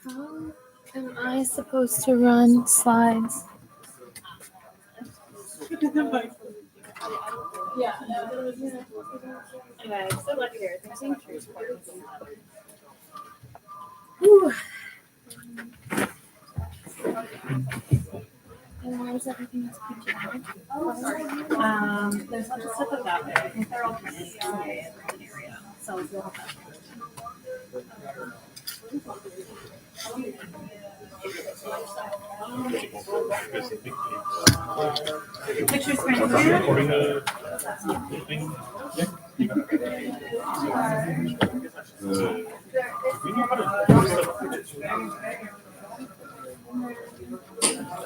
How am I supposed to run slides? Yeah. Anyway, so lucky here. They're saying truth. And where's everything else put together? There's lots of stuff about it. I think they're all kind of area. So we'll have that. Pictures right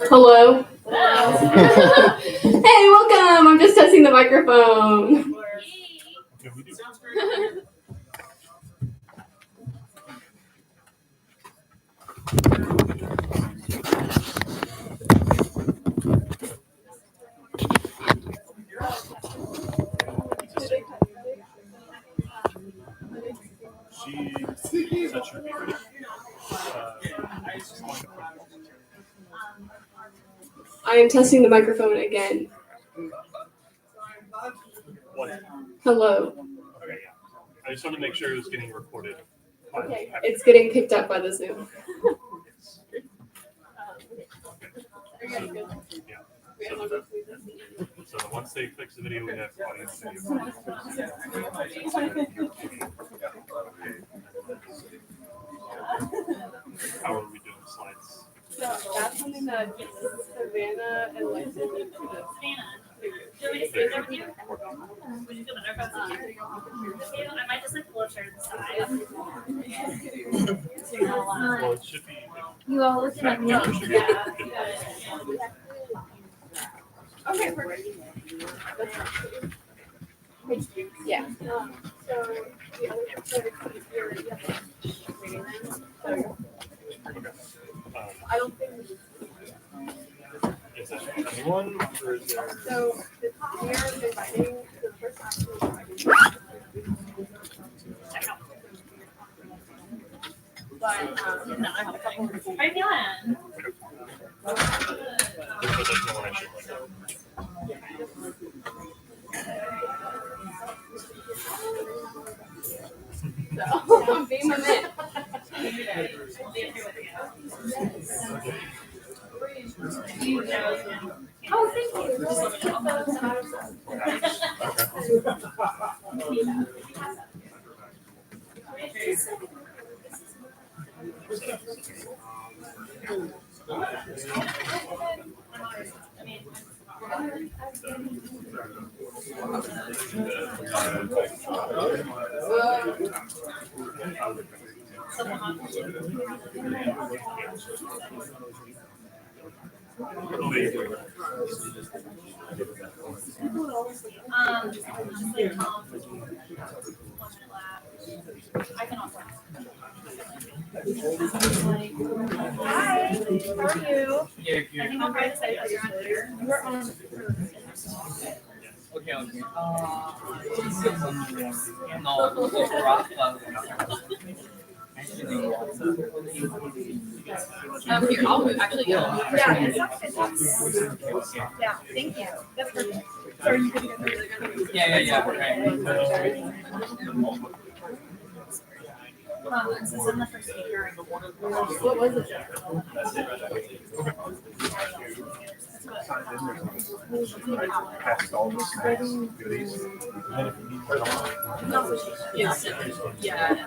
Hello. Hey, welcome. I'm just testing the microphone. I am testing the microphone again. What? Hello. Okay, yeah. I just wanted to make sure it was getting recorded. Okay, it's getting picked up by the Zoom. So once they fix the video, we have audio and video. How are we doing slides? So that's something that Savannah and Lexi need to do. Do you want me to stay there with you? Would you feel better if I was here? I might just pull a chair to the side. Well, it should be. You all looking at me? Okay, perfect. Yeah. So the other episode is here. I don't think. Is that anyone or is there? So we are inviting the first actual inviting. But How are you feeling? so being a man. Oh, thank you. I can also. Hi, how are you? I think I'll probably say that you're on here. We're on. Okay. No, Here, I'll move. Actually, yeah. Yeah, thank you. That's perfect. So are you gonna get really good? Yeah. This is in the first speaker. What was it? Past all the snacks, goodies. And then if you need more, Yeah. yeah.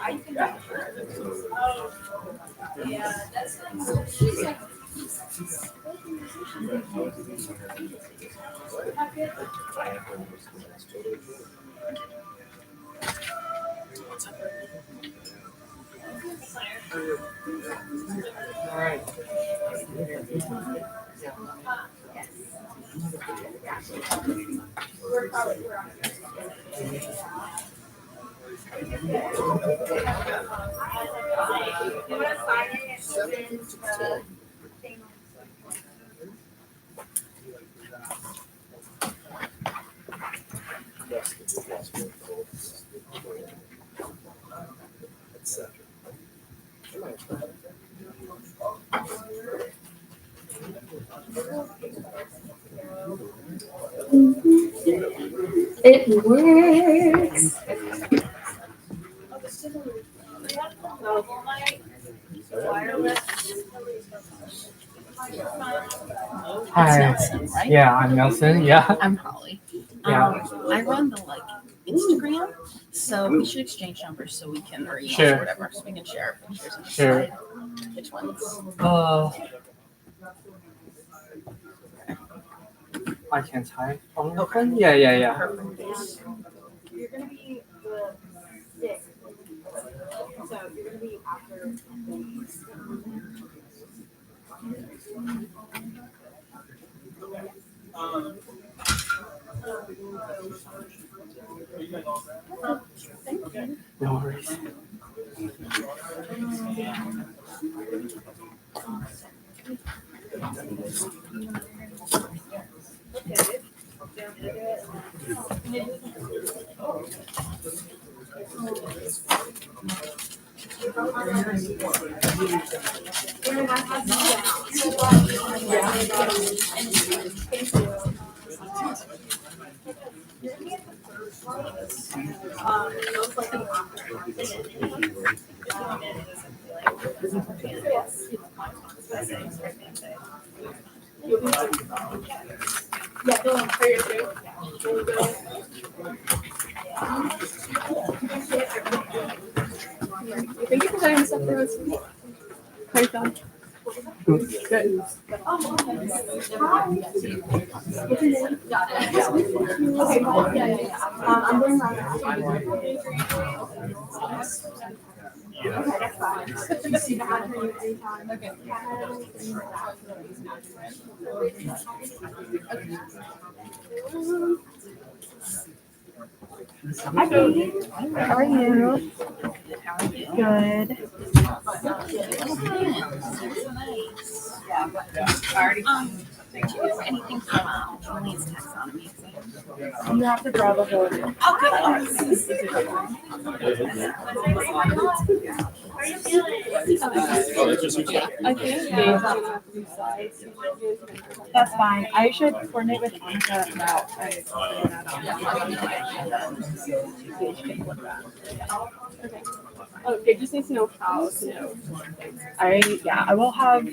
I think yeah, that's All right. It works. Hi. Nelson, right? Yeah, I'm Nelson. Yeah. I'm Holly. Yeah. I run the Instagram, so we should exchange numbers so we can, or emails Sure. or whatever, so we can share pictures and Sure. decide which ones. I can type on Okay. one. Yeah. Perfect. You're gonna be the sixth. So you're gonna be after these. No worries. Yeah, go on. Hurry up, go. Thank you for setting this up for us. How you feeling? Good. I'm doing okay, that's fine. You see the ad for you anytime. Okay. Hi, Katie. How are you? Good. Do you have anything from Julie's taxonomy exam? You have to draw the whole. That's fine. I should coordinate with Annika about. Okay, just needs to know how to know. I will have.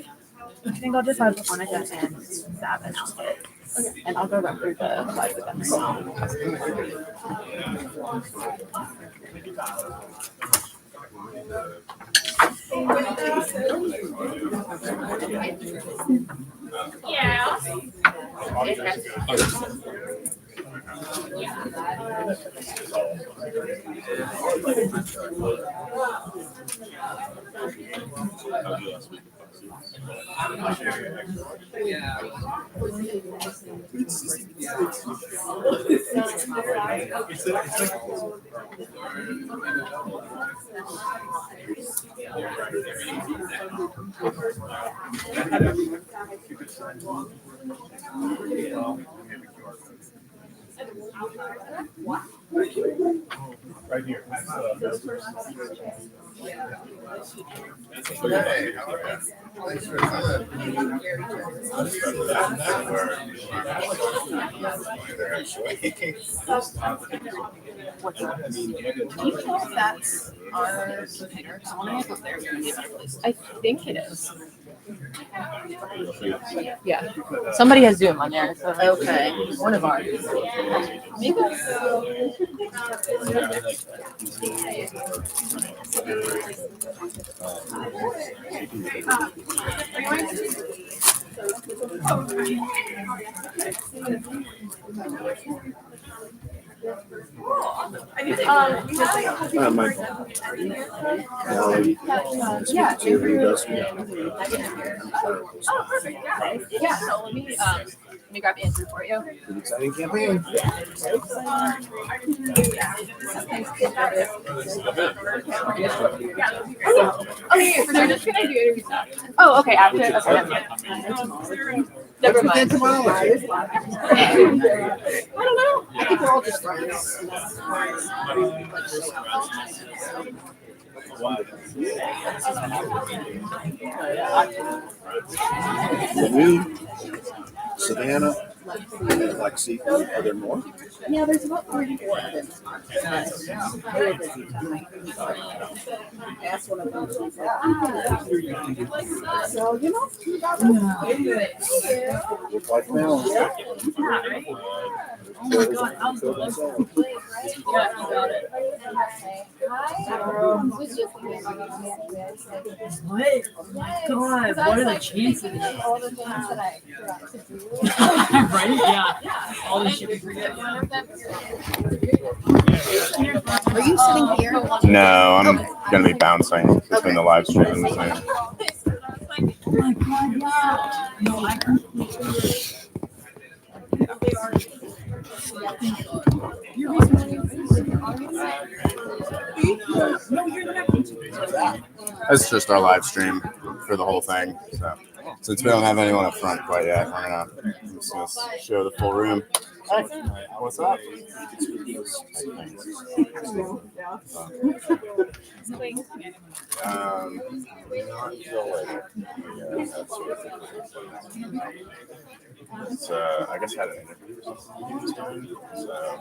I think I'll just have Annika and Zab announce it. Okay. And I'll go run through the slides with them. Yeah. Right here. Hey, how are you? Thanks for coming. Do you know if that's our container? Because I want to look there. It's be a better place. I think it is. Yeah. Somebody has Zoom on there. So Okay, one of ours. Maybe. Mike. yeah. Oh, perfect. Yeah. So let me grab Andrew for you. Exciting campaign. Oh, yeah. So they're just gonna do interviews now. Oh, okay. After. Okay. Never mind. Entomology. I don't know. I think we're all just friends. Lou, Savannah, and Lexi. Are there more? Yeah, there's about 34 of them. Asked one of them. She's like, so, you know, Like now. oh my God, how's the local place? Yeah, you got it. What? Oh my God, what are the chances? Right? Yeah. All the shit we forget. Are you sitting here? No, I'm gonna be bouncing between the live stream and the Zoom. Oh my God, yeah. No, I It's just our live stream for the whole thing. So since we don't have anyone up front quite yet, we're gonna just show the full room. Hey, what's up? Not until later. So I guess I had an interview or something. So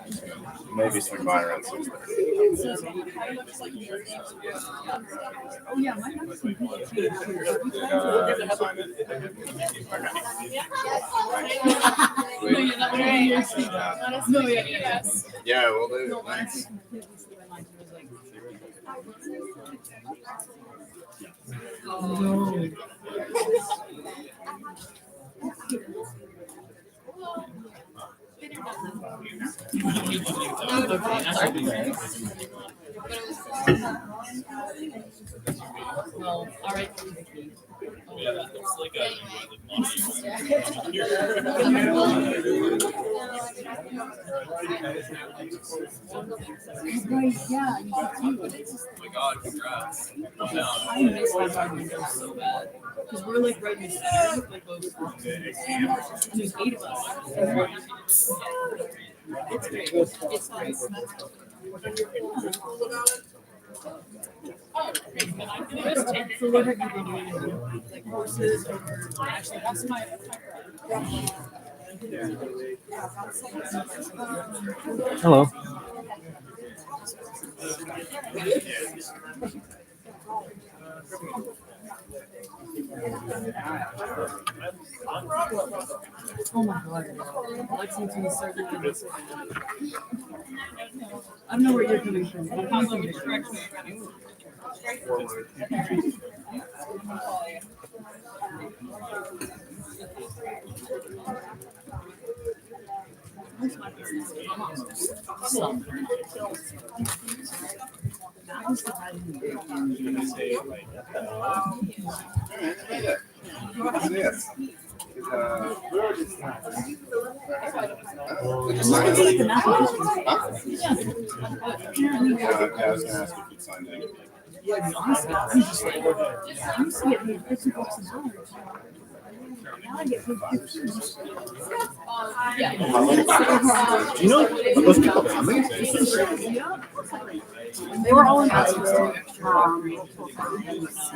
maybe some minor at 6:30. Yeah, we'll do. Thanks. Well, all right. Yeah. I miss my window so bad because we're like right in the center, like both. There's 8 of us. It's great. It's great. So what have you been doing? Like horses or actually that's my Hello. oh my God. Lexington started doing this. I don't know where you're coming from. I'm coming from I was gonna ask if you'd signed in. honestly, I'm just like, I used to get paid $50 an hour. Now I get paid $15. Yeah. Do you know are those people coming? They were all in Mexico.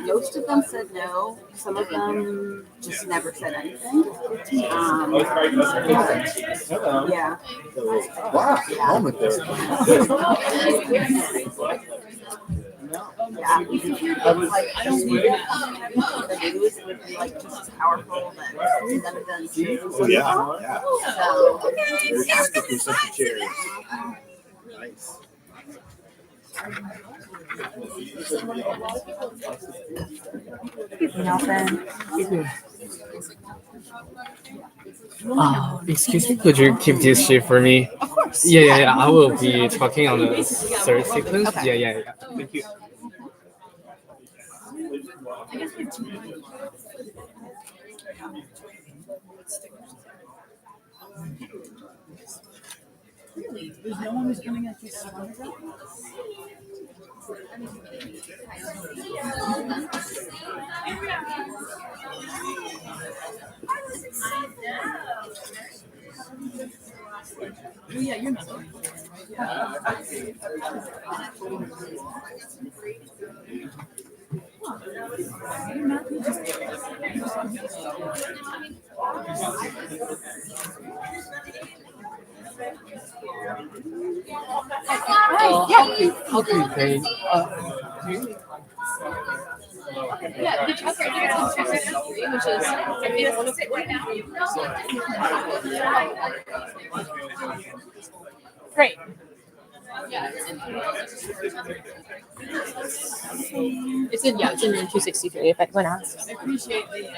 Most of them said no. Some of them just never said anything. Yeah. Wow, moment there. Yeah. Like, I don't need that. The news would be like just as powerful than none of them too. Yeah. So, You're just looking such a chair. Nice. Nelson. Excuse me, could you keep this sheet for me? Of course. Yeah. I will be talking on the third sequence. Okay. Yeah. Thank you. really, there's no one who's coming at you smarter. Oh, yeah, you're not. How do you pay? Yeah, the check right here is 263, which is Great. it's in 263 if anyone asks. I appreciate the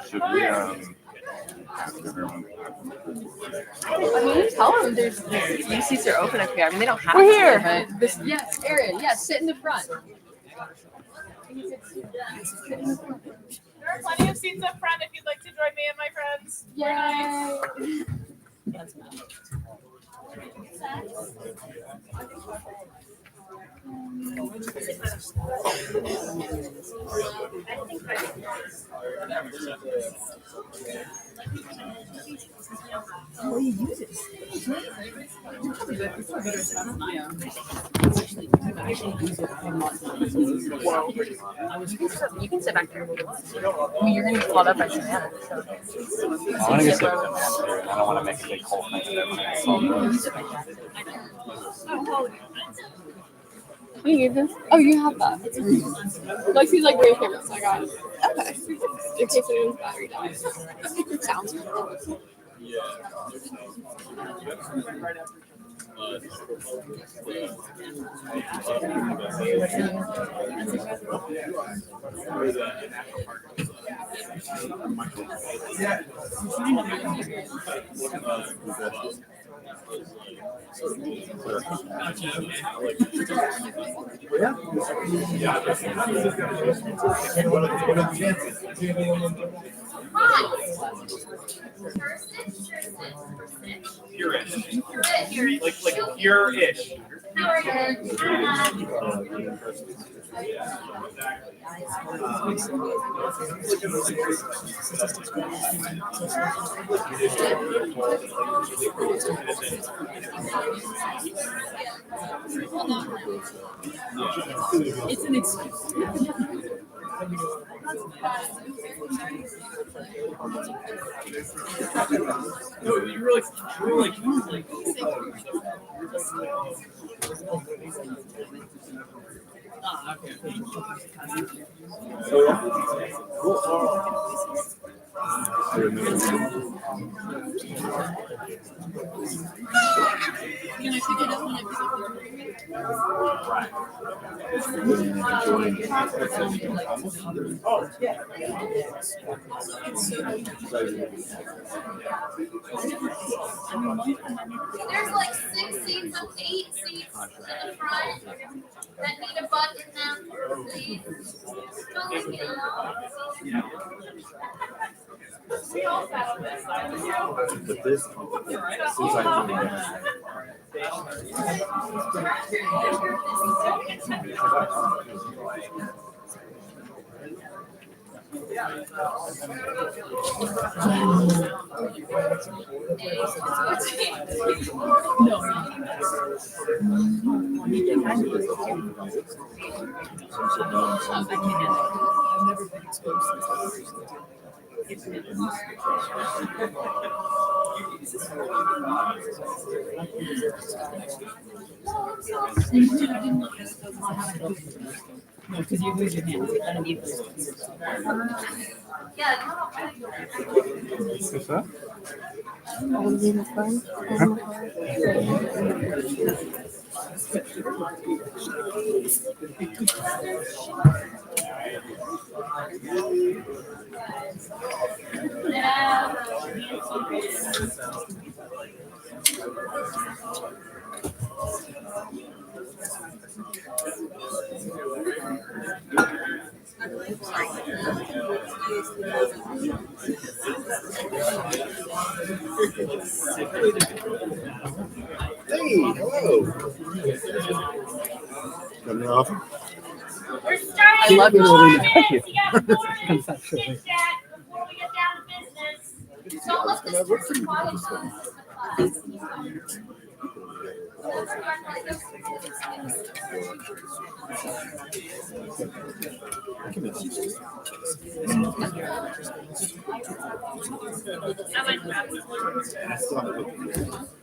Should we ask everyone? I mean, tell them there's these seats are open up here. I mean, they don't have We're to, here. but this, yes, Erin, yes, sit in the front. There are plenty of seats up front if you'd like to join me and my friends. Yay! Oh, you use it. You can sit back there. I mean, you're gonna be called up by Savannah. So. I want to get to the answer, and I don't want to make a big whole thing of You gave this? Oh, you have that. Lexi's like real camera, so I got it. Okay. In case anyone's battery dies. Sounds good. Pure-ish. Like pure-ish. It's an excuse. No, you're like. Can I pick it up when I pick up There's like 6 seats of 8 seats in the front that need a butt in them. Please. Don't leave me alone. We all sat on this side. But this, since I I've never been exposed No, because you lose your hand. I don't need this. Yeah, What's that? Hey, hello. I love your Thank you. Conceptually. Before we get down to business. Don't let this person quiet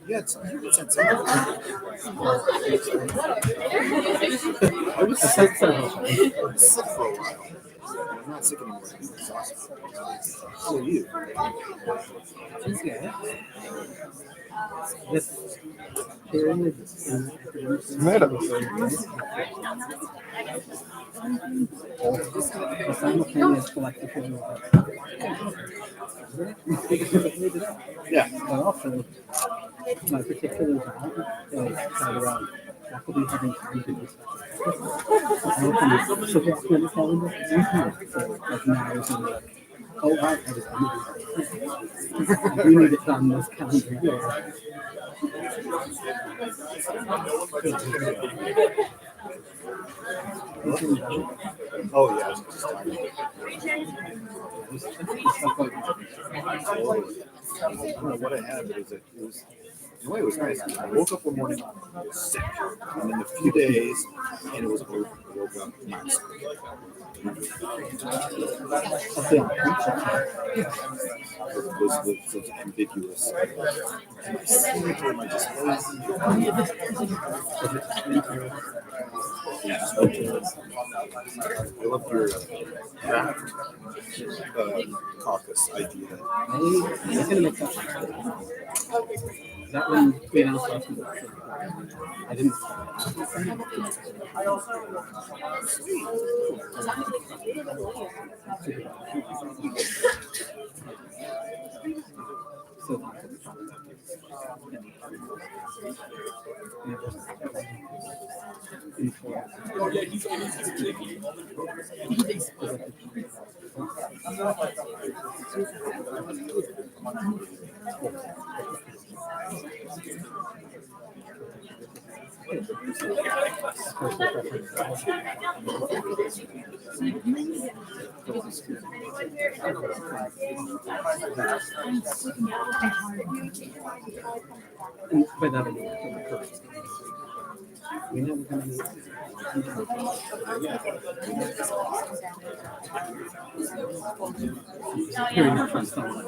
Yeah, it's insane. I was sick for a while. I'm not sick anymore. I'm exhausted. How are you? This period is the simultaneous collective feeling of Yeah. but also my particular job is kind of faculty having time to do stuff. I open the supplemental calendar, so like now it's like, oh wow, I just we need it on this calendar year. Oh yeah. I was just talking. What I had was it was in a way it was nice. I woke up one morning sick, and then a few days, and it was over. I woke up nice. Was ambiguous. Am I sick or am I just lazy? I love your draft caucus idea. I'm gonna make that one we announced last week. I didn't. So and by that I mean we never gonna meet. Hearing it from someone.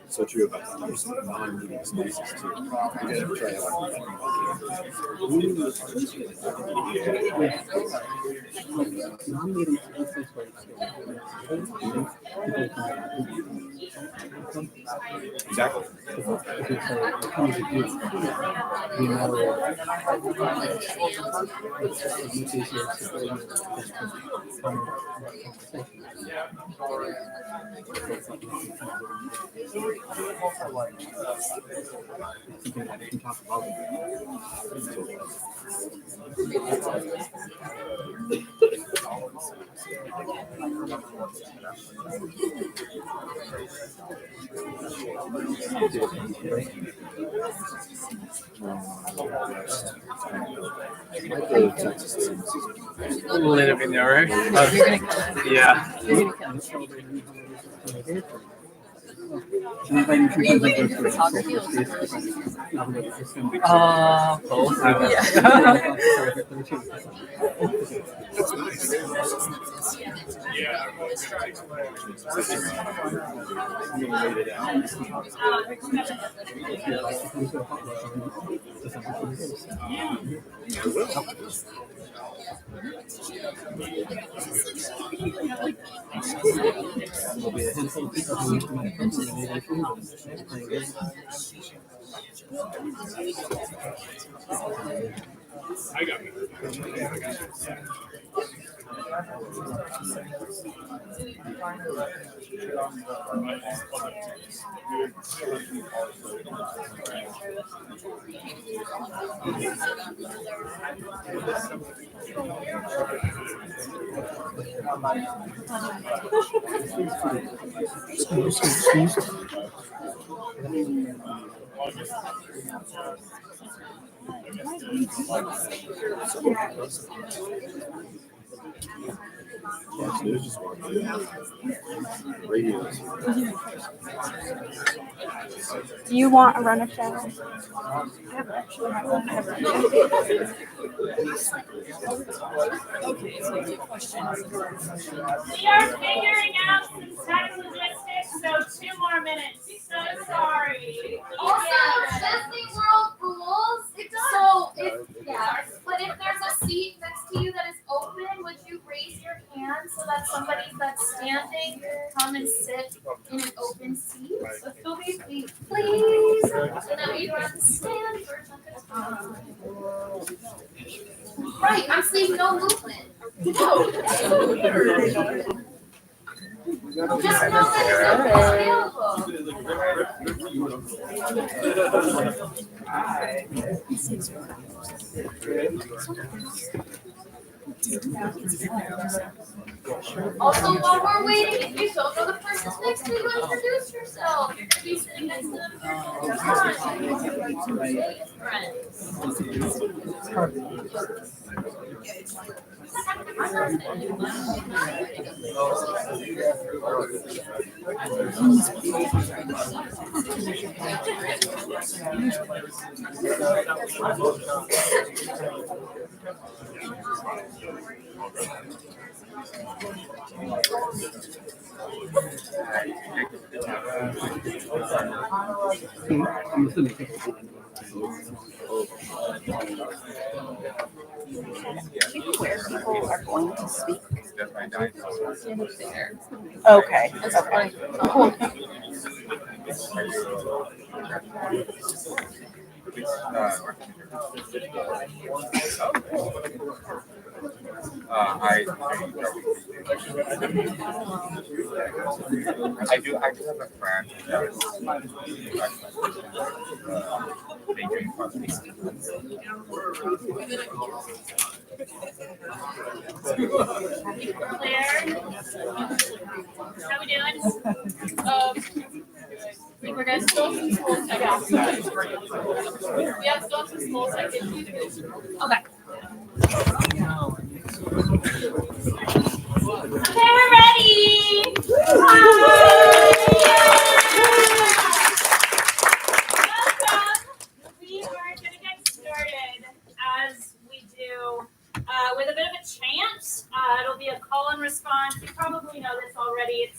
So true about non-meeting spaces too. You gotta try out. Non-meeting spaces where Exactly. if you say, come to you, you know, it's much easier to go in just to come something that we can talk about. A little bit nervous. Yeah. Both. That's nice. There'll be a handful of people who might come to the meeting. Fox News is watching. Radios. Do you want a run of show? Okay, so the question is. We are figuring out some tech logistics, so 2 more minutes. So sorry. Also, Disney World rules. So but if there's a seat next to you that is open, would you raise your hand so that somebody that's standing can come and sit in an open seat? So please. So that we don't have to stand for a time. Right, I'm seeing no movement. No. Just know that it's Also, while we're waiting, if you don't know the person's next to you, introduce yourself. If you sit next to them, I'm assuming people Where people are going to speak. Okay. Okay. Cool. I do have a friend that is majoring in stipends. Claire, how we doing? We're gonna still some school tech. We have still some school tech. Okay. Okay, we're ready. Welcome. We are gonna get started as we do with a bit of a chant. It'll be a call and response. You probably know this already. It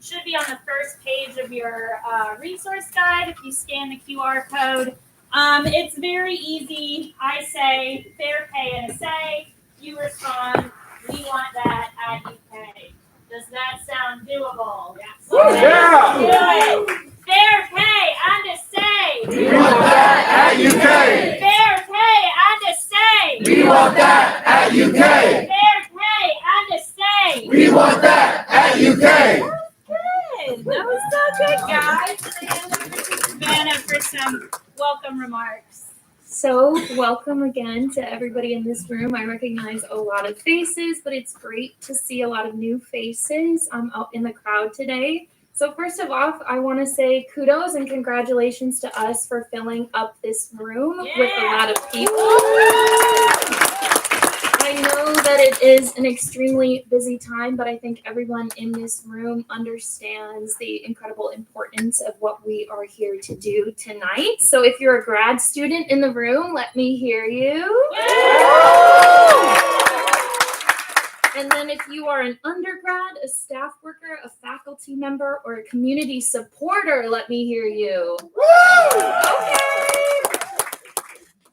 should be on the first page of your resource guide if you scan the QR code. It's very easy. I say fair pay and a say. You respond, we want that at UK. Does that sound doable? Yes. Yeah. Do it. Fair pay and a say. We want that at UK. Fair pay and a say. We want that at UK. Fair pay and a say. We want that at UK. Good. That was so good, guys. Vanna for some welcome remarks. So, welcome again to everybody in this room. I recognize a lot of faces, but it's great to see a lot of new faces out in the crowd today. So, first of all, I want to say kudos and congratulations to us for filling up this room with a lot of people. I know that it is an extremely busy time, but I think everyone in this room understands the incredible importance of what we are here to do tonight. So if you're a grad student in the room, let me hear you. And then if you are an undergrad, a staff worker, a faculty member, or a community supporter, let me hear you. Okay.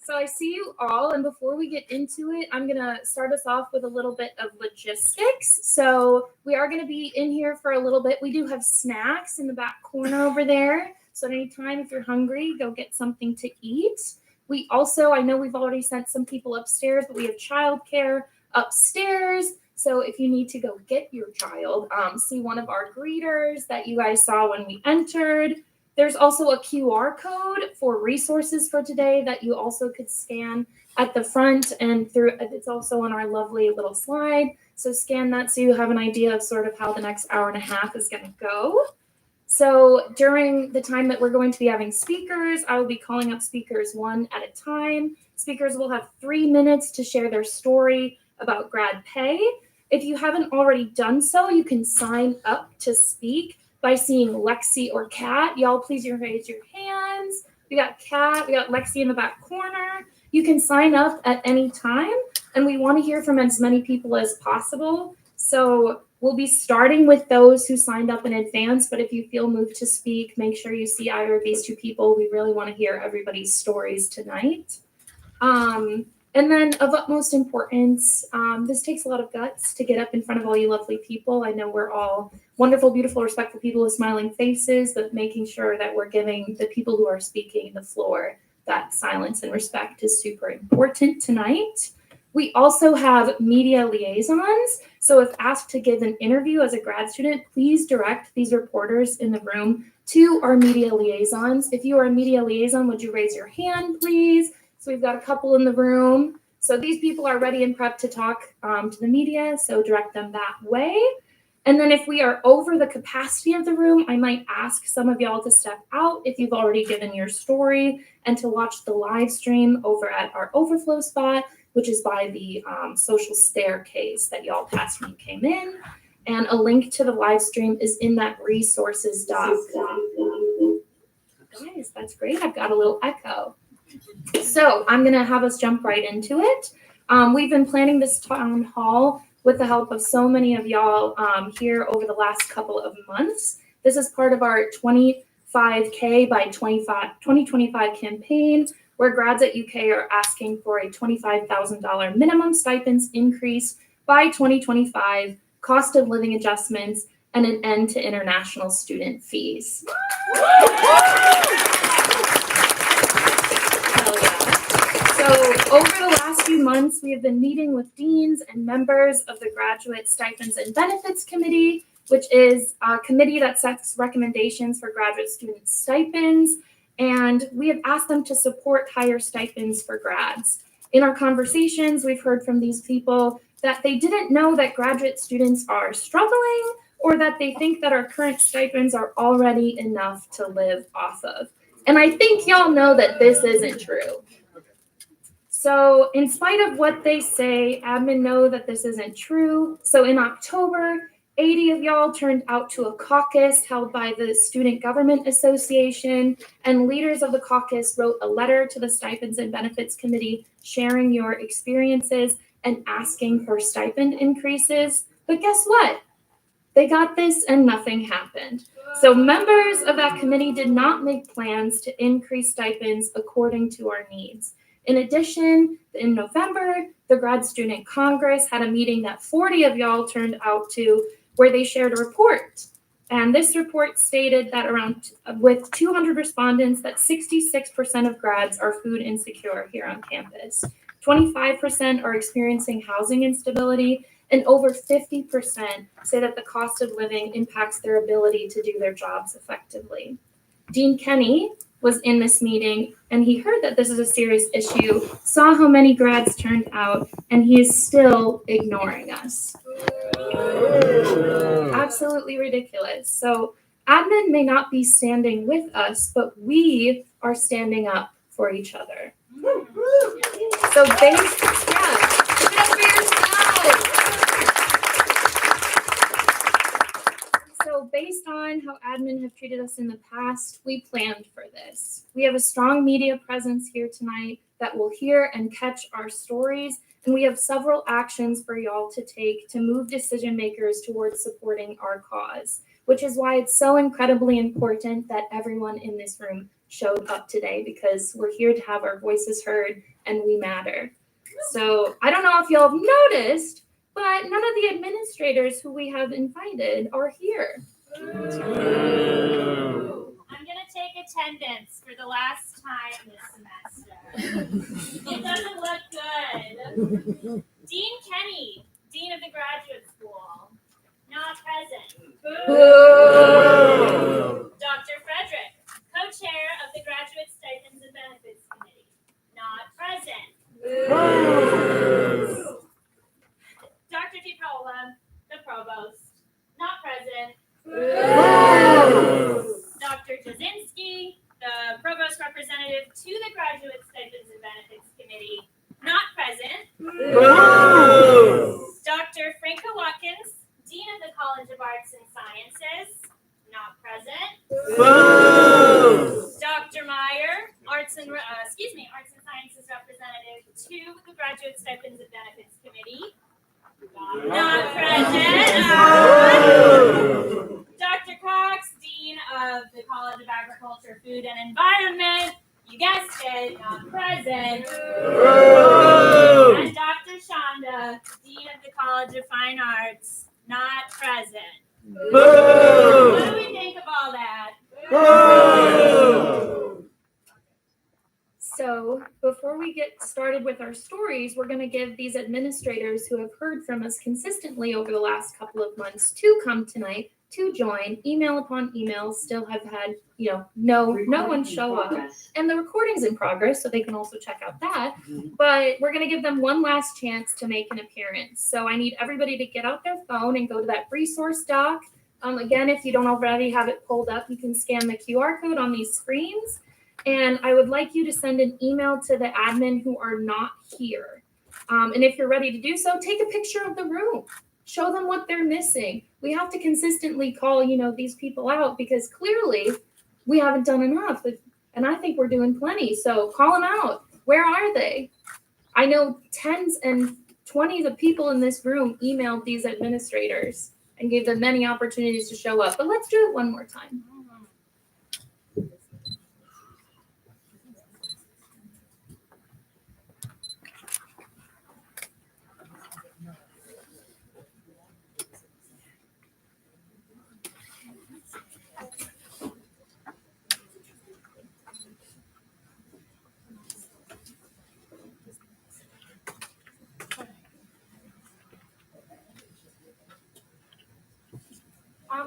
So I see you all, and before we get into it, I'm going to start us off with a little bit of logistics. So we are going to be in here for a little bit. We do have snacks in the back corner over there. So anytime if you're hungry, go get something to eat. We also, I know we've already sent some people upstairs, but we have childcare upstairs. So if you need to go get your child, see one of our greeters that you guys saw when we entered. There's also a QR code for resources for today that you also could scan at the front and through. It's also on our lovely little slide. So scan that so you have an idea of sort of how the next hour and a half is going to go. So during the time that we're going to be having speakers, I will be calling up speakers one at a time. Speakers will have 3 minutes to share their story about grad pay. If you haven't already done so, you can sign up to speak by seeing Lexi or Kat. Y'all, please raise your hands. We got Kat, we got Lexi in the back corner. You can sign up at any time, and we want to hear from as many people as possible. So we'll be starting with those who signed up in advance, but if you feel moved to speak, make sure you see either of these two people. We really want to hear everybody's stories tonight. And then of utmost importance, this takes a lot of guts to get up in front of all you lovely people. I know we're all wonderful, beautiful, respectful people with smiling faces, but making sure that we're giving the people who are speaking the floor that silence and respect is super important tonight. We also have media liaisons. So if asked to give an interview as a grad student, please direct these reporters in the room to our media liaisons. If you are a media liaison, would you raise your hand, please? So we've got a couple in the room. So these people are ready and prepped to talk to the media, so direct them that way. And then if we are over the capacity of the room, I might ask some of y'all to step out if you've already given your story and to watch the live stream over at our overflow spot, which is by the social staircase that y'all passed when you came in. And a link to the live stream is in that resources doc. Guys, that's great. I've got a little echo. So I'm going to have us jump right into it. We've been planning this town hall with the help of so many of y'all here over the last couple of months. This is part of our 25K by 2025 campaign, where grads at UK are asking for a $25,000 minimum stipends increase by 2025, cost of living adjustments, and an end to international student fees. So over the last few months, we have been meeting with deans and members of the Graduate Stipends and Benefits Committee, which is a committee that sets recommendations for graduate student stipends. And we have asked them to support higher stipends for grads. In our conversations, we've heard from these people that they didn't know that graduate students are struggling, or that they think that our current stipends are already enough to live off of. And I think y'all know that this isn't true. So in spite of what they say, admin know that this isn't true. So in October, 80 of y'all turned out to a caucus held by the Student Government Association, and leaders of the caucus wrote a letter to the Stipends and Benefits Committee sharing your experiences and asking for stipend increases. But guess what? They got this and nothing happened. So members of that committee did not make plans to increase stipends according to our needs. In addition, in November, the Grad Student Congress had a meeting that 40 of y'all turned out to, where they shared a report. And this report stated that with 200 respondents, that 66% of grads are food insecure here on campus. 25% are experiencing housing instability, and over 50% say that the cost of living impacts their ability to do their jobs effectively. Dean Kenny was in this meeting, and he heard that this is a serious issue, saw how many grads turned out, and he is still ignoring us. Absolutely ridiculous. So admin may not be standing with us, but we are standing up for each other. So give it up for yourself. So based on how admin have treated us in the past, we planned for this. We have a strong media presence here tonight that will hear and catch our stories, and we have several actions for y'all to take to move decision makers towards supporting our cause, which is why it's so incredibly important that everyone in this room showed up today, because we're here to have our voices heard and we matter. So I don't know if y'all have noticed, but none of the administrators who we have invited are here. I'm gonna take attendance for the last time this semester. It doesn't look good. Dean Kenny, Dean of the Graduate School, not present. Dr. Frederick, co-chair of the Graduate Stipends and Benefits Committee, not present. Dr. DiPaola, the provost, not present. Graduate Stipends and Benefits Committee, not present. Dr. Franco Watkins, Dean of the College of Arts and Sciences, not present. Dr. Meyer, Arts and Sciences representative to the Graduate Stipends and Benefits Committee, not present. Dr. Cox, Dean of the College of Agriculture, Food and Environment, you guessed it, not present. And Dr. Shonda, Dean of the College of Fine Arts, not present. What do we think of all that? So before we get started with our stories, we're going to give these administrators who have heard from us consistently over the last couple of months to come tonight, to join. Email upon email, still have had, no one show up. And the recording's in progress, so they can also check out that. But we're going to give them one last chance to make an appearance. So I need everybody to get out their phone and go to that resource doc. Again, if you don't already have it pulled up, you can scan the QR code on these screens. And I would like you to send an email to the admin who are not here. And if you're ready to do so, take a picture of the room. Show them what they're missing. We have to consistently call, these people out because clearly we haven't done enough. And I think we're doing plenty. So call them out. Where are they? I know tens and 20s of people in this room emailed these administrators and gave them many opportunities to show up. But let's do it one more time.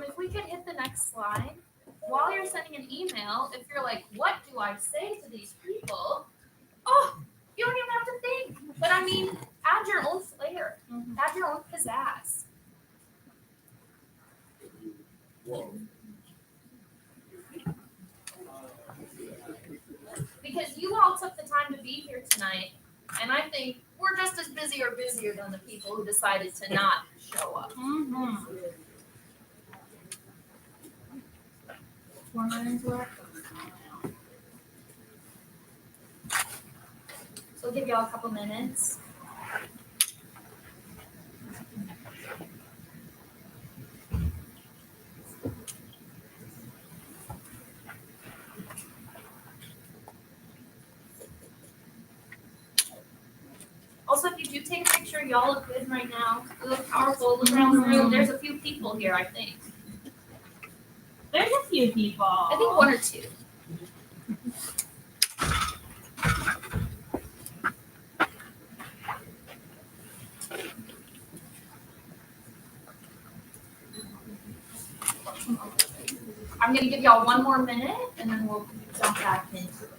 If we could hit the next slide. While you're sending an email, if you're like, what do I say to these people? Oh, you don't even have to think. But I mean, add your own flair. Add your own pizzazz. Because you all took the time to be here tonight. And I think we're just as busy or busier than the people who decided to not show up. So I'll give y'all a couple minutes. Also, if you do take a picture, y'all look good right now. You look powerful. Look around the room. There's a few people here, I think. There's a few people. I think one or two. I'm going to give y'all one more minute, and then we'll jump back into it.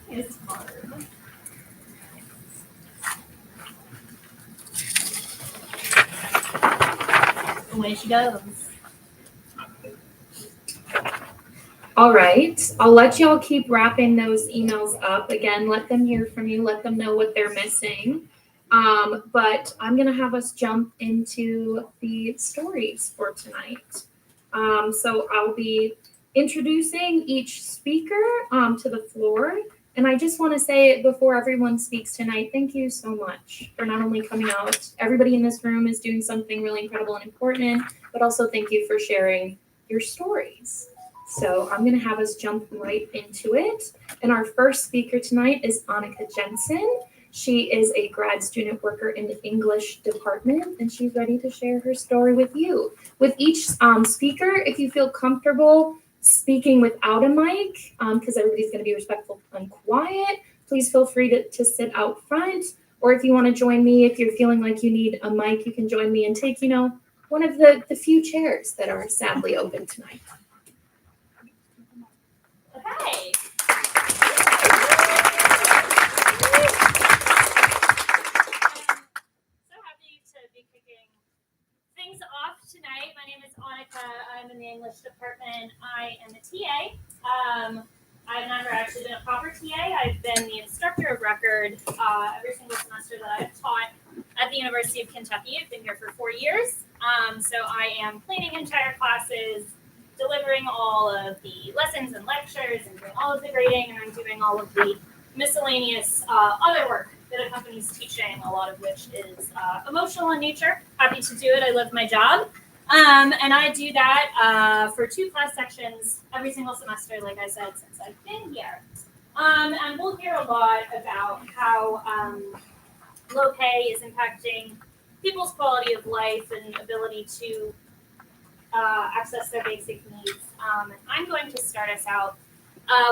It's hard. Away she goes. All right. I'll let y'all keep wrapping those emails up. Again, let them hear from you. Let them know what they're missing. But I'm going to have us jump into the stories for tonight. So I'll be introducing each speaker to the floor. And I just want to say before everyone speaks tonight, thank you so much for not only coming out. Everybody in this room is doing something really incredible and important, but also thank you for sharing your stories. So I'm going to have us jump right into it. And our first speaker tonight is Annika Jensen. She is a grad student worker in the English department, and she's ready to share her story with you. With each speaker, if you feel comfortable speaking without a mic, because everybody's going to be respectful and quiet, please feel free to sit out front. Or if you want to join me, if you're feeling like you need a mic, you can join me and take, one of the few chairs that are sadly open tonight. Okay. So happy to be kicking things off tonight. My name name is Annika. I'm in the English department. I am a TA. I've never actually been a proper TA. I've been the instructor of record every single semester that I've taught at the University of Kentucky. I've been here for 4 years. So I am planning entire classes, delivering all of the lessons and lectures, and doing all of the grading, and I'm doing all of the miscellaneous other work that accompanies teaching, a lot of which is emotional in nature. Happy to do it. I love my job. And I do that for 2 class sections every single semester, like I said, since I've been here. And we'll hear a lot about how low pay is impacting people's quality of life and ability to access their basic needs. And I'm going to start us out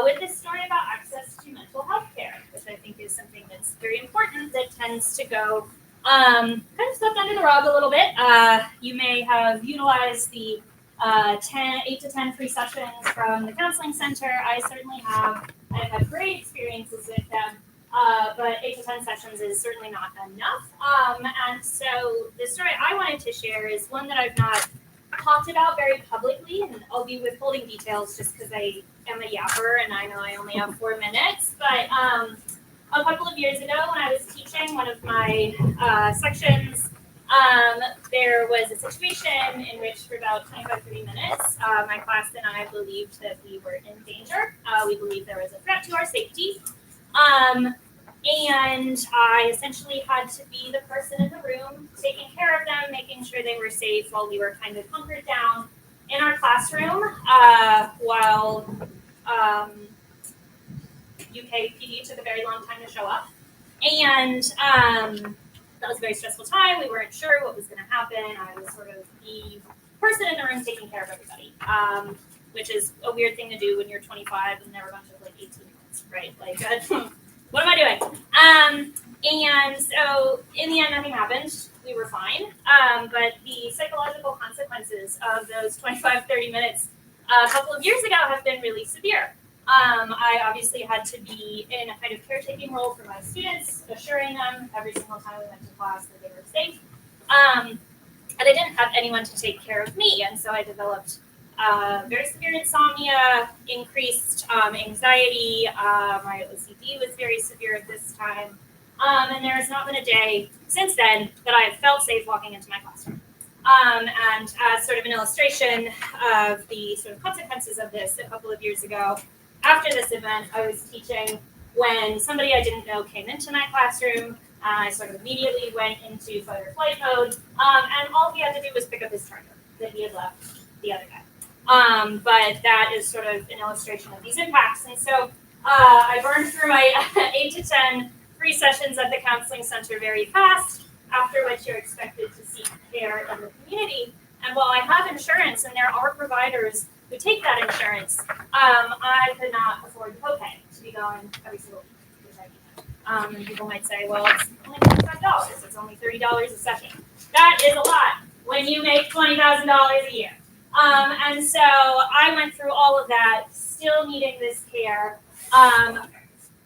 with this story about access to mental health care, which I think is something that's very important that tends to go kind of swept under the rug a little bit. You may have utilized the 8 to 10 free sessions from the counseling center. I certainly have. I've had great experiences with them, but 8 to 10 sessions is certainly not enough. And so the story I wanted to share is one that I've not talked about very publicly, and I'll be withholding details just because I am a yapper and I know I only have 4 minutes. But a couple of years ago, when I was teaching one of my sections, there was a situation in which for about 25-30 minutes, my class and I believed that we were in danger. We believed there was a threat to our safety. And I essentially had to be the person in the room, taking care of them, making sure they were safe while we were kind of hunkered down in our classroom, while UK PD took a very long time to show up. And that was a very stressful time. We weren't sure what was going to happen. I was sort of the person in the room taking care of everybody, which is a weird thing to do when you're 25 and there are a bunch of like 18-year-olds, right? Like, what am I doing? And so in the end, nothing happened. We were fine. But the psychological consequences of those 25-30 minutes a couple of years ago have been really severe. I obviously had to be in a kind of caretaking role for my students, assuring them every single time we went to class that they were safe. And I didn't have anyone to take care of me. And so I developed very severe insomnia, increased anxiety. My OCD was very severe at this time. And there has not been a day since then that I have felt safe walking into my classroom. And as sort of an illustration of the sort of consequences of this, a couple of years ago, after this event, I was teaching when somebody I didn't know came into my classroom. I sort of immediately went into fight or flight mode, and all he had to do was pick up his charger that he had left the other guy. But that is sort of an illustration of these impacts. And so I burned through my 8 to 10 free sessions at the counseling center very fast, after which you're expected to seek care in the community. And while I have insurance, and there are providers who take that insurance, I could not afford copay to be going every single week, which I can't. And people might say, well, it's only $25. It's only $30 a session. That is a lot when you make $20,000 a year. And so I went through all of that, still needing this care,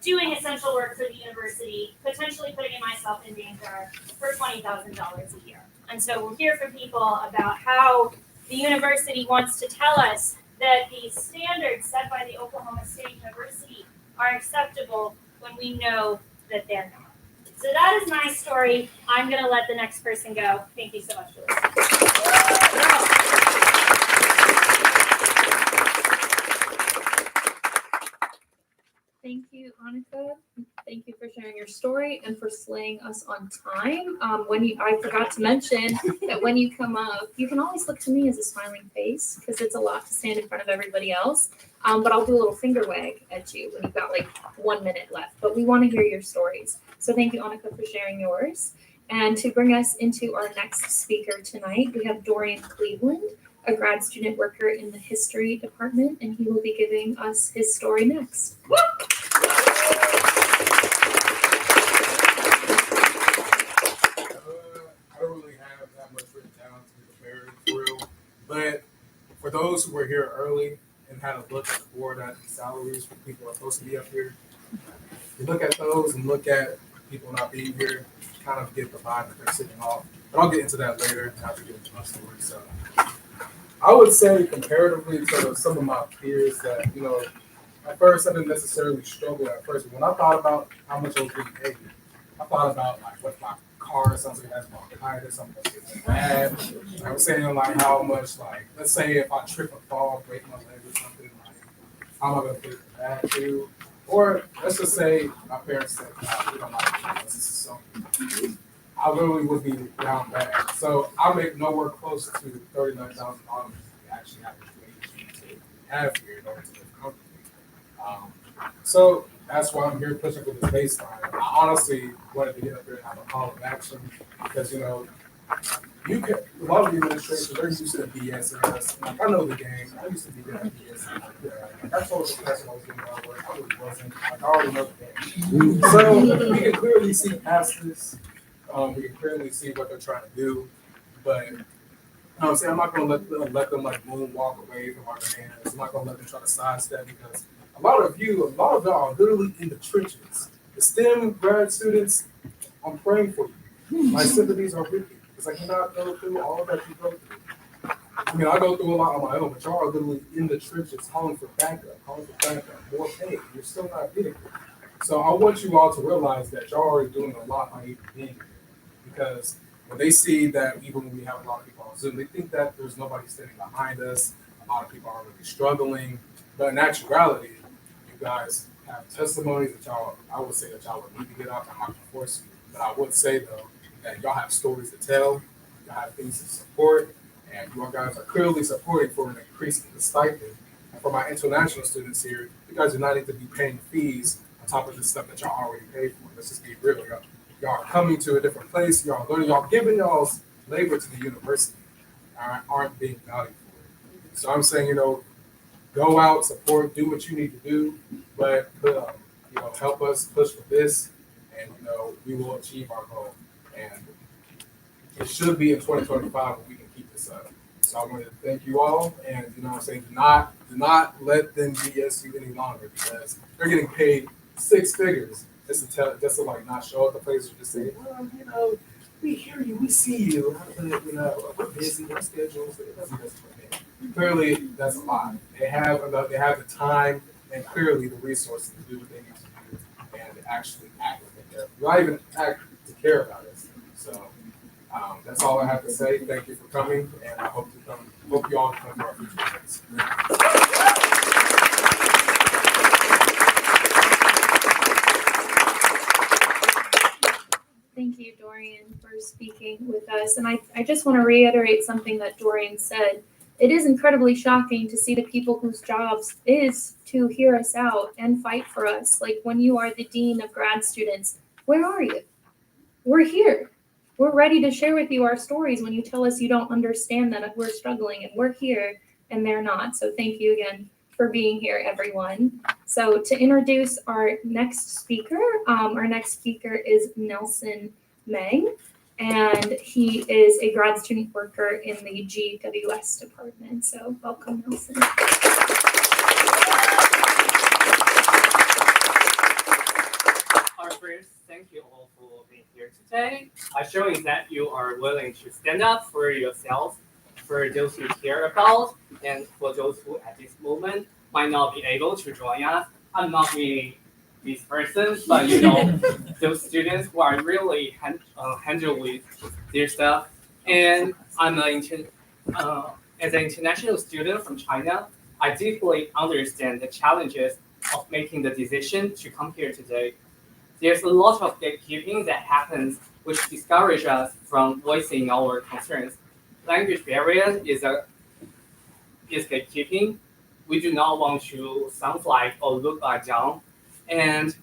doing essential work for the university, potentially putting myself in danger for $20,000 a year. And so we'll hear from people about how the university wants to tell us that the standards set by the Oklahoma State University are acceptable when we know that they're not. So that is my story. I'm going to let the next person go. Thank you so much for listening. Thank you, Annika. Thank you for sharing your story and for slaying us on time. I forgot to mention that when you come up, you can always look to me as a smiling face because it's a lot to stand in front of everybody else. But I'll do a little finger wag at you when you've got like 1 minute left. But we want to hear your stories. So thank you, Annika, for sharing yours. And to bring us into our next speaker tonight, we have Dorian Cleveland, a grad student worker in the history department, and he will be giving us his story next. I don't really have that much written down to be prepared for real, but for those who were here early and had a look at the board at the salaries for people who are supposed to be up here, you look at those and look at people not being here, kind of get the vibe that they're sitting off. But I'll get into that later after getting to my story. So I would say comparatively to some of my peers that, at first I didn't necessarily struggle at first, but when I thought about how much I was getting paid, I thought about like what my car sounds like it has bronchitis, I'm gonna get mad. I was saying like how much like let's say if I trip and fall, break my leg or something, like how am I gonna pay for that too? Or let's just say my parents said, we don't like this, so I literally would be down bad. So I make nowhere close to $39,000 actually have to have here in order to live comfortably. So that's why I'm here pushing for the baseline. I honestly wanted to get up here and have a call of action because you can a lot of the administration they're used to BSing us. Like I know the game. I used to be good at BSing. Like I told the professor I was doing my work. I really wasn't. Like I already know the game. So we can clearly see past this. We can clearly see what they're trying to do, but I'm saying I'm not gonna let them like moonwalk away from our demands. I'm not gonna let them try to sidestep because a lot of y'all are literally in the trenches. The STEM grad students, I'm praying for you. My sympathies are with you. It's like you're not going through all that you go through. I mean, I go through a lot on my own, but y'all are literally in the trenches calling for backup, more pay. You're still not getting it. So I want you all to realize that y'all are doing a lot by even being here. Because when they see that even when we have a lot of people on Zoom, they think that there's nobody standing behind us. A lot of people are really struggling. But in actuality, you guys have testimonies that I would say that y'all would need to get out. I'm not going to force you. But I would say, though, that y'all have stories to tell. Y'all have things to support. And you guys are clearly supporting for an increase in the stipend. And for my international students here, you guys do not need to be paying fees on top of the stuff that y'all already paid for. Let's just be real. Y'all are coming to a different place. Y'all learning. Y'all giving y'all's labor to the university. Aren't being valued for it. So I'm saying, go out, support, do what you need to do, but help us push for this, and we will achieve our goal. And it should be in 2025 when we can keep this up. So I want to thank you all, and I'm saying, do not let them BS you any longer because they're getting paid six figures. Just to like not show up the place or just say, well, we hear you, we see you, we're busy, we're scheduled. Clearly, that's a lot. They have the time and clearly the resources to do what they need to do and actually act like they care. Not even act to care about us. So that's all I have to say. Thank you for coming, and I hope you all come to our future events. Thank you, Dorian, for speaking with us. And I just want to reiterate something that Dorian said. It is incredibly shocking to see the people whose jobs is to hear us out and fight for us. Like when you are the dean of grad students, where are you? We're here. We're ready to share with you our stories when you tell us you don't understand that we're struggling, and we're here and they're not. So thank you again for being here, everyone. So to introduce our next speaker is Nelson Meng, and he is a grad student worker in the GWS department. So welcome, Nelson. Our first, thank you all for being here today. Showing that you are willing to stand up for yourself, for those you care about, and for those who at this moment might not be able to join us. I'm not being these persons, but those students who are really handle with their stuff. And I'm as an international student from China, I deeply understand the challenges of making the decision to come here today. There's a lot of gatekeeping that happens which discourages us from voicing our concerns. Language barrier is gatekeeping. We do not want to sound like or look like dumb, and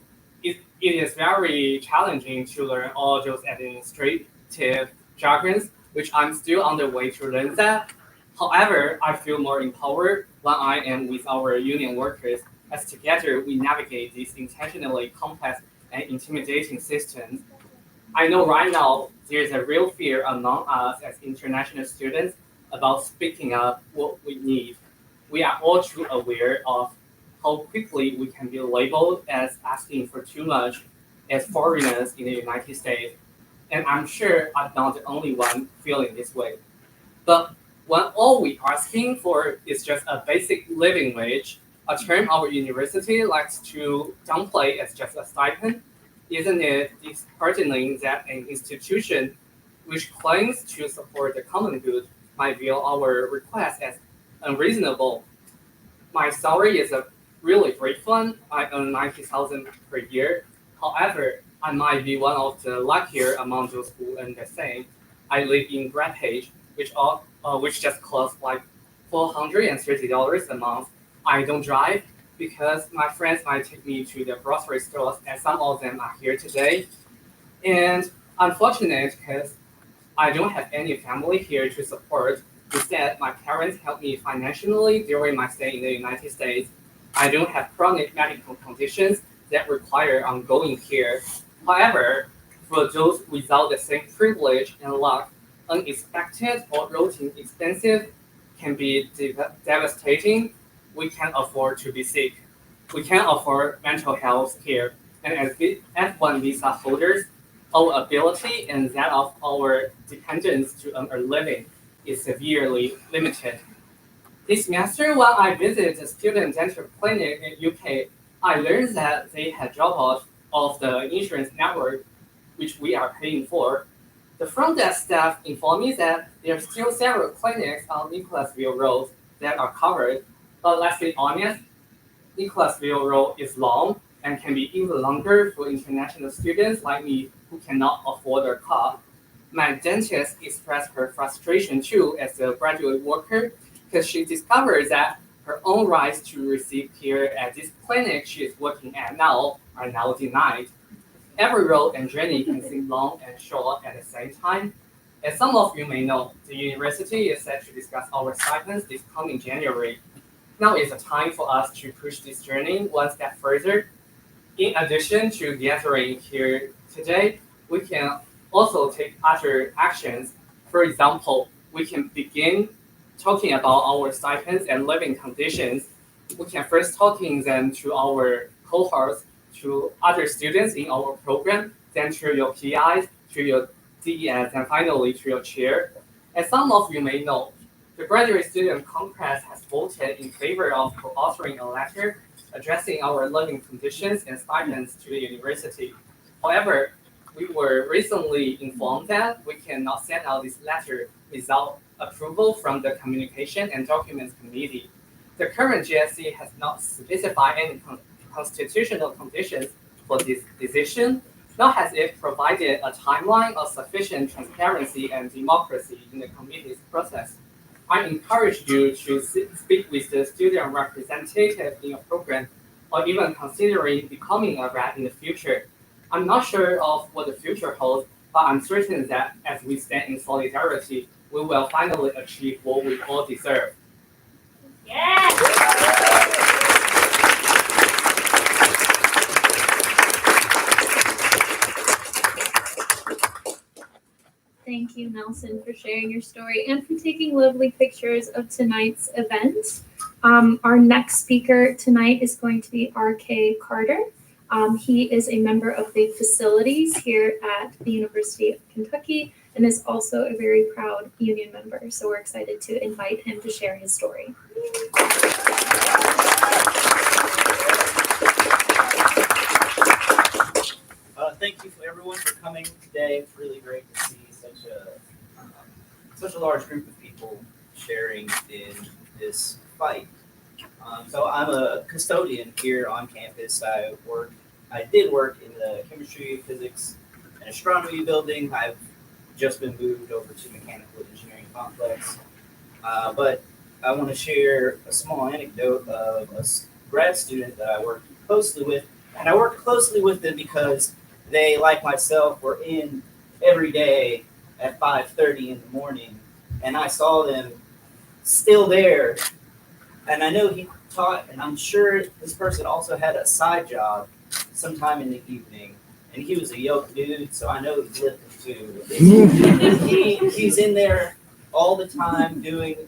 it is very challenging to learn all those administrative jargons, which I'm still on the way to learn that. However, I feel more empowered when I am with our union workers, as together we navigate these intentionally complex and intimidating systems. I know right now there is a real fear among us as international students about speaking up what we need. We are all too aware of how quickly we can be labeled as asking for too much as foreigners in the United States. And I'm sure I'm not the only one feeling this way. But when all we asking for is just a basic living wage, a term our university likes to downplay as just a stipend, isn't it disheartening that an institution which claims to support the common good might view our request as unreasonable? My salary is a really great one. I earn 90,000 per year. However, I might be one of the luckier among those who earn the same. I live in Bradpage, which just costs like $430 a month. I don't drive because my friends might take me to the grocery stores, and some of them are here today. And unfortunate because I don't have any family here to support. Instead, my parents helped me financially during my stay in the United States. I don't have chronic medical conditions that require ongoing care. However, for those without the same privilege and luck, unexpected or routine expenses can be devastating. We can't afford to be sick. We can't afford mental health care. And as F1 visa holders, our ability and that of our dependents to earn a living is severely limited. This semester, when I visited a student dental clinic in UK, I learned that they had dropped out of the insurance network, which we are paying for. The front desk staff informed me that there are still several clinics on Nicholasville Road that are covered, but let's be honest, Nicholasville Road is long and can be even longer for international students like me who cannot afford a car. My dentist expressed her frustration too as a graduate worker because she discovered that her own rights to receive care at this clinic she is working at now are now denied. Every road and journey can seem long and short at the same time. As some of you may know, the university is set to discuss our stipends this coming January. Now is the time for us to push this journey one step further. In addition to gathering here today, we can also take other actions. For example, we can begin talking about our stipends and living conditions. We can first talking them to our cohorts, to other students in our program, then to your PIs, to your DES, and finally to your chair. As some of you may know, the Graduate Student Congress has voted in favor of co-authoring a letter addressing our living conditions and stipends to the university. However, we were recently informed that we cannot send out this letter without approval from the Communication and Documents Committee. The current GSC has not specified any constitutional conditions for this decision, nor has it provided a timeline of sufficient transparency and democracy in the committee's process. I encourage you to speak with the student representative in your program or even considering becoming a rep in the future. I'm not sure of what the future holds, but I'm certain that as we stand in solidarity, we will finally achieve what we all deserve. Thank you, Nelson, for sharing your story and for taking lovely pictures of tonight's event. Our next speaker tonight is going to be R.K. Carter. He is a member of the facilities here at the University of Kentucky and is also a very proud union member. So we're excited to invite him to share his story. Thank you for everyone for coming today. It's really great to see such a large group of people sharing in this fight. So I'm a custodian here on campus. I did work in the chemistry, physics, and astronomy building. I've just been moved over to mechanical engineering complex. But I want to share a small anecdote of a grad student that I worked closely with. And I worked closely with them because they, like myself, were in every day at 5:30 in the morning. And I saw them still there. And I know he taught, and I'm sure this person also had a side job sometime in the evening. And he was a yoked dude, so I know he's lifting too. He's in there all the time doing,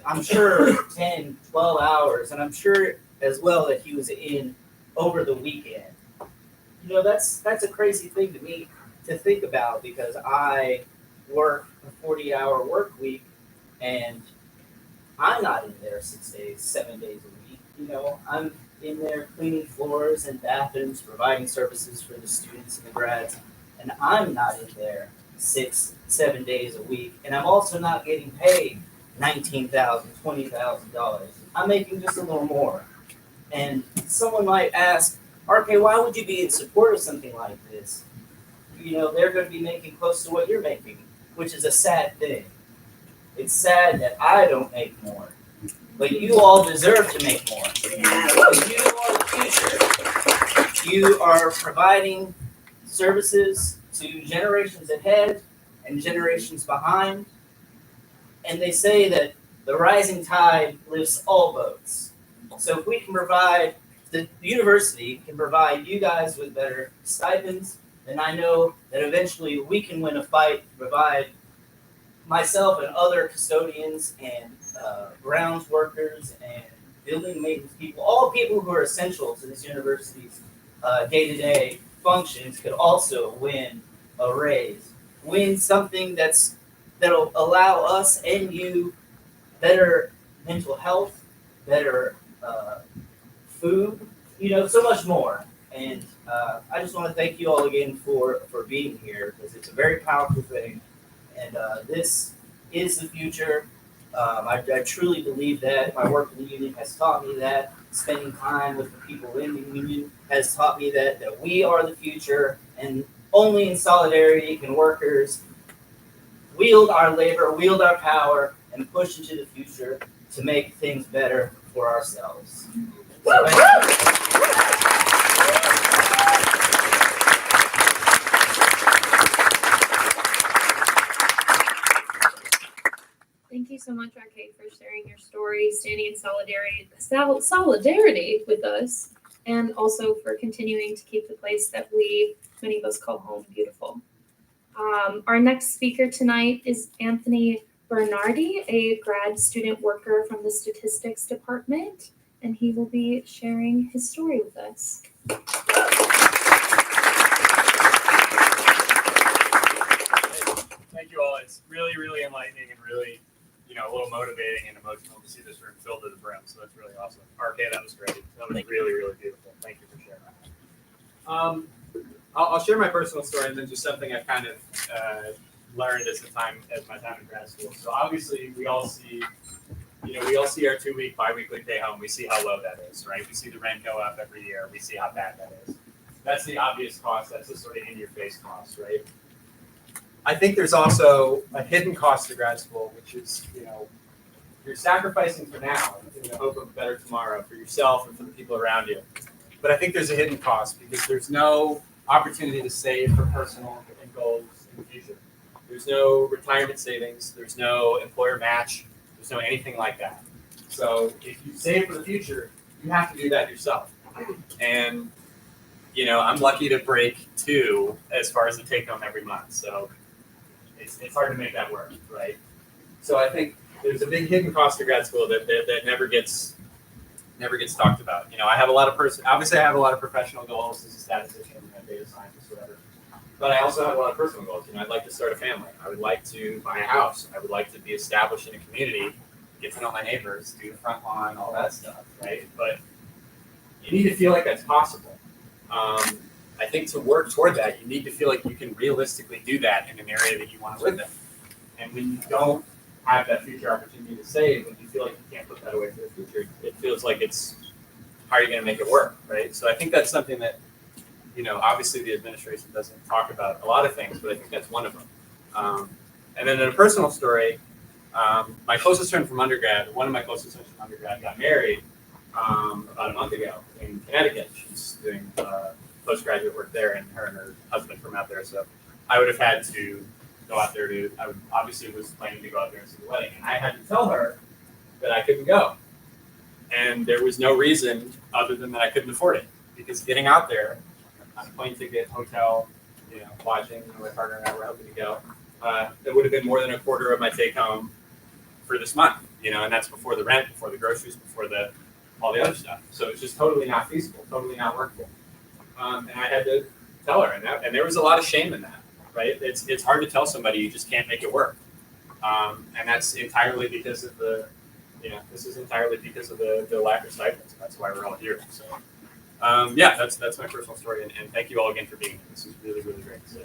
I'm sure, 10, 12 hours. And I'm sure as well that he was in over the weekend. You know, that's a crazy thing to me to think about because I work a 40-hour work week and I'm not in there 6 days, 7 days a week. You know, I'm in there cleaning floors and bathrooms, providing services for the students and the grads, and I'm not in there 6, 7 days a week. And I'm also not getting paid $19,000, $20,000. I'm making just a little more. And someone might ask, RK, why would you be in support of something like this? You know, they're going to be making close to what you're making, which is a sad thing. It's sad that I don't make more, but you all deserve to make more. Because you are the future. You are providing services to generations ahead and generations behind. And they say that the rising tide lifts all boats. So if we can provide, the university can provide you guys with better stipends, then I know that eventually we can win a fight to provide myself and other custodians and grounds workers and building maintenance people, all people who are essential to this university's day-to-day functions, could also win a raise, win something that'll allow us and you better mental health, better food, you know, so much more. And I just want to thank you all again for being here, because it's a very powerful thing. And this is the future. I truly believe that. My work in the union has taught me that. Spending time with the people in the union has taught me that we are the future, and only in solidarity can workers wield our labor, wield our power, and push into the future to make things better for ourselves. So, Thank you so much, RK, for sharing your story, standing in solidarity with us, and also for continuing to keep the place that many of us call home, beautiful. Our next speaker tonight is Anthony Bernardi, a grad student worker from the statistics department, and he will be sharing his story with us. Thank you all. It's really, really enlightening and really, a little motivating and emotional to see this room filled to the brim. So that's really awesome. RK, that was great. That was really, really beautiful. Thank you for sharing that. I'll share my personal story and then just something I've kind of learned as my time in grad school. So obviously we all see our 2-week, bi-weekly pay home. We see how low that is, right? We see the rent go up every year. We see how bad that is. That's the obvious cost. That's the sort of in-your-face cost, right? I think there's also a hidden cost to grad school, which is, you're sacrificing for now in the hope of a better tomorrow for yourself and for the people around you. But I think there's a hidden cost because there's no opportunity to save for personal goals in the future. There's no retirement savings. There's no employer match. There's no anything like that. So if you save for the future, you have to do that yourself. And, I'm lucky to break 2 as far as the take home every month. So it's hard to make that work, right? So I think there's a big hidden cost to grad school that never gets talked about. I have a lot of professional goals as a statistician, a data scientist, whatever. But I also have a lot of personal goals. I'd like to start a family. I would like to buy a house. I would like to be established in a community, get to know my neighbors, do the front lawn, all that stuff, right? But you need to feel like that's possible. I think to work toward that, you need to feel like you can realistically do that in an area that you want to live in. And when you don't have that future opportunity to save, when you feel like you can't put that away for the future, it feels like how are you going to make it work, right? So I think that's something that, obviously the administration doesn't talk about a lot of things, but I think that's one of them. And then in a personal story, my closest friend from undergrad, one of my closest friends from undergrad got married about a month ago in Connecticut. She's doing postgraduate work there, and her husband from out there. So I would have had to go out there was planning to go out there and see the wedding. And I had to tell her that I couldn't go. And there was no reason other than that I couldn't afford it. Because getting out there on a plane ticket, hotel, lodging, my partner and I were hoping to go, it would have been more than a quarter of my take home for this month, and that's before the rent, before the groceries, before all the other stuff. So it's just totally not feasible, totally not workable. And I had to tell her, and there was a lot of shame in that, right? It's hard to tell somebody you just can't make it work. And that's entirely because of the this is entirely because of the lack of stipends. That's why we're all here. So, yeah, that's my personal story, and thank you all again for being here. This is really, really great. So.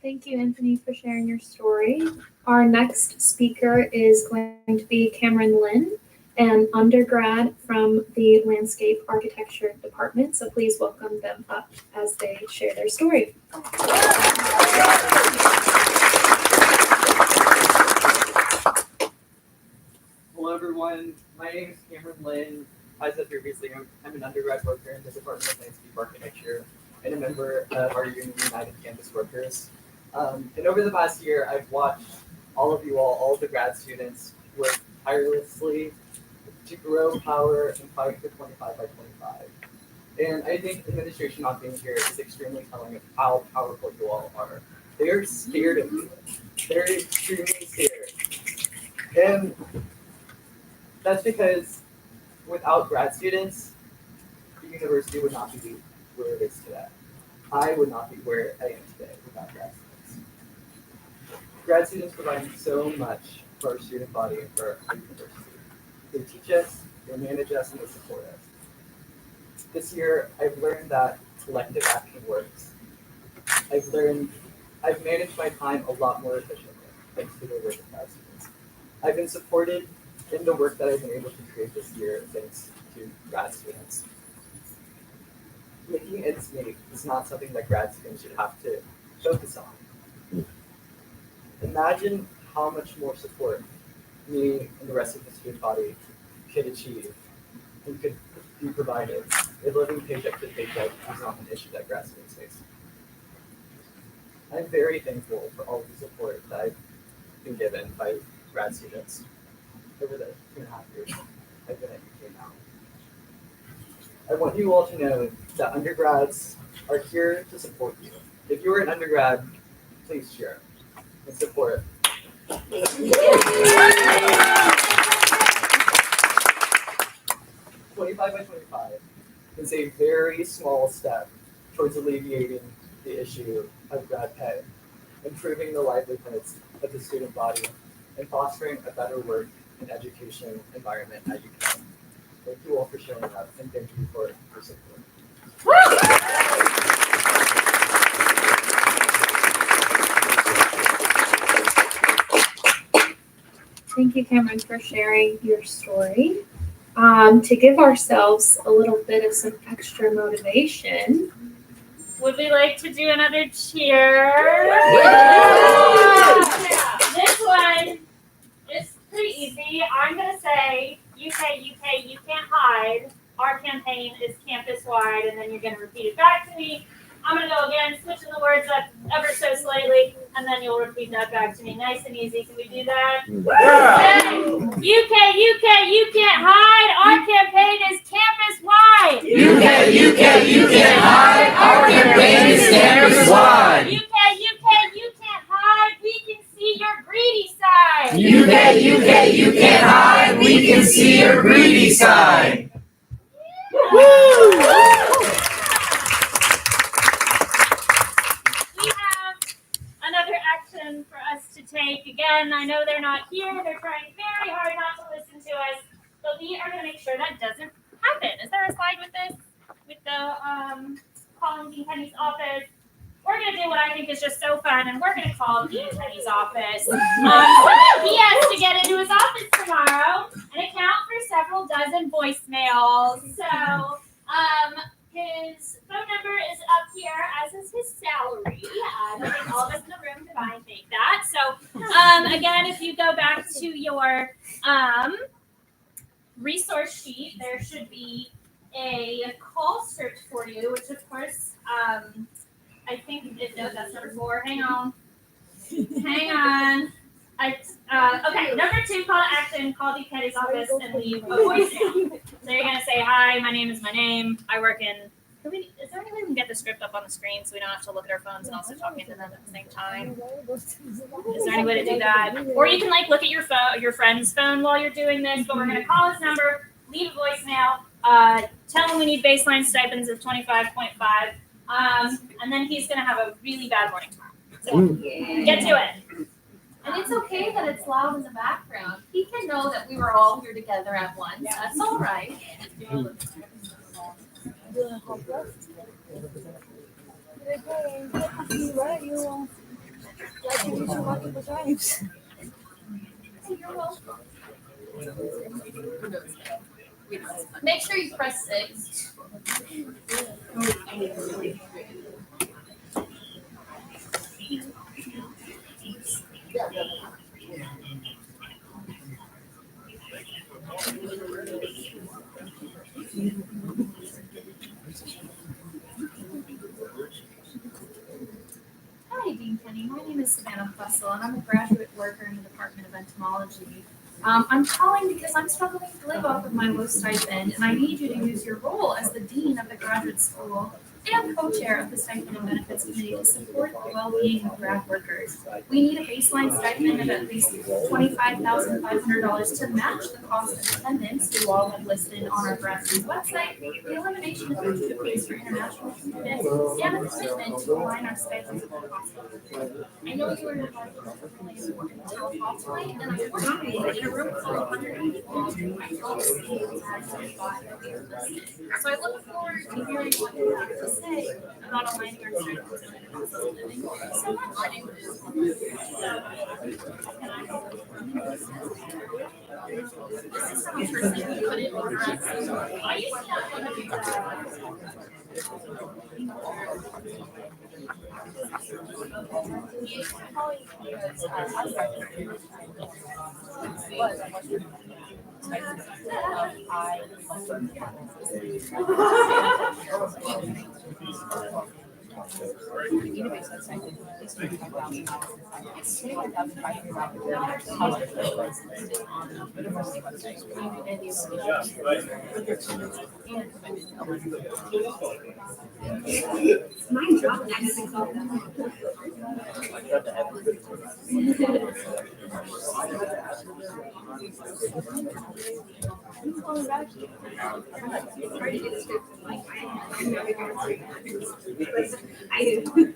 Thank you, Anthony, for sharing your story. Our next speaker is going to be Cameron Lynn, an undergrad from the Landscape Architecture Department. So please welcome them up as they share their story. Hello, everyone. My name is Cameron Lynn. As I said previously, I'm an undergrad worker in the Department of Landscape Architecture and a member of our Union United Campus Workers. And over the past year, I've watched all of you all of the grad students, work tirelessly to grow, power, and fight for 25 by 25. And I think administration not being here is extremely telling of how powerful you all are. They are scared of you. They're extremely scared. And that's because without grad students, the university would not be where it is today. I would not be where I am today without grad students. Grad students provide so much for our student body and for our university. They teach us, they manage us, and they support us. This year, I've learned that collective action works. I've managed my time a lot more efficiently thanks to the work of grad students. I've been supported in the work that I've been able to create this year thanks to grad students. Making ends meet is not something that grad students should have to focus on. Imagine how much more support me and the rest of the student body could achieve and could be provided if living paycheck to paycheck is not an issue that grad students face. I'm very thankful for all of the support that I've been given by grad students over the 2.5 years I've been at UK now. I want you all to know that undergrads are here to support you. If you're an undergrad, please share and support. 25 by 25 is a very small step towards alleviating the issue of grad pay, improving the livelihoods of the student body, and fostering a better work and education environment at UK. Thank you all for showing up, and thank you for your support. Thank you, Cameron, for sharing your story. To give ourselves a little bit of some extra motivation, would we like to do another cheer? This one is pretty easy. I'm going to say, UK, you can't hide. Our campaign is campus-wide, and then you're going to repeat it back to me. I'm going to go again, switching the words up ever so slightly, and then you'll repeat that back to me. Nice and easy. Can we do that? Yeah. UK, you can't hide. Our campaign is campus-wide. UK, you can't hide. Our campaign is campus-wide. UK, you can't hide. We can see your greedy side. UK, you can't hide. We can see your greedy side. Woo! We have another action for us to take. Again, I know they're not here. They're trying very hard not to listen to us, but we are going to make sure that doesn't happen. Is there a slide with this? With the calling Dean Penny's office? We're going to do what I think is just so fun, and we're going to call Dean Penny's office. He has to get into his office tomorrow and account for several dozen voicemails. So his phone number is up here, as is his salary. I don't think all of us in the room can buy and take that. So again, if you go back to your resource sheet, there should be a call script for you, which of course, I think that's number 4. Hang on. Okay, number 2, call to action, call the Kennedy's office and leave a voicemail. So you're going to say, hi, my name is my name. I work in, is there any way we can get the script up on the screen so we don't have to look at our phones and also talking to them at the same time? Is there any way to do that? Or you can look at your friend's phone while you're doing this, but we're going to call his number, leave a voicemail, tell him we need baseline stipends of 25.5. And then he's gonna have a really bad morning tomorrow. So get to it. And it's okay that it's loud in the background. He can know that we were all here together at once. That's all right. You're welcome. Make sure you press 6. Hi, Dean Kenny. My name is Savannah Fussell, and I'm a graduate worker in the Department of Entomology. I'm calling because I'm struggling to live off of my low stipend, and I need you to use your role as the dean of the graduate school and co-chair of the Stipend and Benefits Committee to support the well-being of grad workers. We need a baseline stipend of at least $25,500 to match the cost of attendance you all have listed on our grassroots website, the elimination of tuition fees for international students, and a commitment to align our schedules with the hospital. I know you were invited to a really important town hall tonight, and unfortunately, in a room full of 100 people, I don't see the tax spot that we are listed. So I look forward to hearing what you have to say about aligning our schedules with the hospital living. So much. This is how you put it in order. I used to have one of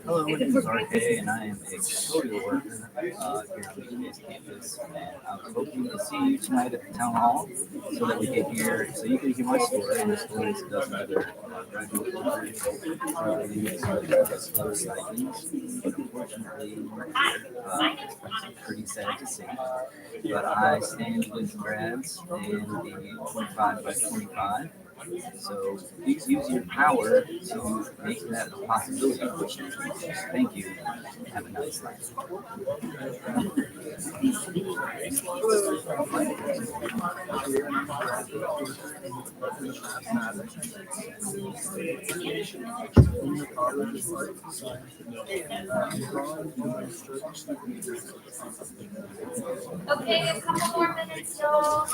Hello, my name is RK, and I am a custodial worker here on the UVA's campus. And I was hoping to see you tonight at the town hall so that we could hear, so you can hear my story and the stories of other graduate workers other stipends. But unfortunately, it's pretty sad to see. But I stand with grads in the 25 by 25. So please use your power to make that a possibility. Thank you. Have a nice night. Okay, a couple more minutes, y'all.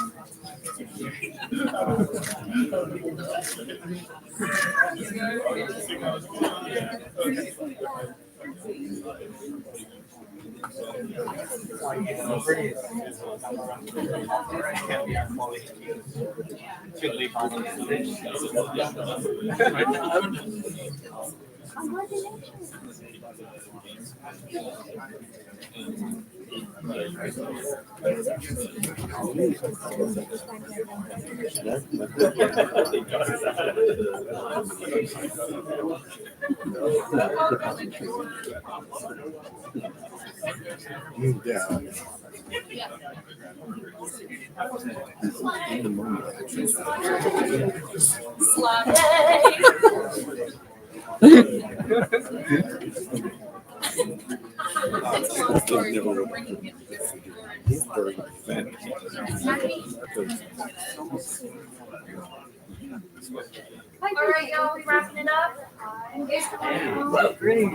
All right, y'all, we wrapping it up?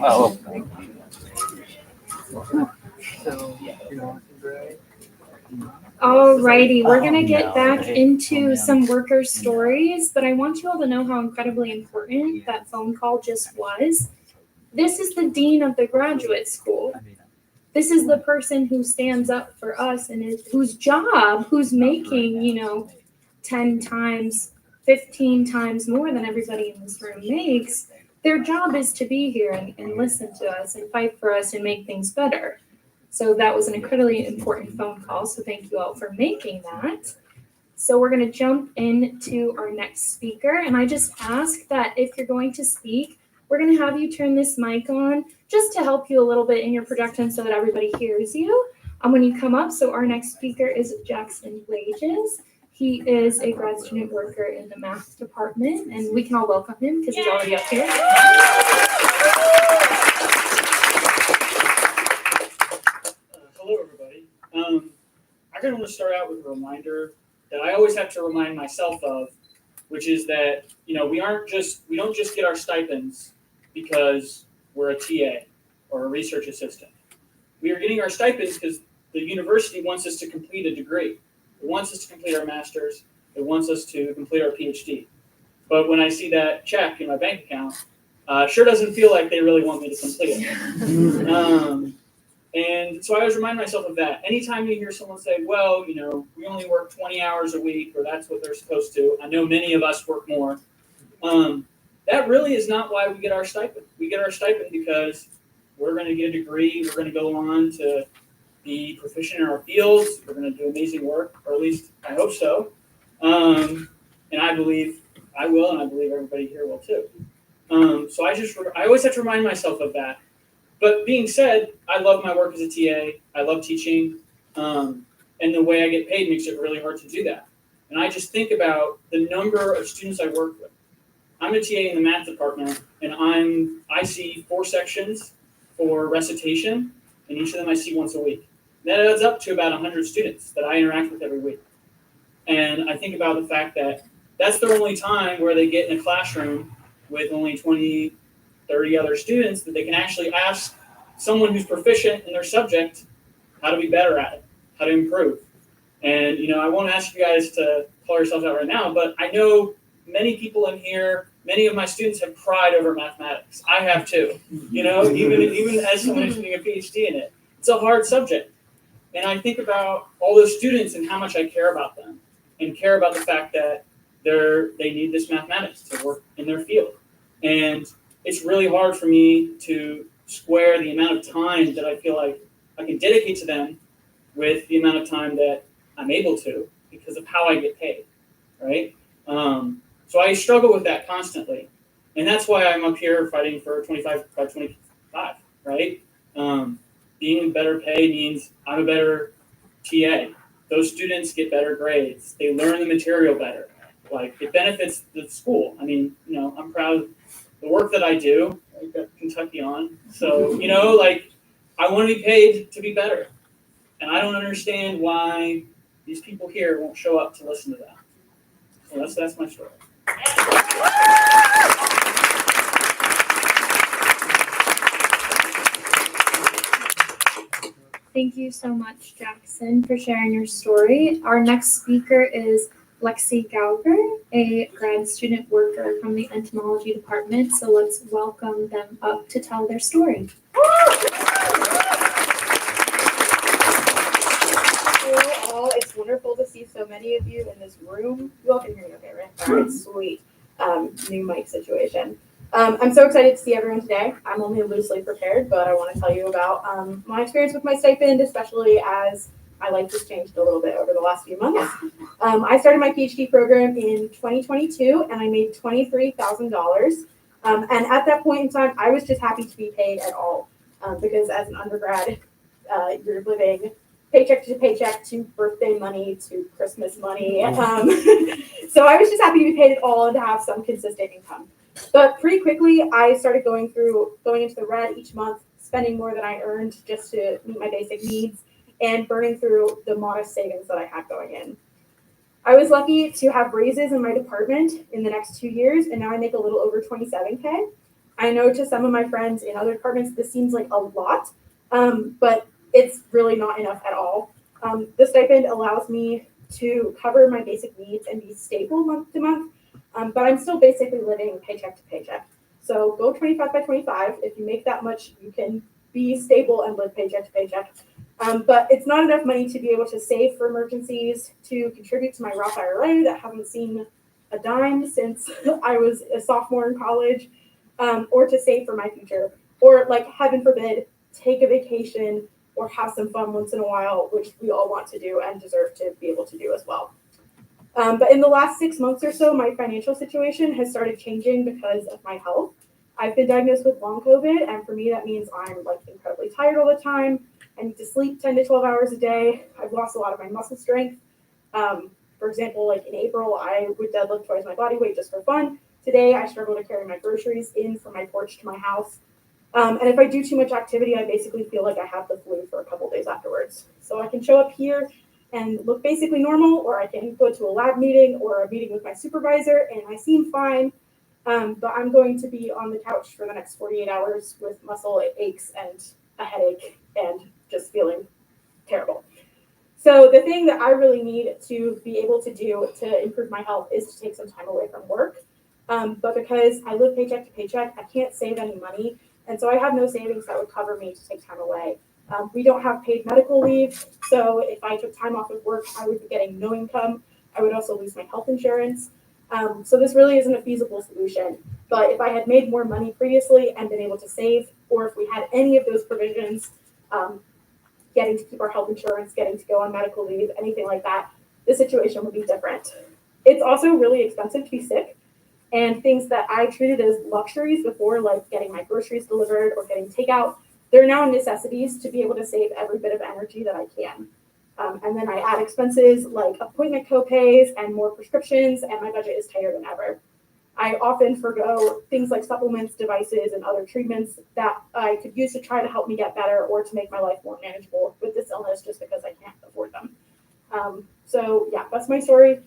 Oh. Alrighty, we're gonna get back into some worker stories, but I want you all to know how incredibly important that phone call just was. This is the dean of the graduate school. This is the person who stands up for us and who's making, 10 times, 15 times more than everybody in this room makes. their job is to be here and listen to us and fight for us and make things better. So that was an incredibly important phone call. So thank you all for making that. So we're going to jump into our next speaker. And I just ask that if you're going to speak, we're going to have you turn this mic on just to help you a little bit in your production so that everybody hears you when you come up. So our next speaker is Jackson Wages. He is a grad student worker in the math department, and we can all welcome him because he's already up here. Hello, everybody. I kind of want to start out with a reminder that I always have to remind myself of, which is that we don't just get our stipends because we're a TA or a research assistant. We are getting our stipends because the university wants us to complete a degree. It wants us to complete our master's. It wants us to complete our PhD. But when I see that check in my bank account, sure doesn't feel like they really want me to complete it. And so I always remind myself of that. Anytime you hear someone say, well, we only work 20 hours a week, or that's what they're supposed to. I know many of us work more. That really is not why we get our stipend. We get our stipend because we're going to get a degree. We're going to go on to be proficient in our fields. We're going to do amazing work, or at least I hope so. And I believe I will, and I believe everybody here will too. So I always have to remind myself of that. But being said, I love my work as a TA. I love teaching, and the way I get paid makes it really hard to do that. And I just think about the number of students I work with. I'm a TA in the math department, and I see 4 sections for recitation, and each of them I see once a week. That adds up to about 100 students that I interact with every week. And I think about the fact that that's their only time where they get in a classroom with only 20, 30 other students that they can actually ask someone who's proficient in their subject how to be better at it, how to improve. And, I won't ask you guys to call yourselves out right now, but I know many people in here, many of my students have cried over mathematics. I have too, even as someone who's doing a PhD in it. It's a hard subject. And I think about all those students and how much I care about them and care about the fact that they need this mathematics to work in their field. And it's really hard for me to square the amount of time that I feel like I can dedicate to them with the amount of time that I'm able to because of how I get paid, right? So I struggle with that constantly. And that's why I'm up here fighting for 25 by 25, right? Being better pay means I'm a better TA. Those students get better grades. They learn the material better. Like, it benefits the school. I mean, I'm proud of the work that I do. I've got Kentucky on. So, I want to be paid to be better. And I don't understand why these people here won't show up to listen to that. So that's my story. Thank you so much, Jackson, for sharing your story. Our next speaker is Lexi Gauger, a grad student worker from the entomology department. So let's welcome them up to tell their story. Hello all, it's wonderful to see so many of you in this room. You all can hear me okay, right? All right, sweet. New mic situation. I'm so excited to see everyone today. I'm only loosely prepared, but I want to tell you about my experience with my stipend, especially as my life has changed a little bit over the last few months. I started my PhD program in 2022, and I made $23,000. And at that point in time, I was just happy to be paid at all, because as an undergrad, you're living paycheck to paycheck, to birthday money, to Christmas money. So I was just happy to be paid at all and to have some consistent income. But pretty quickly, I started going into the red each month, spending more than I earned just to meet my basic needs, and burning through the modest savings that I had going in. I was lucky to have raises in my department in the next 2 years, and now I make a little over $27K. I know to some of my friends in other departments, this seems like a lot, but it's really not enough at all. The stipend allows me to cover my basic needs and be stable month to month, but I'm still basically living paycheck to paycheck. So go 25 by 25. If you make that much, you can be stable and live paycheck to paycheck. But it's not enough money to be able to save for emergencies, to contribute to my Roth IRA that hasn't seen a dime since I was a sophomore in college. or to save for my future, or like heaven forbid, take a vacation or have some fun once in a while, which we all want to do and deserve to be able to do as well. But in the last 6 months or so, my financial situation has started changing because of my health. I've been diagnosed with long COVID, and for me, that means I'm like incredibly tired all the time. I need to sleep 10 to 12 hours a day. I've lost a lot of my muscle strength. For example, like in April, I would deadlift twice my body weight just for fun. Today, I struggle to carry my groceries in from my porch to my house. And if I do too much activity, I basically feel like I have the flu for a couple days afterwards. So I can show up here and look basically normal, or I can go to a lab meeting or a meeting with my supervisor and I seem fine. But I'm going to be on the couch for the next 48 hours with muscle aches and a headache and just feeling terrible. So the thing that I really need to be able to do to improve my health is to take some time away from work. But because I live paycheck to paycheck, I can't save any money. And so I have no savings that would cover me to take time away. We don't have paid medical leave. So if I took time off of work, I would be getting no income. I would also lose my health insurance. So this really isn't a feasible solution. But if I had made more money previously and been able to save, or if we had any of those provisions, getting to keep our health insurance, getting to go on medical leave, anything like that, the situation would be different. It's also really expensive to be sick. And things that I treated as luxuries before, like getting my groceries delivered or getting takeout, they're now necessities to be able to save every bit of energy that I can. And then I add expenses like appointment copays and more prescriptions, and my budget is tighter than ever. I often forgo things like supplements, devices, and other treatments that I could use to try to help me get better or to make my life more manageable with this illness just because I can't afford them. So yeah, that's my story.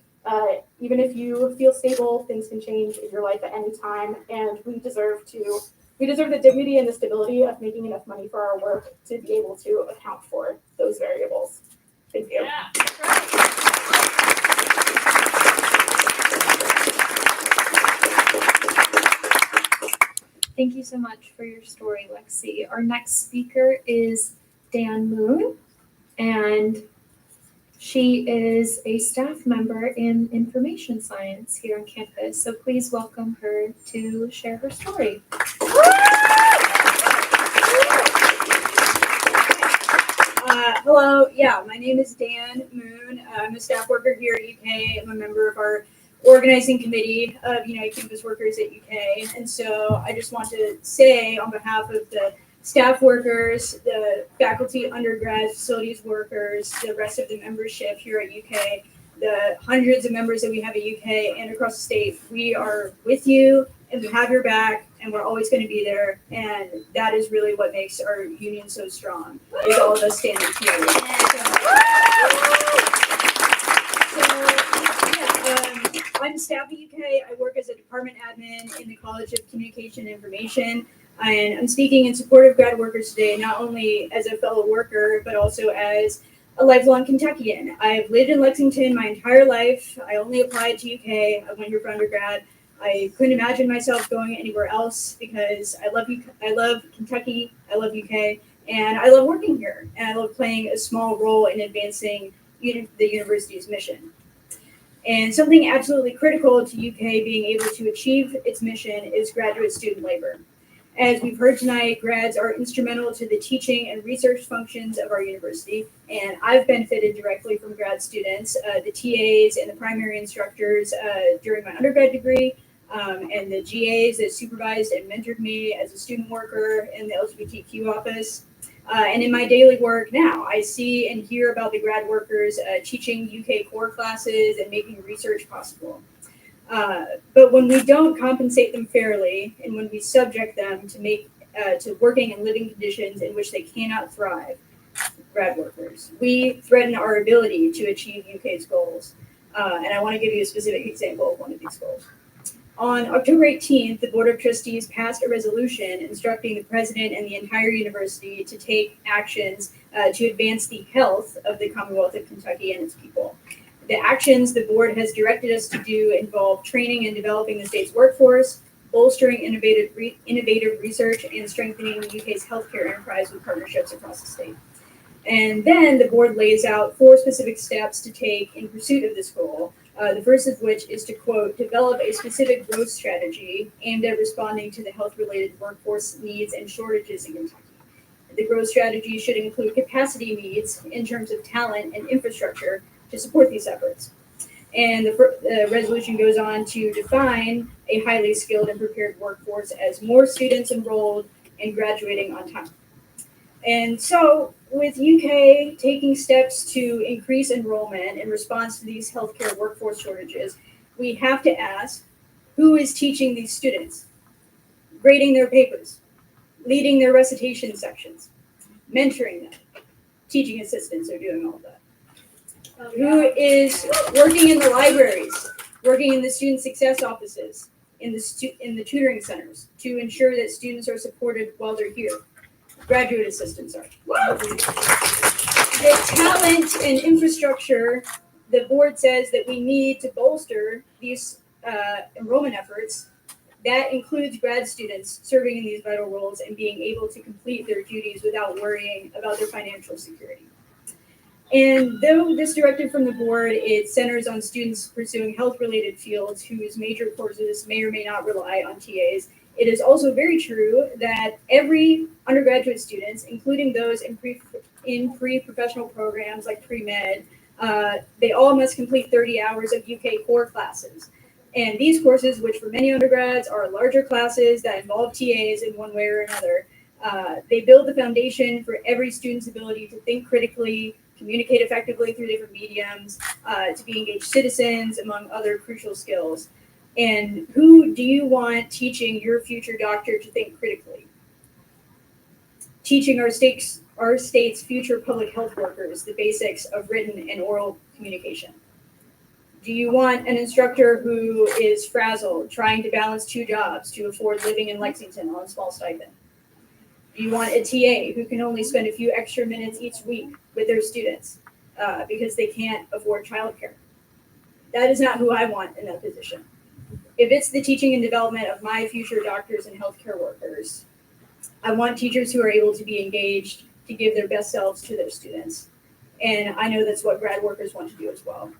Even if you feel stable, things can change in your life at any time, and we deserve the dignity and the stability of making enough money for our work to be able to account for those variables. Thank you. Yeah, that's right. Thank you so much for your story, Lexi. Our next speaker is Dan Moon, and she is a staff member in information science here on campus. So please welcome her to share her story. Hello, my name is Dan Moon. I'm a staff worker here at UK. I'm a member of our organizing committee of United Campus Workers at UK. And so I just want to say on behalf of the staff workers, the faculty, undergrads, facilities workers, the rest of the membership here at UK, the hundreds of members that we have at UK and across the state, we are with you and we have your back and we're always going to be there. And that is really what makes our union so strong, is all of us standing together. I'm staff at UK. I work as a department admin in the College of Communication and Information. And I'm speaking in support of grad workers today, not only as a fellow worker, but also as a lifelong Kentuckian. I've lived in Lexington my entire life. I only applied to UK. I went here for undergrad. I couldn't imagine myself going anywhere else because I love Kentucky, I love UK, and I love working here. And I love playing a small role in advancing the university's mission. And something absolutely critical to UK being able to achieve its mission is graduate student labor. As we've heard tonight, grads are instrumental to the teaching and research functions of our university, and I've benefited directly from grad students, the TAs and the primary instructors during my undergrad degree, and the GAs that supervised and mentored me as a student worker in the LGBTQ office. And in my daily work now, I see and hear about the grad workers teaching UK core classes and making research possible. But when we don't compensate them fairly, and when we subject them to working and living conditions in which they cannot thrive, grad workers, we threaten our ability to achieve UK's goals. And I want to give you a specific example of one of these goals. On October 18th, the Board of Trustees passed a resolution instructing the president and the entire university to take actions to advance the health of the Commonwealth of Kentucky and its people. The actions the board has directed us to do involve training and developing the state's workforce, bolstering innovative research, and strengthening the UK's healthcare enterprise with partnerships across the state. And then the board lays out 4 specific steps to take in pursuit of this goal, The first of which is to, quote, develop a specific growth strategy aimed at responding to the health-related workforce needs and shortages in Kentucky. The growth strategy should include capacity needs in terms of talent and infrastructure to support these efforts. And the resolution goes on to define a highly skilled and prepared workforce as more students enrolled and graduating on time. And so, with UK taking steps to increase enrollment in response to these healthcare workforce shortages, we have to ask, who is teaching these students, grading their papers, leading their recitation sections, mentoring them? Teaching assistants are doing all of that. Who is working in the libraries, working in the student success offices, in the tutoring centers to ensure that students are supported while they're here? Graduate assistants are. The talent and infrastructure, the board says that we need to bolster these enrollment efforts. That includes grad students serving in these vital roles and being able to complete their duties without worrying about their financial security. And though this directive from the board, it centers on students pursuing health-related fields whose major courses may or may not rely on TAs, it is also very true that every undergraduate students, including those in pre-professional programs like pre-med, they all must complete 30 hours of UK core classes. And these courses, which for many undergrads are larger classes that involve TAs in one way or another, they build the foundation for every student's ability to think critically, communicate effectively through different mediums, to be engaged citizens, among other crucial skills. And who do you want teaching your future doctor to think critically? Teaching our state's future public health workers the basics of written and oral communication. Do you want an instructor who is frazzled, trying to balance two jobs to afford living in Lexington on a small stipend? Do you want a TA who can only spend a few extra minutes each week with their students because they can't afford childcare? That is not who I want in that position. If it's the teaching and development of my future doctors and healthcare workers, I want teachers who are able to be engaged to give their best selves to their students. And I know that's what grad workers want to do as well.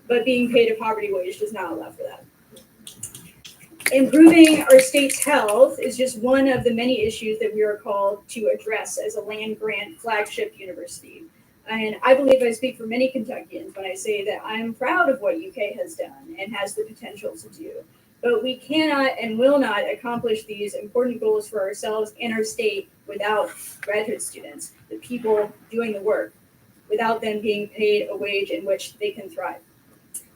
But being paid a poverty wage does not allow for that. Improving our state's health is just one of the many issues that we are called to address as a land-grant flagship university. And I believe I speak for many Kentuckians when I say that I'm proud of what UK has done and has the potential to do. But we cannot and will not accomplish these important goals for ourselves and our state without graduate students, the people doing the work, without them being paid a wage in which they can thrive.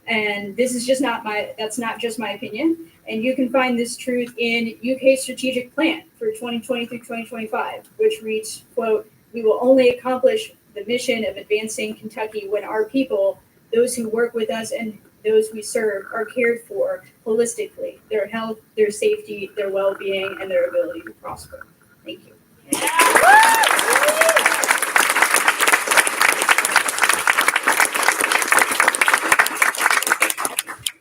And this is that's not just my opinion. And you can find this truth in UK's strategic plan for 2020 through 2025, which reads, quote, we will only accomplish the mission of advancing Kentucky when our people, those who work with us and those we serve, are cared for holistically, their health, their safety, their well-being, and their ability to prosper. Thank you.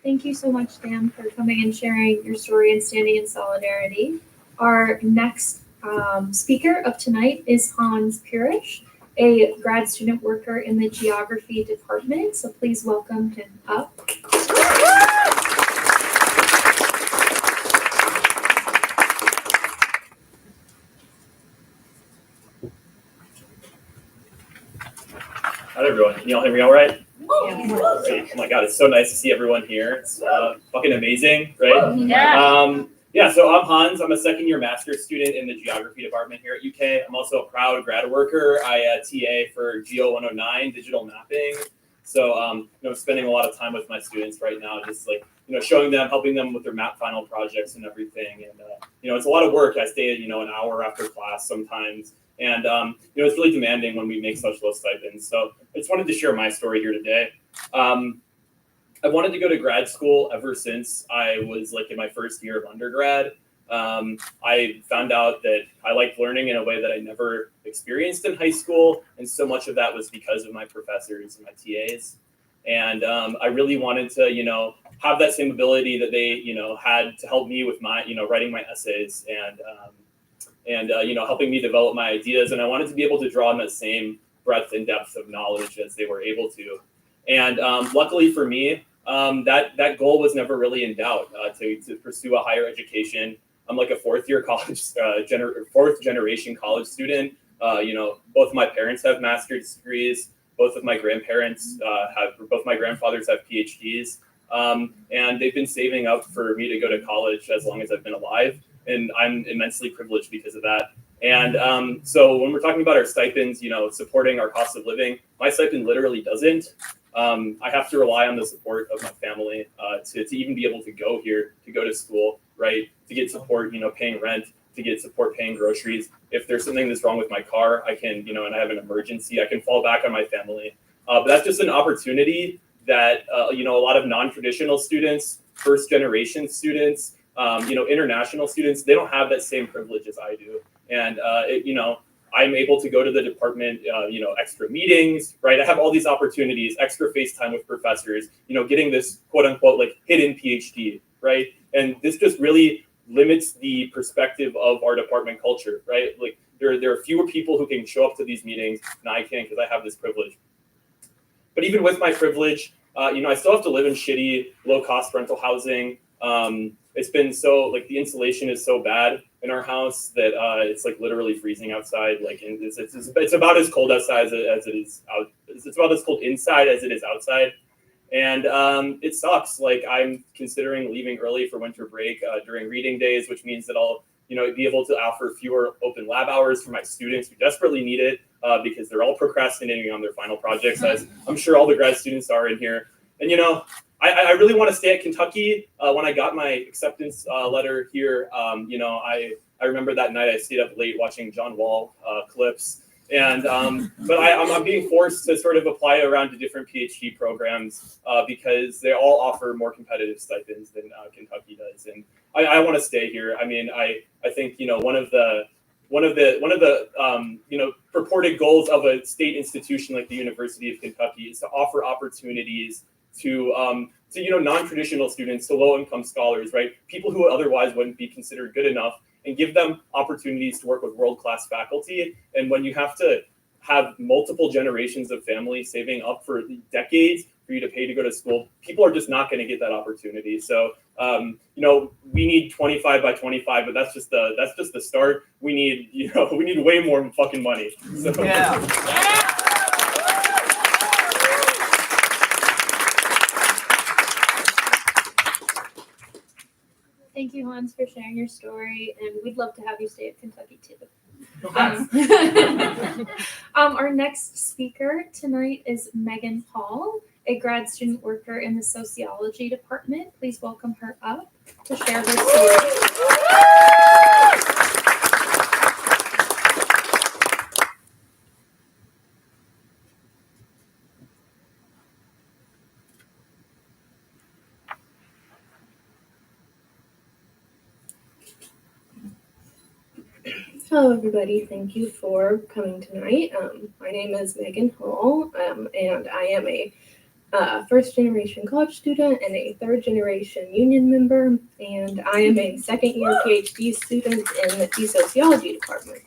Thank you so much, Dan, for coming and sharing your story and standing in solidarity. Our next speaker of tonight is Hans Purish, a grad student worker in the geography department. So please welcome him up. Hi everyone, can y'all hear me all right? Great. Oh my god, it's so nice to see everyone here. It's fucking amazing, right? Yeah, so I'm Hans. I'm a second year master's student in the geography department here at UK. I'm also a proud grad worker. I TA for Geo 109, digital mapping. So, I'm spending a lot of time with my students right now, just showing them, helping them with their map final projects and everything. And, it's a lot of work. I stay, an hour after class sometimes. And, it's really demanding when we make such low stipends. So I just wanted to share my story here today. I wanted to go to grad school ever since I was in my first year of undergrad. I found out that I liked learning in a way that I never experienced in high school. And so much of that was because of my professors and my TAs. And I really wanted to, have that same ability that they, had to help me with my, writing my essays and helping me develop my ideas. And I wanted to be able to draw on that same breadth and depth of knowledge as they were able to. And luckily for me, that goal was never really in doubt to pursue a higher education. I'm like a fourth generation college student. Both of my parents have master's degrees. Both of my grandfathers have PhDs. And they've been saving up for me to go to college as long as I've been alive. And I'm immensely privileged because of that. And so when we're talking about our stipends, supporting our cost of living, my stipend literally doesn't. I have to rely on the support of my family to even be able to go here, to go to school, right? To get support, paying rent, to get support paying groceries. If there's something that's wrong with my car, I can, and I have an emergency, I can fall back on my family. But that's just an opportunity that, a lot of non-traditional students, first generation students, international students, they don't have that same privilege as I do. And, I'm able to go to the department, extra meetings, right? I have all these opportunities, extra FaceTime with professors, getting this quote unquote like hidden PhD, right? And this just really limits the perspective of our department culture, right? Like there are fewer people who can show up to these meetings than I can because I have this privilege. But even with my privilege, I still have to live in shitty, low-cost rental housing. It's been so, the insulation is so bad in our house that it's literally freezing outside. It's about as cold outside as it is out. It's about as cold inside as it is outside. And it sucks. I'm considering leaving early for winter break during reading days, which means that I'll be able to offer fewer open lab hours for my students who desperately need it because they're all procrastinating on their final projects, as I'm sure all the grad students are in here. And I really want to stay at Kentucky. When I got my acceptance letter here, I remember that night I stayed up late watching John Wall clips. And but I'm being forced to sort of apply around to different PhD programs because they all offer more competitive stipends than Kentucky does. And I want to stay here. I mean, I think one of the purported goals of a state institution like the University of Kentucky is to offer opportunities to non-traditional students, to low-income scholars, right? People who otherwise wouldn't be considered good enough, and give them opportunities to work with world-class faculty. And when you have to have multiple generations of family saving up for decades for you to pay to go to school, people are just not going to get that opportunity. So, we need 25 by 25, but that's just the start. We need way more fucking money. So. Yeah. Thank you, Hans, for sharing your story, and we'd love to have you stay at Kentucky too. Our next speaker tonight is Megan Hall, a grad student worker in the sociology department. Please welcome her up to share her story. Hello, everybody. Thank you for coming tonight. My name is Megan Hall, and I am a first-generation college student and a third-generation union member, and I am a second-year PhD student in the sociology department.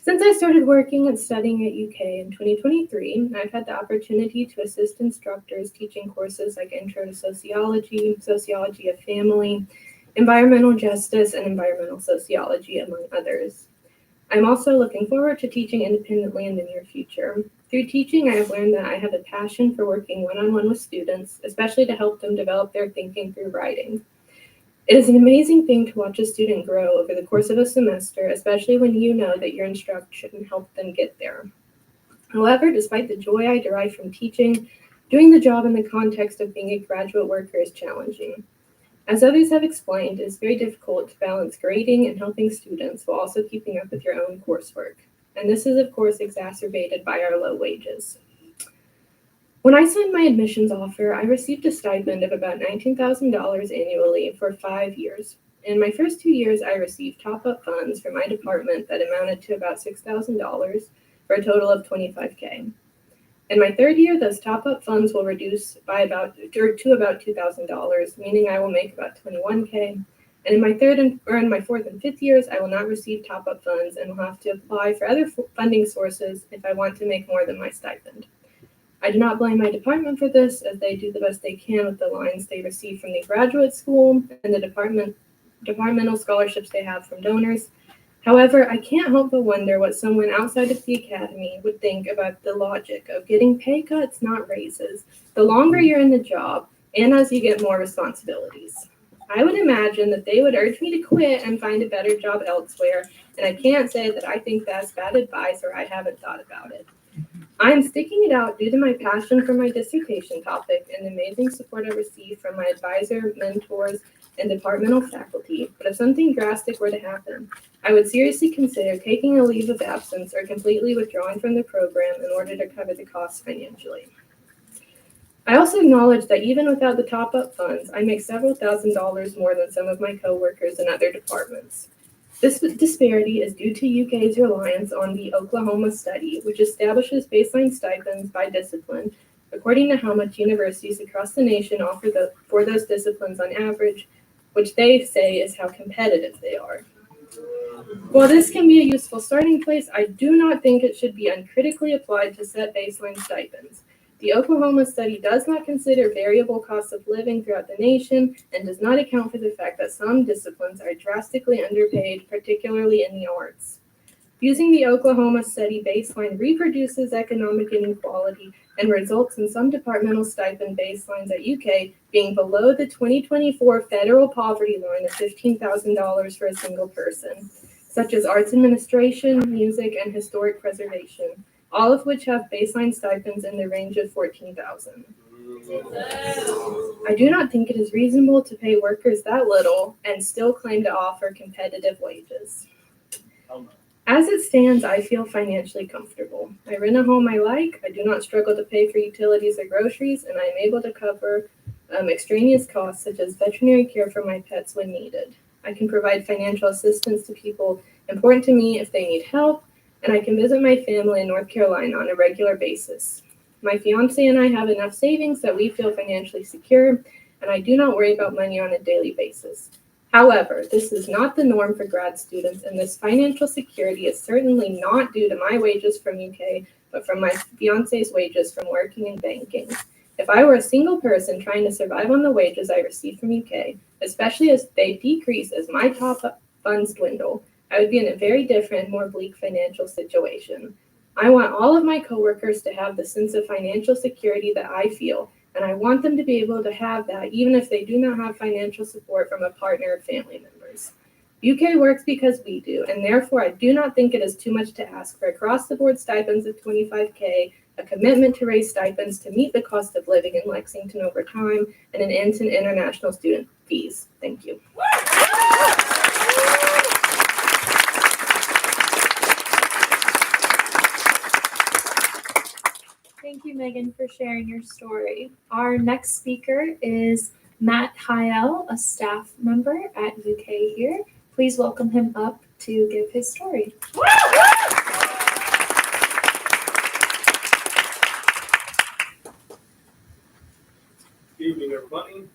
Since I started working and studying at UK in 2023, I've had the opportunity to assist instructors teaching courses like Intro to Sociology, Sociology of Family, Environmental Justice, and Environmental Sociology, among others. I'm also looking forward to teaching independently in the near future. Through teaching, I have learned that I have a passion for working one-on-one with students, especially to help them develop their thinking through writing. It is an amazing thing to watch a student grow over the course of a semester, especially when you know that your instruction helped them get there. However, despite the joy I derive from teaching, doing the job in the context of being a graduate worker is challenging. As others have explained, it is very difficult to balance grading and helping students while also keeping up with your own coursework. And this is, of course, exacerbated by our low wages. When I signed my admissions offer, I received a stipend of about $19,000 annually for 5 years. In my first 2 years, I received top-up funds from my department that amounted to about $6,000 for a total of $25,000. In my third year, those top-up funds will reduce to about $2,000, meaning I will make about $21,000. And in my fourth and fifth years, I will not receive top-up funds and will have to apply for other funding sources if I want to make more than my stipend. I do not blame my department for this, as they do the best they can with the lines they receive from the graduate school and the departmental scholarships they have from donors. However, I can't help but wonder what someone outside of the academy would think about the logic of getting pay cuts, not raises, the longer you're in the job and as you get more responsibilities. I would imagine that they would urge me to quit and find a better job elsewhere, and I can't say that I think that's bad advice or I haven't thought about it. I'm sticking it out due to my passion for my dissertation topic and the amazing support I receive from my advisor, mentors, and departmental faculty, but if something drastic were to happen, I would seriously consider taking a leave of absence or completely withdrawing from the program in order to cover the costs financially. I also acknowledge that even without the top-up funds, I make several $1,000s more than some of my coworkers in other departments. This disparity is due to UK's reliance on the Oklahoma study, which establishes baseline stipends by discipline, according to how much universities across the nation offer for those disciplines on average, which they say is how competitive they are. While this can be a useful starting place, I do not think it should be uncritically applied to set baseline stipends. The Oklahoma study does not consider variable costs of living throughout the nation and does not account for the fact that some disciplines are drastically underpaid, particularly in the arts. Using the Oklahoma study baseline reproduces economic inequality and results in some departmental stipend baselines at UK being below the 2024 federal poverty line of $15,000 for a single person, such as arts administration, music, and historic preservation, all of which have baseline stipends in the range of $14,000. I do not think it is reasonable to pay workers that little and still claim to offer competitive wages. As it stands, I feel financially comfortable. I rent a home I like, I do not struggle to pay for utilities or groceries, and I am able to cover extraneous costs such as veterinary care for my pets when needed. I can provide financial assistance to people important to me if they need help, and I can visit my family in North Carolina on a regular basis. My fiance and I have enough savings that we feel financially secure, and I do not worry about money on a daily basis. However, this is not the norm for grad students, and this financial security is certainly not due to my wages from UK, but from my fiance's wages from working in banking. If I were a single person trying to survive on the wages I receive from UK, especially as they decrease as my top funds dwindle, I would be in a very different, more bleak financial situation. I want all of my coworkers to have the sense of financial security that I feel, and I want them to be able to have that even if they do not have financial support from a partner or family members. UK works because we do, and therefore I do not think it is too much to ask for across-the-board stipends of $25K, a commitment to raise stipends to meet the cost of living in Lexington over time, and an end to international student fees. Thank you. Thank you, Megan, for sharing your story. Our next speaker is Matt Hyel, a staff member at UK here. Please welcome him up to give his story. Good evening, everybody.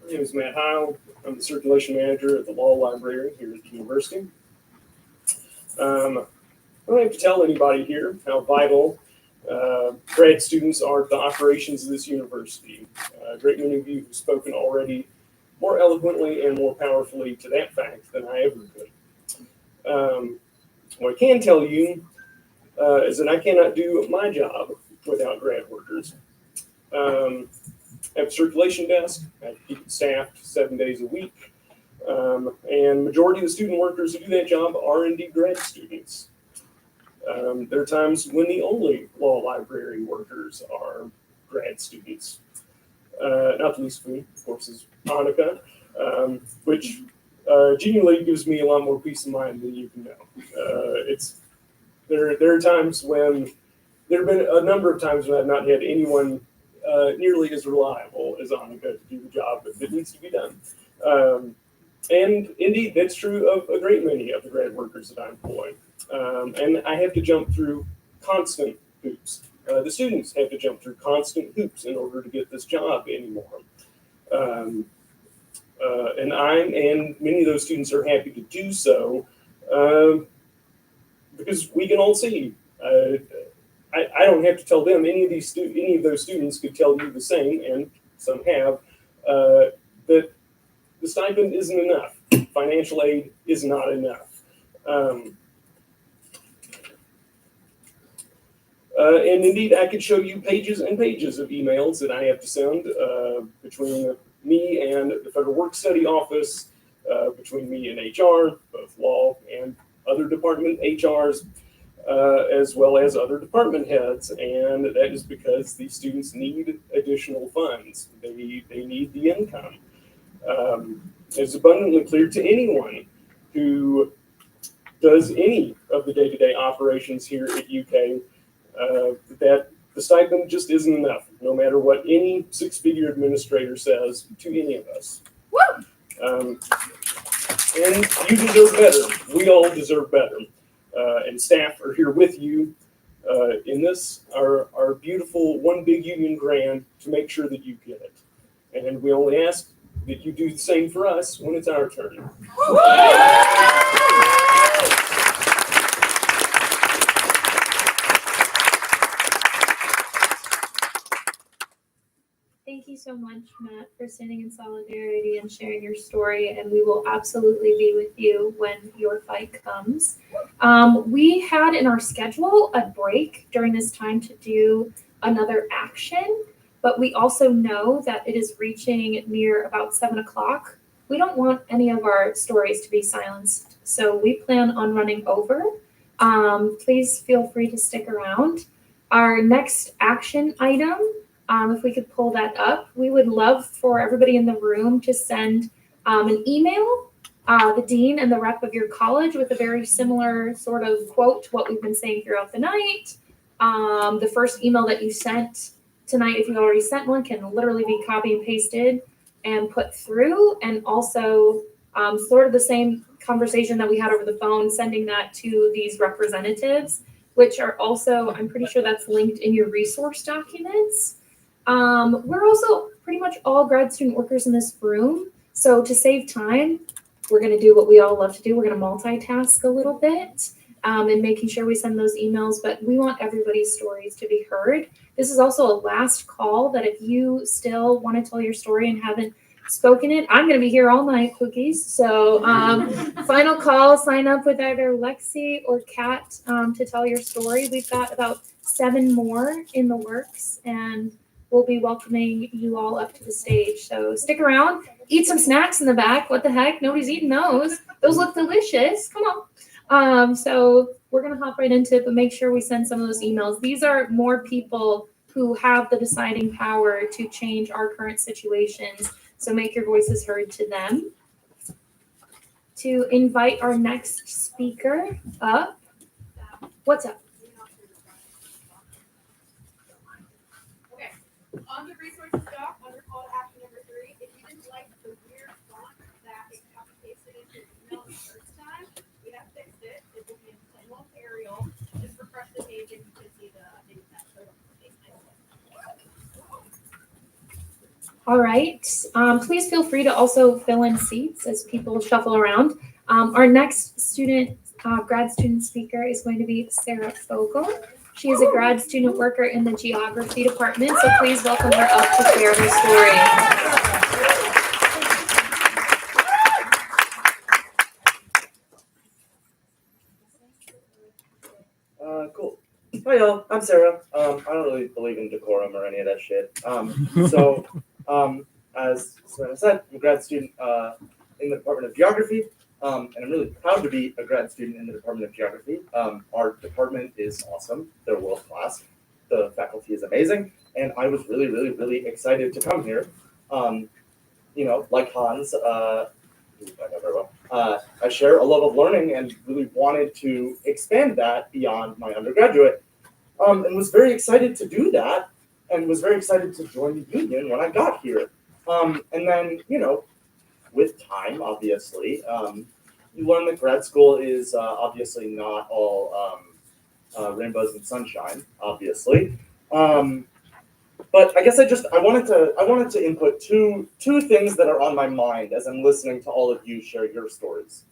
My name is Matt Hyel. I'm the circulation manager at the Law Library here at the university. I don't have to tell anybody here how vital grad students are to the operations of this university. A great many of you have spoken already more eloquently and more powerfully to that fact than I ever could. What I can tell you is that I cannot do my job without grad workers. I have a circulation desk. I keep it staffed 7 days a week. And majority of the student workers who do that job are indeed grad students. There are times when the only law library workers are grad students. Not the least of me, of course, is Annika, which genuinely gives me a lot more peace of mind than you can know. There are times when there have been a number of times when I've not had anyone nearly as reliable as Annika to do the job that needs to be done. And indeed, that's true of a great many of the grad workers that I employ. And I have to jump through constant hoops. The students have to jump through constant hoops in order to get this job anymore. And and many of those students are happy to do so because we can all see. I don't have to tell them. Any of those students could tell you the same, and some have, that the stipend isn't enough. Financial aid is not enough. And indeed, I could show you pages and pages of emails that I have to send between me and the Federal Work Study Office, between me and HR, both law and other department HRs, as well as other department heads. And that is because these students need additional funds. They need the income. It's abundantly clear to anyone who does any of the day-to-day operations here at UK that the stipend just isn't enough, no matter what any six-figure administrator says to any of us. And you deserve better. We all deserve better. And staff are here with you in this, our beautiful one big union grant to make sure that you get it. And we only ask that you do the same for us when it's our turn. Thank you so much, Matt, for standing in solidarity and sharing your story, and we will absolutely be with you when your fight comes. We had in our schedule a break during this time to do another action, but we also know that it is reaching near about 7 o'clock. We don't want any of our stories to be silenced, so we plan on running over. Please feel free to stick around. Our next action item, if we could pull that up, we would love for everybody in the room to send an email, the dean and the rep of your college with a very similar sort of quote to what we've been saying throughout the night. The first email that you sent tonight, if you already sent one, can literally be copy and pasted and put through. And also sort of the same conversation that we had over the phone, sending that to these representatives, which are also, I'm pretty sure that's linked in your resource documents. We're also pretty much all grad student workers in this room. So to save time, we're going to do what we all love to do. We're going to multitask a little bit and making sure we send those emails, but we want everybody's stories to be heard. This is also a last call that if you still want to tell your story and haven't spoken it, I'm going to be here all night, cookies. So final call, sign up with either Lexi or Kat to tell your story. We've got about 7 more in the works, and we'll be welcoming you all up to the stage. So stick around, eat some snacks in the back. What the heck? Nobody's eating those. Those look delicious. Come on. So we're going to hop right into it, but make sure we send some of those emails. These are more people who have the deciding power to change our current situations. So make your voices heard to them. To invite our next speaker up. What's up? Okay. On the resources doc, under call to action number 3, if you didn't like the weird font that it copy pasted into your email the first time, we have fixed it. It will be in plain old Arial. Just refresh the page and you can see the updated that. All right. Please feel free to also fill in seats as people shuffle around. Our next grad student speaker is going to be Sarah Fogel. She is a grad student worker in the geography department, so please welcome her up to share her story. Cool. Hi y'all, I'm Sarah. I don't really believe in decorum or any of that shit. As Savannah said, I'm a grad student in the Department of Geography, and I'm really proud to be a grad student in the Department of Geography. Our department is awesome. They're world class. The faculty is amazing, and I was really, really, really excited to come here. Like Hans, I know very well. I share a love of learning and really wanted to expand that beyond my undergraduate, and was very excited to do that, and was very excited to join the union when I got here. And then, with time, obviously, you learn that grad school is obviously not all rainbows and sunshine, obviously. But I guess I wanted to input two things that are on my mind as I'm listening to all of you share your stories.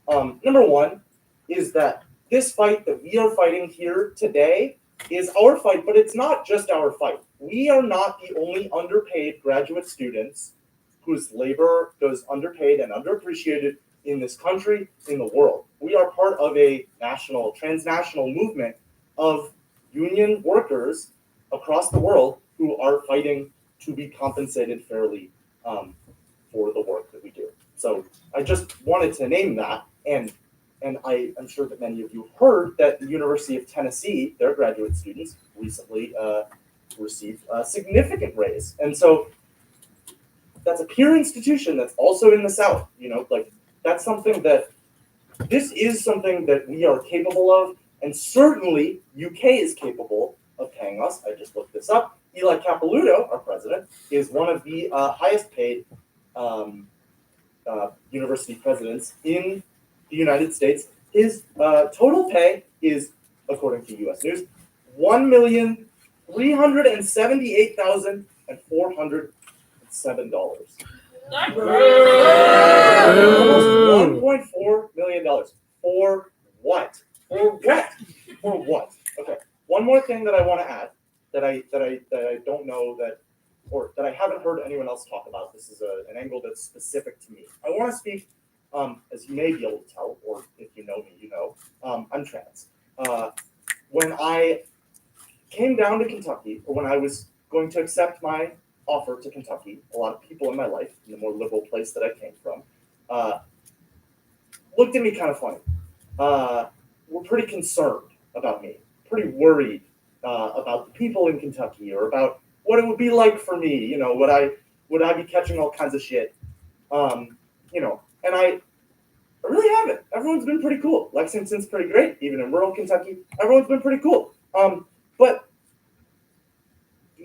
Number one is that this fight that we are fighting here today is our fight, but it's not just our fight. We are not the only underpaid graduate students whose labor goes underpaid and underappreciated in this country, in the world. We are part of a national, transnational movement of union workers across the world who are fighting to be compensated fairly for the work that we do. So I just wanted to name that, and I'm sure that many of you heard that the University of Tennessee, their graduate students, recently received a significant raise. And so that's a peer institution that's also in the South, like that's something that, this is something that we are capable of, and certainly UK is capable of paying us. I just looked this up. Eli Capilouto, our president, is one of the highest paid university presidents in the United States. His total pay is, according to US News, $1,378,407. Almost $1.4 million. For what? For what? For what? Okay. One more thing that I want to add that I don't know that, or that I haven't heard anyone else talk about. This is an angle that's specific to me. I want to speak, as you may be able to tell, or if you know me, you know, I'm trans. When I came down to Kentucky, or when I was going to accept my offer to Kentucky, a lot of people in my life, in the more liberal place that I came from, looked at me kind of funny. Were pretty concerned about me, pretty worried about the people in Kentucky, or about what it would be like for me. Would I be catching all kinds of shit? And I really haven't. Everyone's been pretty cool. Lexington's pretty great, even in rural Kentucky. Everyone's been pretty cool. But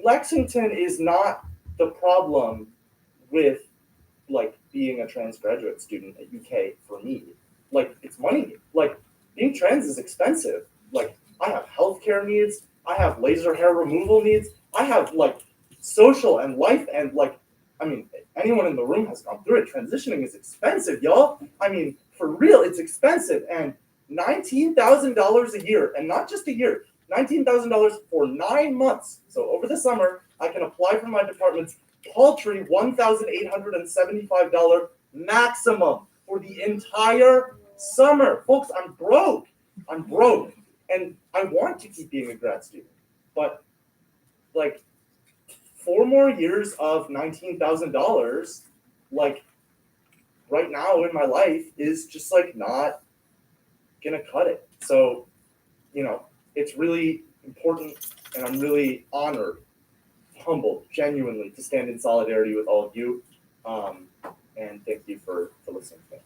Lexington is not the problem with being a trans graduate student at UK for me. It's money. Being trans is expensive. I have healthcare needs. I have laser hair removal needs. I have social and life and anyone in the room has gone through it. Transitioning is expensive, y'all. For real, it's expensive. And $19,000 a year, and not just a year, $19,000 for 9 months. So over the summer, I can apply for my department's paltry $1,875 maximum for the entire summer. Folks, I'm broke. And I want to keep being a grad student. But 4 more years of $19,000, right now in my life is just not gonna cut it. So, it's really important, and I'm really honored, humbled, genuinely, to stand in solidarity with all of you. And thank you for listening to me.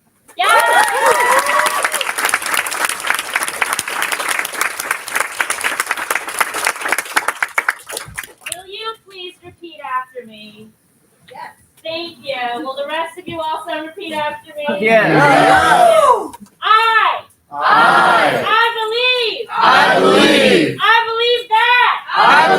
Will you please repeat after me? Yes. Thank you. Will the rest of you also repeat after me? Yes. I believe that. I believe that. I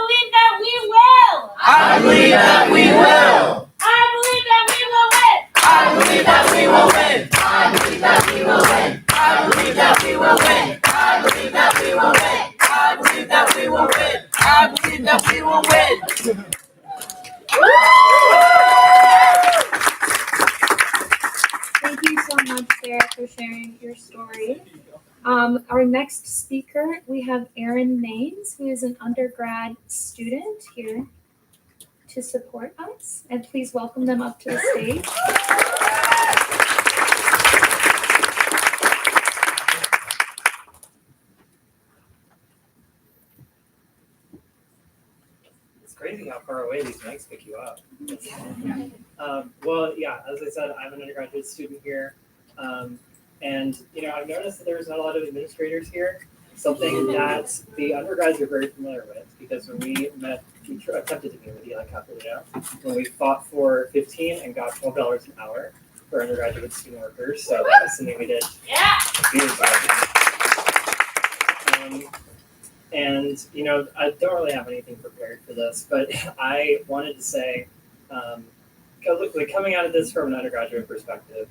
believe that we will. I believe that we will. I believe that we will win. I believe that we will win. I believe that we will win. I believe that we will win. I believe that we will win. I believe that we will win. I believe that we will win. Thank you so much, Sarah, for sharing your story. Our next speaker, we have Erin Maines, who is an undergrad student here to support us. And please welcome them up to the stage. It's crazy how far away these mics pick you up. Well, yeah, as I said, I'm an undergraduate student here. And, I've noticed that there's not a lot of administrators here, something that the undergrads are very familiar with, because when we met, we attempted to meet with Eli Capilouto, when we fought for 15 and got $12 an hour for undergraduate student workers. So that was something we did. Yeah. And, I don't really have anything prepared for this, but I wanted to say, coming out of this from an undergraduate perspective,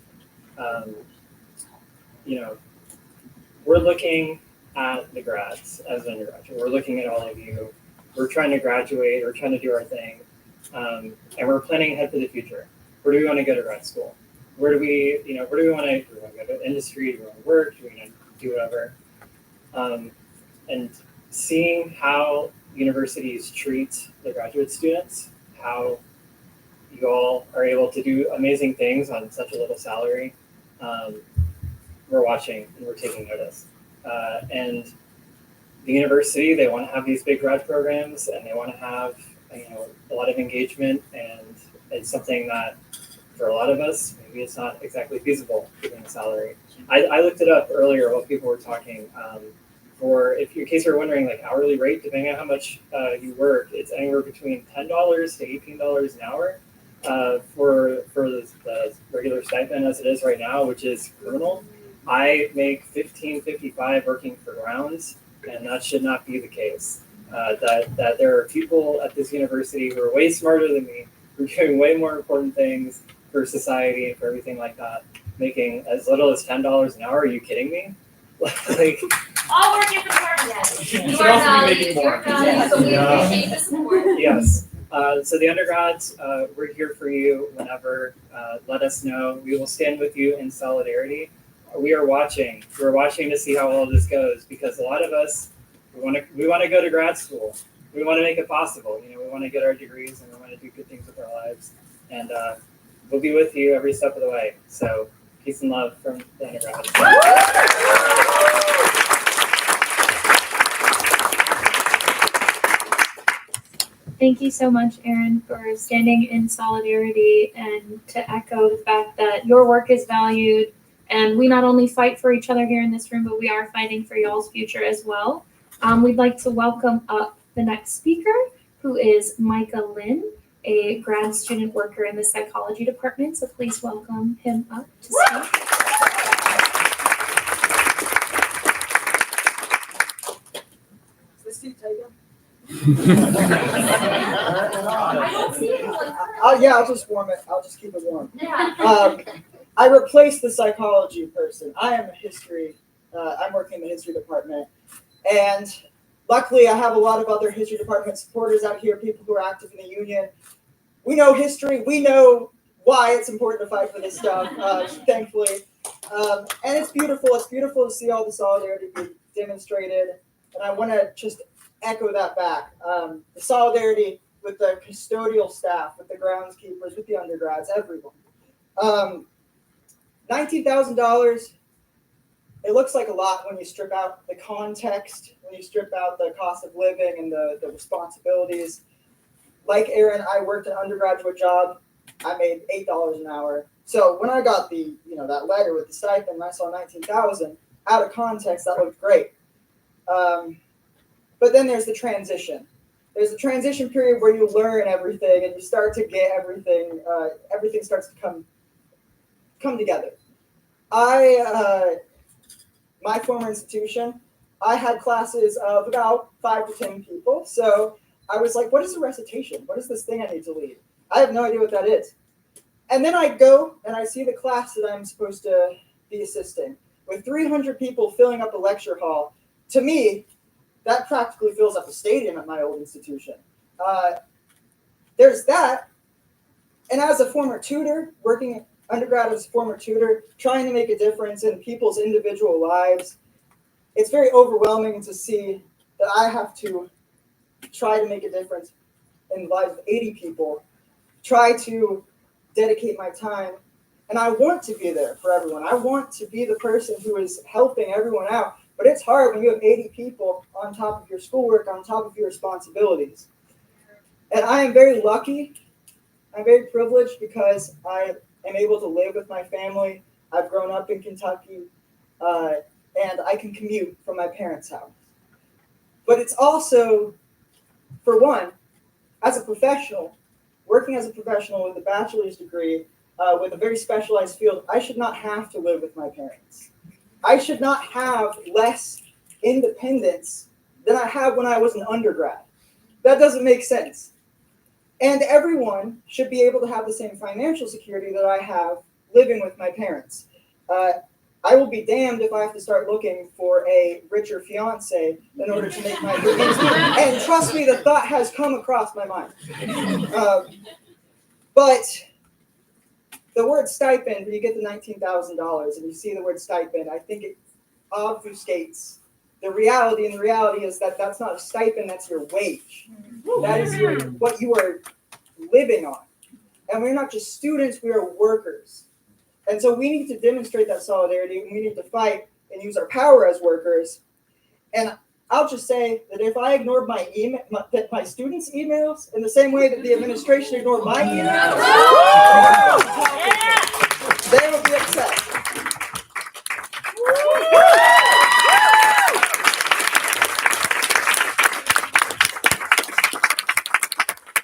we're looking at the grads as an undergraduate. We're looking at all of you. We're trying to graduate. We're trying to do our thing. And we're planning ahead for the future. Where do we want to go to grad school? Where do we want to go to industry? Do we want to work? Do we want to do whatever? And seeing how universities treat the graduate students, how you all are able to do amazing things on such a little salary, we're watching and we're taking notice. And the university, they want to have these big grad programs and they want to have a lot of engagement, and it's something that for a lot of us, maybe it's not exactly feasible given the salary. I looked it up earlier while people were talking. In case you're wondering, like hourly rate, depending on how much you work, it's anywhere between $10 to $18 an hour for the regular stipend as it is right now, which is criminal. I make $15.55 working for grounds, and that should not be the case. That there are people at this university who are way smarter than me, who are doing way more important things for society and for everything like that, making as little as $10 an hour. Are you kidding me? Like, all work is important. You should also be making more. Yes. So the undergrads, we're here for you whenever. Let us know. We will stand with you in solidarity. We are watching. We're watching to see how all this goes, because a lot of us, we want to go to grad school. We want to make it possible. We want to get our degrees and we want to do good things with our lives. And we'll be with you every step of the way. So peace and love from the undergrads. Thank you so much, Aaron, for standing in solidarity and to echo the fact that your work is valued. And we not only fight for each other here in this room, but we are fighting for y'all's future as well. We'd like to welcome up the next speaker, who is Micah Lynn, a grad student worker in the psychology department. So please welcome him up to speak. Is this seat taken? Yeah, I'll just warm it. I'll just keep it warm. I replaced the psychology person. I am a history. I'm working in the history department, and luckily I have a lot of other history department supporters out here, people who are active in the union. We know history. We know why it's important to fight for this stuff, thankfully. And it's beautiful. It's beautiful to see all the solidarity be demonstrated. And I want to just echo that back. The solidarity with the custodial staff, with the groundskeepers, with the undergrads, everyone. $19,000, it looks like a lot when you strip out the context, when you strip out the cost of living and the responsibilities. Like Aaron, I worked an undergraduate job. I made $8 an hour. So when I got the, that letter with the stipend, and I saw $19,000, out of context, that looked great. But then there's the transition. There's a transition period where you learn everything and you start to get everything. Everything starts to come together. My former institution, I had classes of about 5 to 10 people. So I was like, what is a recitation? What is this thing I need to lead? I have no idea what that is. And then I go and I see the class that I'm supposed to be assisting with 300 people filling up a lecture hall. To me, that practically fills up a stadium at my old institution. There's that. And as a former tutor, working undergrad as a former tutor, trying to make a difference in people's individual lives, it's very overwhelming to see that I have to try to make a difference in the lives of 80 people, try to dedicate my time. And I want to be there for everyone. I want to be the person who is helping everyone out. But it's hard when you have 80 people on top of your schoolwork, on top of your responsibilities. And I am very lucky. I'm very privileged because I am able to live with my family. I've grown up in Kentucky, and I can commute from my parents' house. But it's also, for one, as a professional, working as a professional with a bachelor's degree, with a very specialized field, I should not have to live with my parents. I should not have less independence than I had when I was an undergrad. That doesn't make sense. And everyone should be able to have the same financial security that I have living with my parents. I will be damned if I have to start looking for a richer fiance in order to make my dreams. And trust me, the thought has come across my mind. But the word stipend, when you get the $19,000 and you see the word stipend, I think it obfuscates the reality. And the reality is that that's not a stipend, that's your wage. That is what you are living on. And we're not just students, we are workers. And so we need to demonstrate that solidarity, and we need to fight and use our power as workers. And I'll just say that if I ignored my students' emails in the same way that the administration ignored my emails, they would be upset.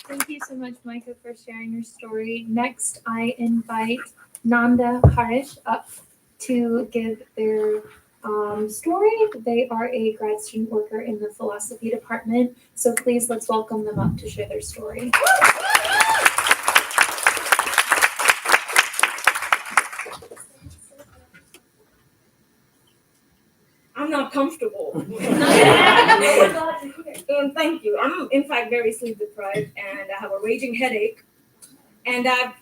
Thank you so much, Micah, for sharing your story. Next, I invite Nanda Harish up to give their story. They are a grad student worker in the philosophy department. So please, let's welcome them up to share their story. I'm not comfortable. Thank you. I'm in fact very sleep deprived, and I have a raging headache. And I've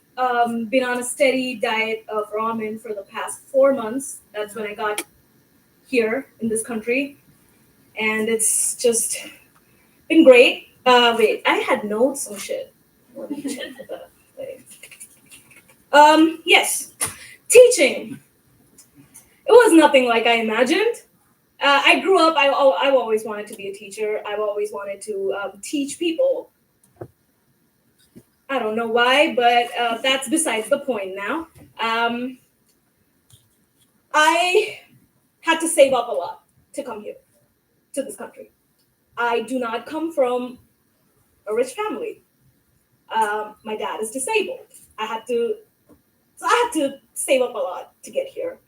been on a steady diet of ramen for the past 4 months. That's when I got here in this country, and it's just been great. Wait, I had notes and shit. Let me check for that. Wait. Yes, teaching. It was nothing like I imagined. I grew up, I've always wanted to be a teacher. I've always wanted to teach people. I don't know why, but that's besides the point now. I had to save up a lot to come here, to this country. I do not come from a rich family. My dad is disabled. I had to save up a lot to get here.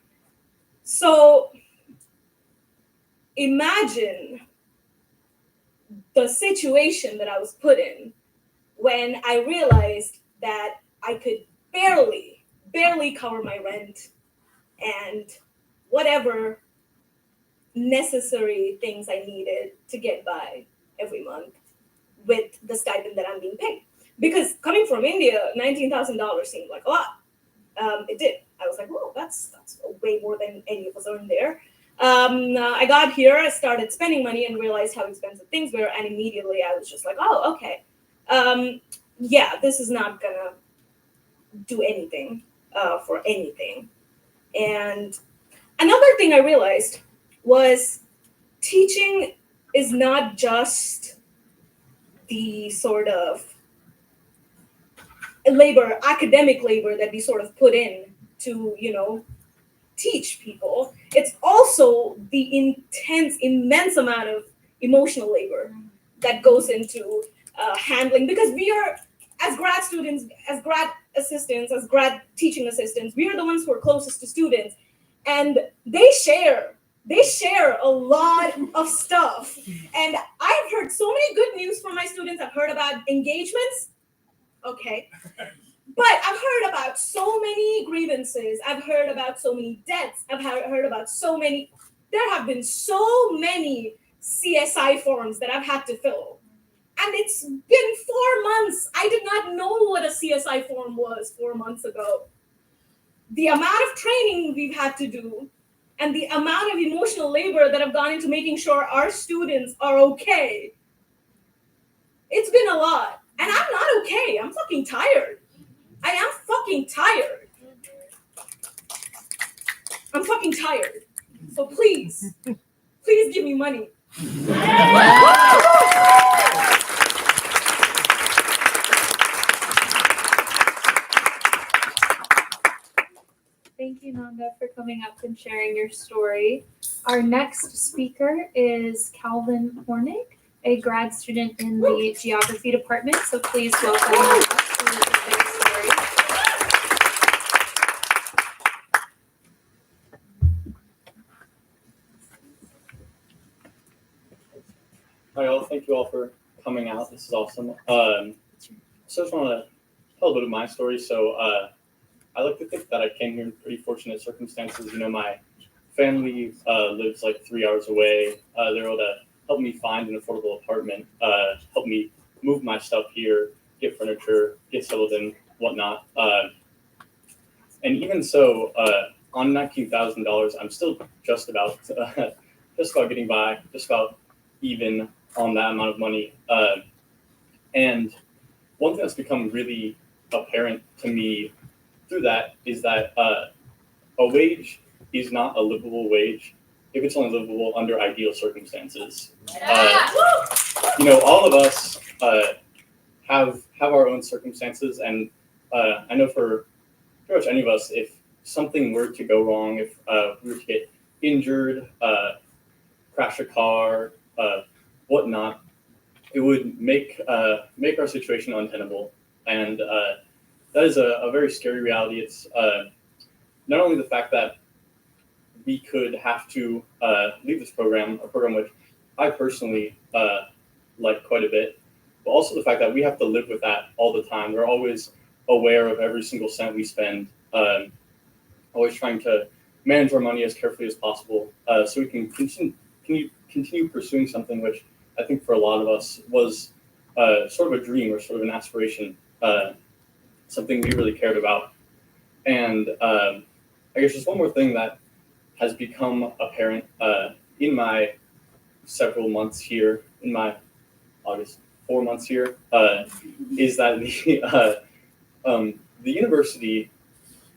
So imagine the situation that I was put in when I realized that I could barely cover my rent and whatever necessary things I needed to get by every month with the stipend that I'm being paid. Because coming from India, $19,000 seemed like a lot. It did. I was like, whoa, that's way more than any of us earn there. I got here, I started spending money and realized how expensive things were, and immediately I was just like, oh, okay. Yeah, this is not gonna do anything for anything. And another thing I realized was teaching is not just the sort of academic labor that we sort of put in to, teach people. It's also the immense amount of emotional labor that goes into handling, because we are, as grad students, as grad assistants, as grad teaching assistants, we are the ones who are closest to students, and they share a lot of stuff. And I've heard so many good news from my students. I've heard about engagements. Okay. But I've heard about so many grievances. I've heard about so many debts. I've heard about there have been so many CSI forms that I've had to fill. And it's been 4 months. I did not know what a CSI form was 4 months ago. The amount of training we've had to do and the amount of emotional labor that have gone into making sure our students are okay. It's been a lot. And I'm not okay. I'm fucking tired. I am fucking tired. I'm fucking tired. So please give me money. Thank you, Nanda, for coming up and sharing your story. Our next speaker is Calvin Hornig, a grad student in the geography department. So please welcome him up to their story. Hi all, thank you all for coming out. This is awesome. So I just want to tell a bit of my story. So I like to think that I came here in pretty fortunate circumstances. My family lives like 3 hours away. They're able to help me find an affordable apartment, help me move my stuff here, get furniture, get settled in, whatnot. And even so, on $19,000, I'm still just about getting by, just about even on that amount of money. And one thing that's become really apparent to me through that is that a wage is not a livable wage if it's only livable under ideal circumstances. All of us have our own circumstances, and I know for pretty much any of us, if something were to go wrong, if we were to get injured, crash a car, whatnot, it would make our situation untenable, and that is a very scary reality. It's not only the fact that we could have to leave this program, a program which I personally like quite a bit, but also the fact that we have to live with that all the time. We're always aware of every single cent we spend, always trying to manage our money as carefully as possible, so we can continue pursuing something which I think for a lot of us was sort of a dream or sort of an aspiration, something we really cared about. And I guess just one more thing that has become apparent in my several months here, in my August 4 months here, is that the university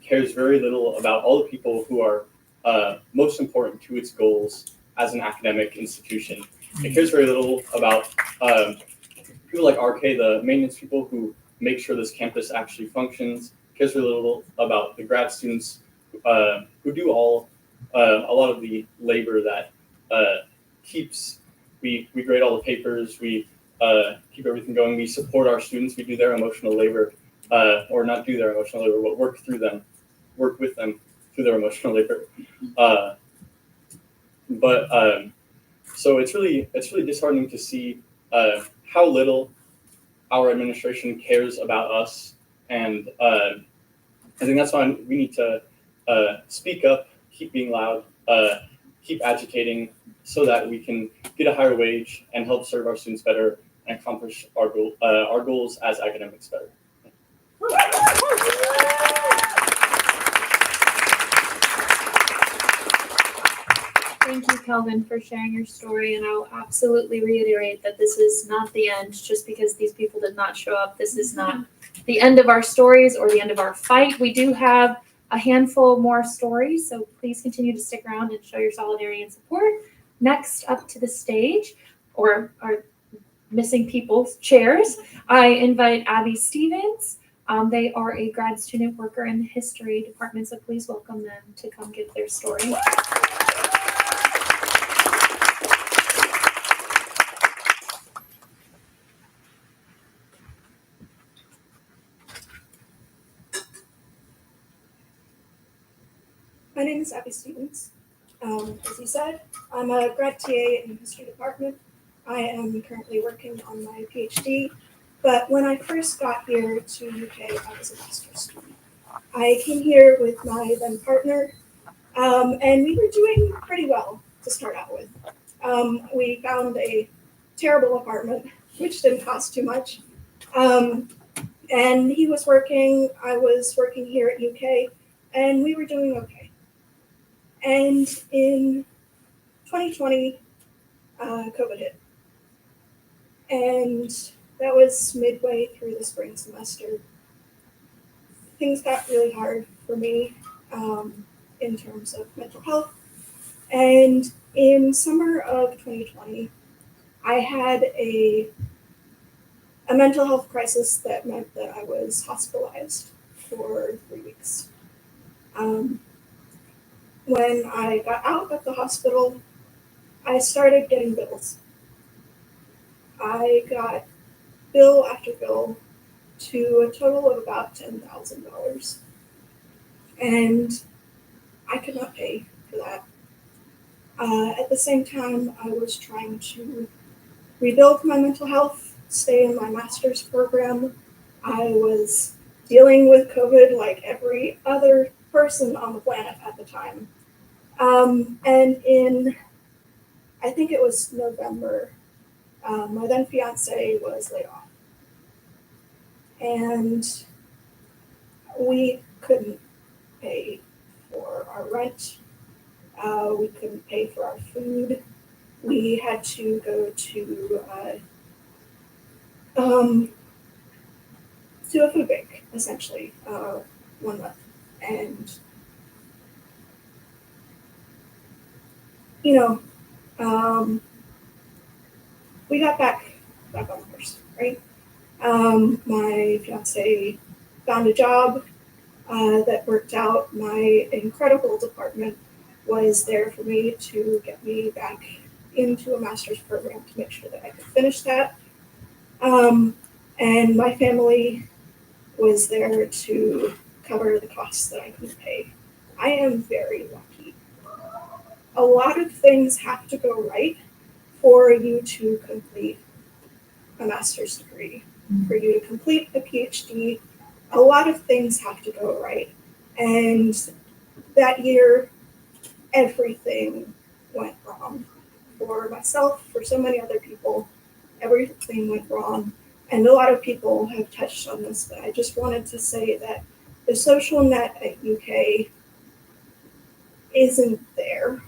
cares very little about all the people who are most important to its goals as an academic institution. It cares very little about people like RK, the maintenance people who make sure this campus actually functions. It cares very little about the grad students who do a lot of the labor that keeps, we grade all the papers, we keep everything going, we support our students, we do their emotional labor, or not do their emotional labor, but work with them through their emotional labor. So it's really disheartening to see how little our administration cares about us, and I think that's why we need to speak up, keep being loud, keep agitating, so that we can get a higher wage and help serve our students better and accomplish our goals as academics better. Thank you, Kelvin, for sharing your story, and I'll absolutely reiterate that this is not the end. Just because these people did not show up, this is not the end of our stories or the end of our fight. We do have a handful more stories, so please continue to stick around and show your solidarity and support. Next up to the stage, or our missing people's chairs, I invite Abby Stevens. They are a grad student worker in the history department, so please welcome them to come give their story. My name is Abby Stevens. As you said, I'm a grad TA in the history department. I am currently working on my PhD, but when I first got here to UK, I was a master's student. I came here with my then partner, and we were doing pretty well to start out with. We found a terrible apartment, which didn't cost too much. And he was working, I was working here at UK, and we were doing okay. And in 2020, COVID hit. And that was midway through the spring semester. Things got really hard for me in terms of mental health. And in summer of 2020, I had a mental health crisis that meant that I was hospitalized for 3 weeks. When I got out of the hospital, I started getting bills. I got bill after bill to a total of about $10,000. And I could not pay for that. At the same time, I was trying to rebuild my mental health, stay in my master's program. I was dealing with COVID like every other person on the planet at the time. And in, I think it was November, my then fiance was laid off. And we couldn't pay for our rent. We couldn't pay for our food. We had to go to a food bank, essentially, 1 month. And, you know, we got back on the horse, right? My fiance found a job that worked out. My incredible department was there for me to get me back into a master's program to make sure that I could finish that. And my family was there to cover the costs that I couldn't pay. I am very lucky. A lot of things have to go right for you to complete a master's degree, for you to complete a PhD. A lot of things have to go right. And that year, everything went wrong. For myself, for so many other people, everything went wrong. And a lot of people have touched on this, but I just wanted to say that the social net at UK isn't there.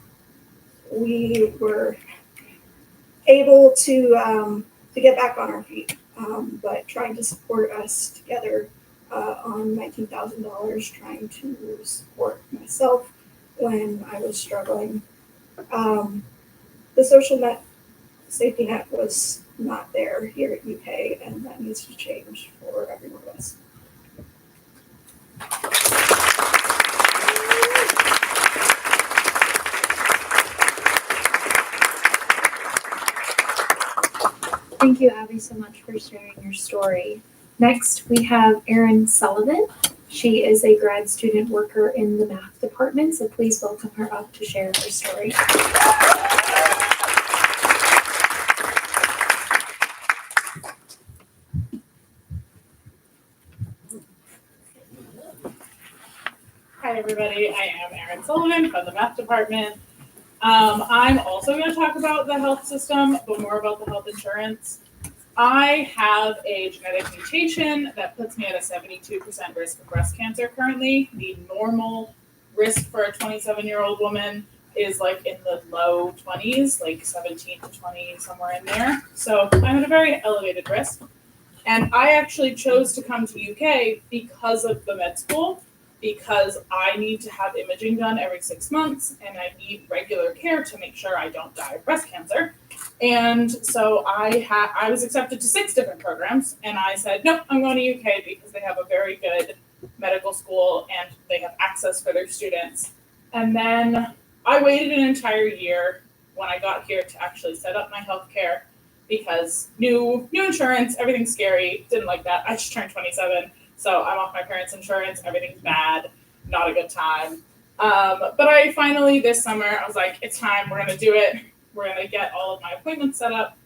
We were able to get back on our feet, but trying to support us together on $19,000, trying to support myself when I was struggling. The social net, safety net was not there here at UK, and that needs to change for every one of us. Thank you, Abby, so much for sharing your story. Next, we have Erin Sullivan. She is a grad student worker in the math department, so please welcome her up to share her story. Hi, everybody. I am Erin Sullivan from the math department. I'm also going to talk about the health system, but more about the health insurance. I have a genetic mutation that puts me at a 72% risk of breast cancer currently. The normal risk for a 27-year-old woman is like in the low 20s, like 17 to 20, somewhere in there. So I'm at a very elevated risk. And I actually chose to come to UK because of the med school, because I need to have imaging done every 6 months and I need regular care to make sure I don't die of breast cancer. And so I was accepted to 6 different programs, and I said, nope, I'm going to UK because they have a very good medical school and they have access for their students. And then I waited an entire year when I got here to actually set up my healthcare because new insurance, everything's scary, didn't like that. I just turned 27, so I'm off my parents' insurance, everything's bad, not a good time. But I finally, this summer, I was like, it's time, we're gonna do it. We're gonna get all of my appointments set up.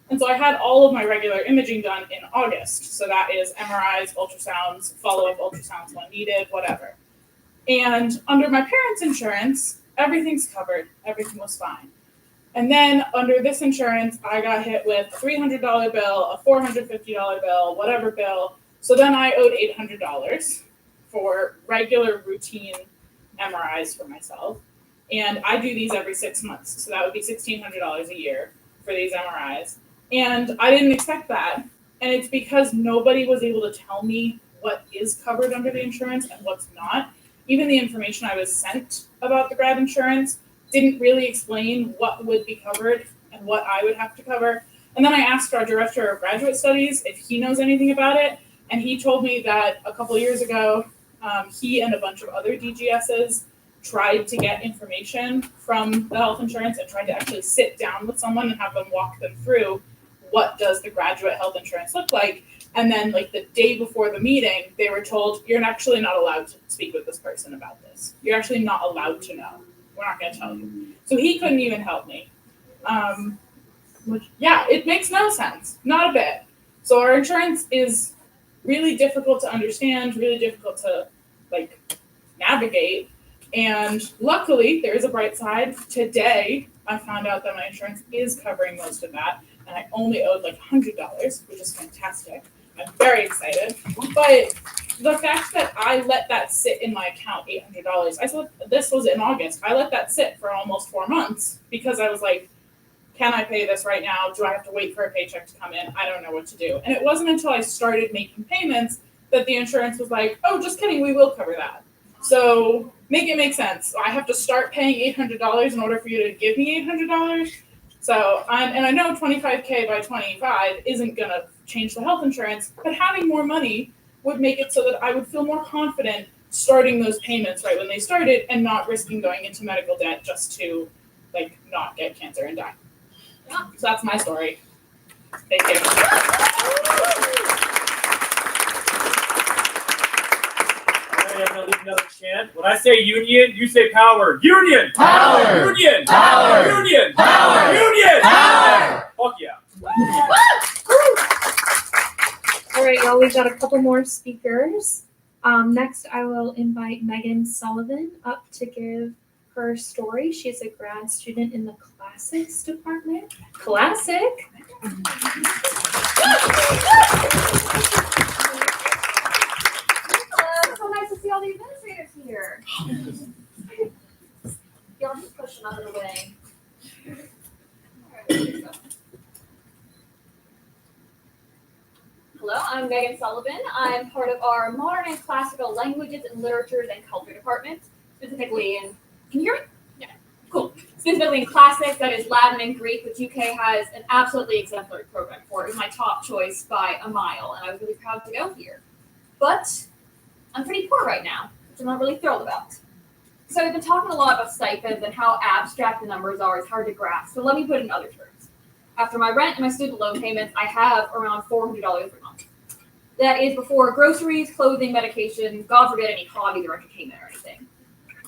And so I had all of my regular imaging done in August. So that is MRIs, ultrasounds, follow-up ultrasounds when needed, whatever. And under my parents' insurance, everything's covered, everything was fine. And then under this insurance, I got hit with a $300 bill, a $450 bill, whatever bill. So then I owed $800 for regular routine MRIs for myself. And I do these every 6 months. So that would be $1,600 a year for these MRIs. And I didn't expect that. And it's because nobody was able to tell me what is covered under the insurance and what's not. Even the information I was sent about the grad insurance didn't really explain what would be covered and what I would have to cover. And then I asked our director of graduate studies if he knows anything about it. And he told me that a couple of years ago, he and a bunch of other DGSs tried to get information from the health insurance and tried to actually sit down with someone and have them walk them through what does the graduate health insurance look like. And then like the day before the meeting, they were told, you're actually not allowed to speak with this person about this. You're actually not allowed to know. We're not going to tell you. So he couldn't even help me. It makes no sense. Not a bit. So our insurance is really difficult to understand, really difficult to navigate. And luckily, there is a bright side. Today, I found out that my insurance is covering most of that, and I only owed like $100, which is fantastic. I'm very excited. But the fact that I let that sit in my account, $800, I said this was in August. I let that sit for almost 4 months because I was like, can I pay this right now? Do I have to wait for a paycheck to come in? I don't know what to do. And it wasn't until I started making payments that the insurance was like, oh, just kidding, we will cover that. So make it make sense. I have to start paying $800 in order for you to give me $800. So I know 25K by 25 isn't gonna change the health insurance, but having more money would make it so that I would feel more confident starting those payments right when they started and not risking going into medical debt just to like not get cancer and die. Yeah. So that's my story. Thank you. I'm gonna leave another chant. When I say union, you say power. Union! Power! Union! Power! Union! Power! Union! Power! Fuck yeah. All right, y'all, we've got a couple more speakers. Next, I will invite Megan Sullivan up to give her story. She's a grad student in the classics department. Classic. So nice to see all the administrators here. Y'all just push them out of the way. Hello, I'm Megan Sullivan. I'm part of our Modern and Classical Languages and Literatures and Culture Department, specifically in, can you hear me? Yeah, cool. Specifically in classics, that is Latin and Greek, which UK has an absolutely exemplary program for. It was my top choice by a mile, and I was really proud to go here. But I'm pretty poor right now, which I'm not really thrilled about. So we've been talking a lot about stipends and how abstract the numbers are. It's hard to grasp. So let me put it in other terms. After my rent and my student loan payments, I have around $400 per month. That is before groceries, clothing, medication, God forbid any hobbies or entertainment or anything.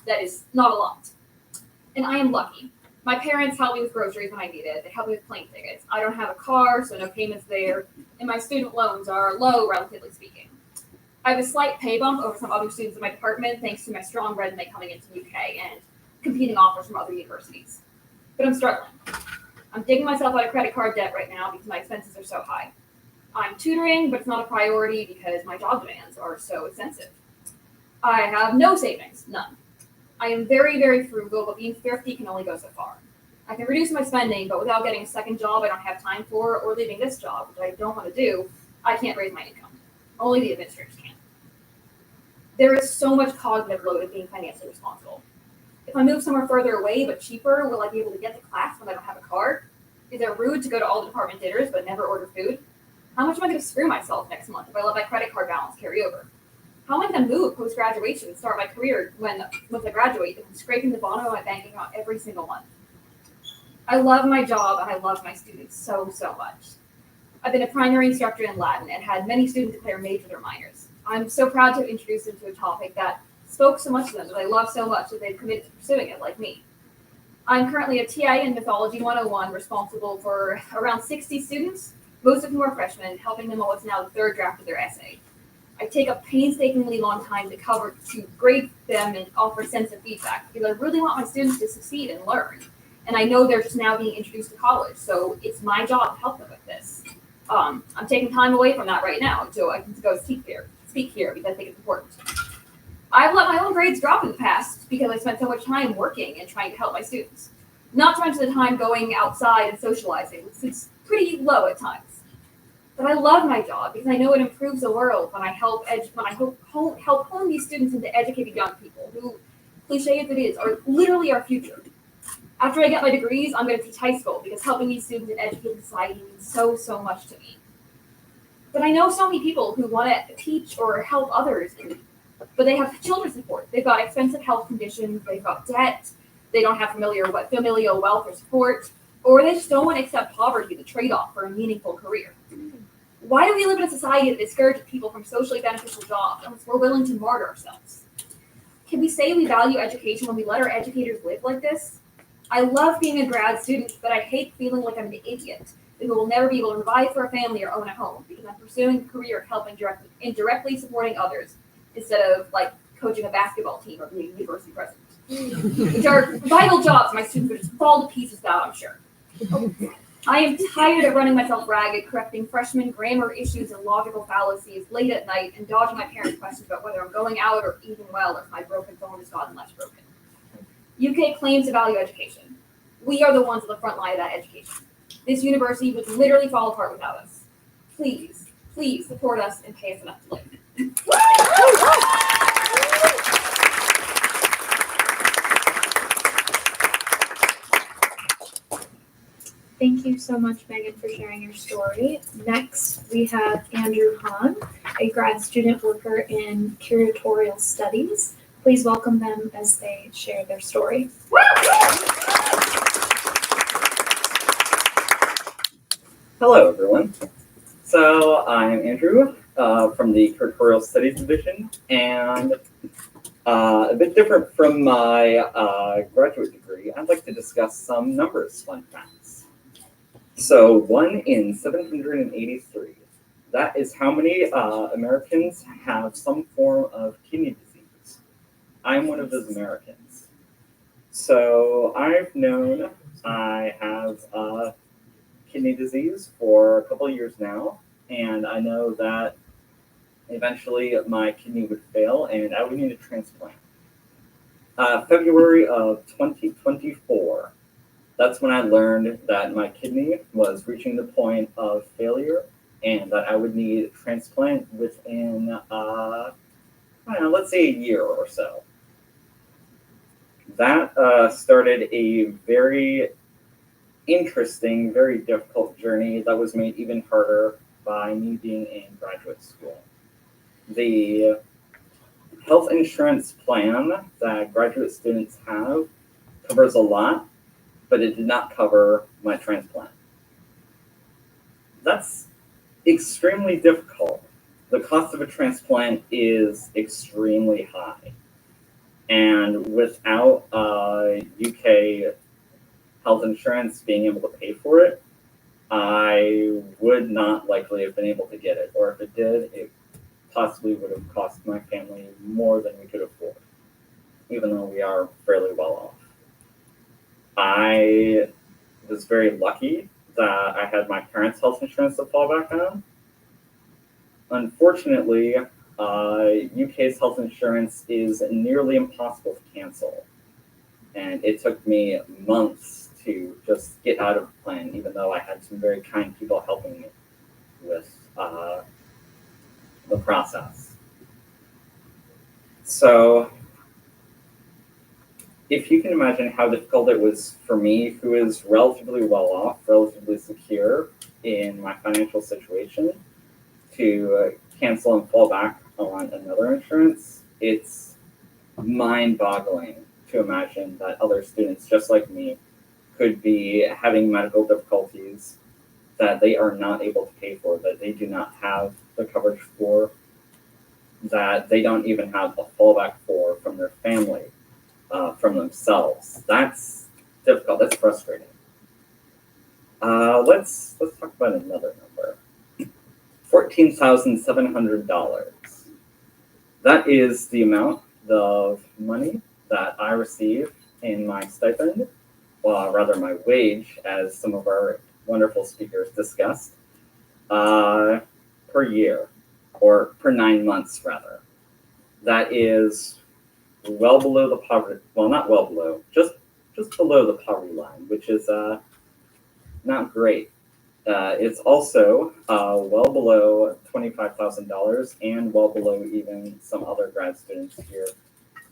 That is not a lot. And I am lucky. My parents help me with groceries when I need it. They help me with plane tickets. I don't have a car, so no payments there. And my student loans are low, relatively speaking. I have a slight pay bump over some other students in my department thanks to my strong resume coming into the UK and competing offers from other universities. But I'm struggling. I'm digging myself out of credit card debt right now because my expenses are so high. I'm tutoring, but it's not a priority because my job demands are so extensive. I have no savings, none. I am very, very frugal, but being thrifty can only go so far. I can reduce my spending, but without getting a second job I don't have time for or leaving this job, which I don't want to do, I can't raise my income. Only the administrators can. There is so much cognitive load of being financially responsible. If I move somewhere further away but cheaper, will I be able to get to class when I don't have a car? Is it rude to go to all the department dinners but never order food? How much am I going to screw myself next month if I let my credit card balance carry over? How am I going to move post-graduation and start my career once I graduate if I'm scraping the bottom of my bank account every single month? I love my job and I love my students so, so much. I've been a primary instructor in Latin and had many students declare majors or minors. I'm so proud to have introduced them to a topic that spoke so much to them, that I love so much that they've committed to pursuing it like me. I'm currently a TA in Mythology 101, responsible for around 60 students, most of whom are freshmen, helping them on what's now the third draft of their essay. I take a painstakingly long time to grade them and offer sense of feedback because I really want my students to succeed and learn. And I know they're just now being introduced to college, so it's my job to help them with this. I'm taking time away from that right now so I can go speak here because I think it's important. I've let my own grades drop in the past because I spent so much time working and trying to help my students. Not to mention the time going outside and socializing, which is pretty low at times. But I love my job because I know it improves the world when I help hone these students into educated young people who, cliche as it is, are literally our future. After I get my degrees, I'm going to teach high school because helping these students in educated society means so, so much to me. But I know so many people who want to teach or help others, but they have children support. They've got expensive health conditions, they've got debt, they don't have familial wealth or support, or they just don't want to accept poverty as a trade-off for a meaningful career. Why do we live in a society that discourages people from socially beneficial jobs unless we're willing to martyr ourselves? Can we say we value education when we let our educators live like this? I love being a grad student, but I hate feeling like I'm an idiot who will never be able to provide for a family or own a home because I'm pursuing a career of helping indirectly supporting others instead of like coaching a basketball team or being a university president. which are vital jobs my students would just fall to pieces without, I'm sure. I am tired of running myself ragged, correcting freshman grammar issues and logical fallacies late at night and dodging my parents' questions about whether I'm going out or eating well or if my broken phone has gotten less broken. UK claims to value education. We are the ones on the front line of that education. This university would literally fall apart without us. Please, please support us and pay us enough to live. Thank you so much, Megan, for sharing your story. Next, we have Andrew Hahn, a grad student worker in curatorial studies. Please welcome them as they share their story. Hello, everyone. So I'm Andrew from the Curatorial Studies Division, and a bit different from my graduate degree, I'd like to discuss some numbers fun facts. So 1 in 783, that is how many Americans have some form of kidney disease. I'm one of those Americans. So I've known I have kidney disease for a couple of years now, and I know that eventually my kidney would fail and I would need a transplant. February of 2024, that's when I learned that my kidney was reaching the point of failure and that I would need a transplant within, I don't know, let's say a year or so. That started a very interesting, very difficult journey that was made even harder by me being in graduate school. The health insurance plan that graduate students have covers a lot, but it did not cover my transplant. That's extremely difficult. The cost of a transplant is extremely high. And without UK health insurance being able to pay for it, I would not likely have been able to get it. Or if it did, it possibly would have cost my family more than we could afford, even though we are fairly well off. I was very lucky that I had my parents' health insurance to fall back on. Unfortunately, UK's health insurance is nearly impossible to cancel. And it took me months to just get out of the plan, even though I had some very kind people helping me with the process. So, if you can imagine how difficult it was for me, who is relatively well off, relatively secure in my financial situation, to cancel and fall back on another insurance, it's mind-boggling to imagine that other students just like me could be having medical difficulties that they are not able to pay for, that they do not have the coverage for, that they don't even have a fallback for from their family, from themselves. That's difficult. That's frustrating. Let's talk about another number. $14,700. That is the amount of money that I receive in my stipend, well, rather my wage, as some of our wonderful speakers discussed, per year, or per 9 months rather. That is well below the poverty, well, not well below, just below the poverty line, which is not great. It's also well below $25,000 and well below even some other grad students here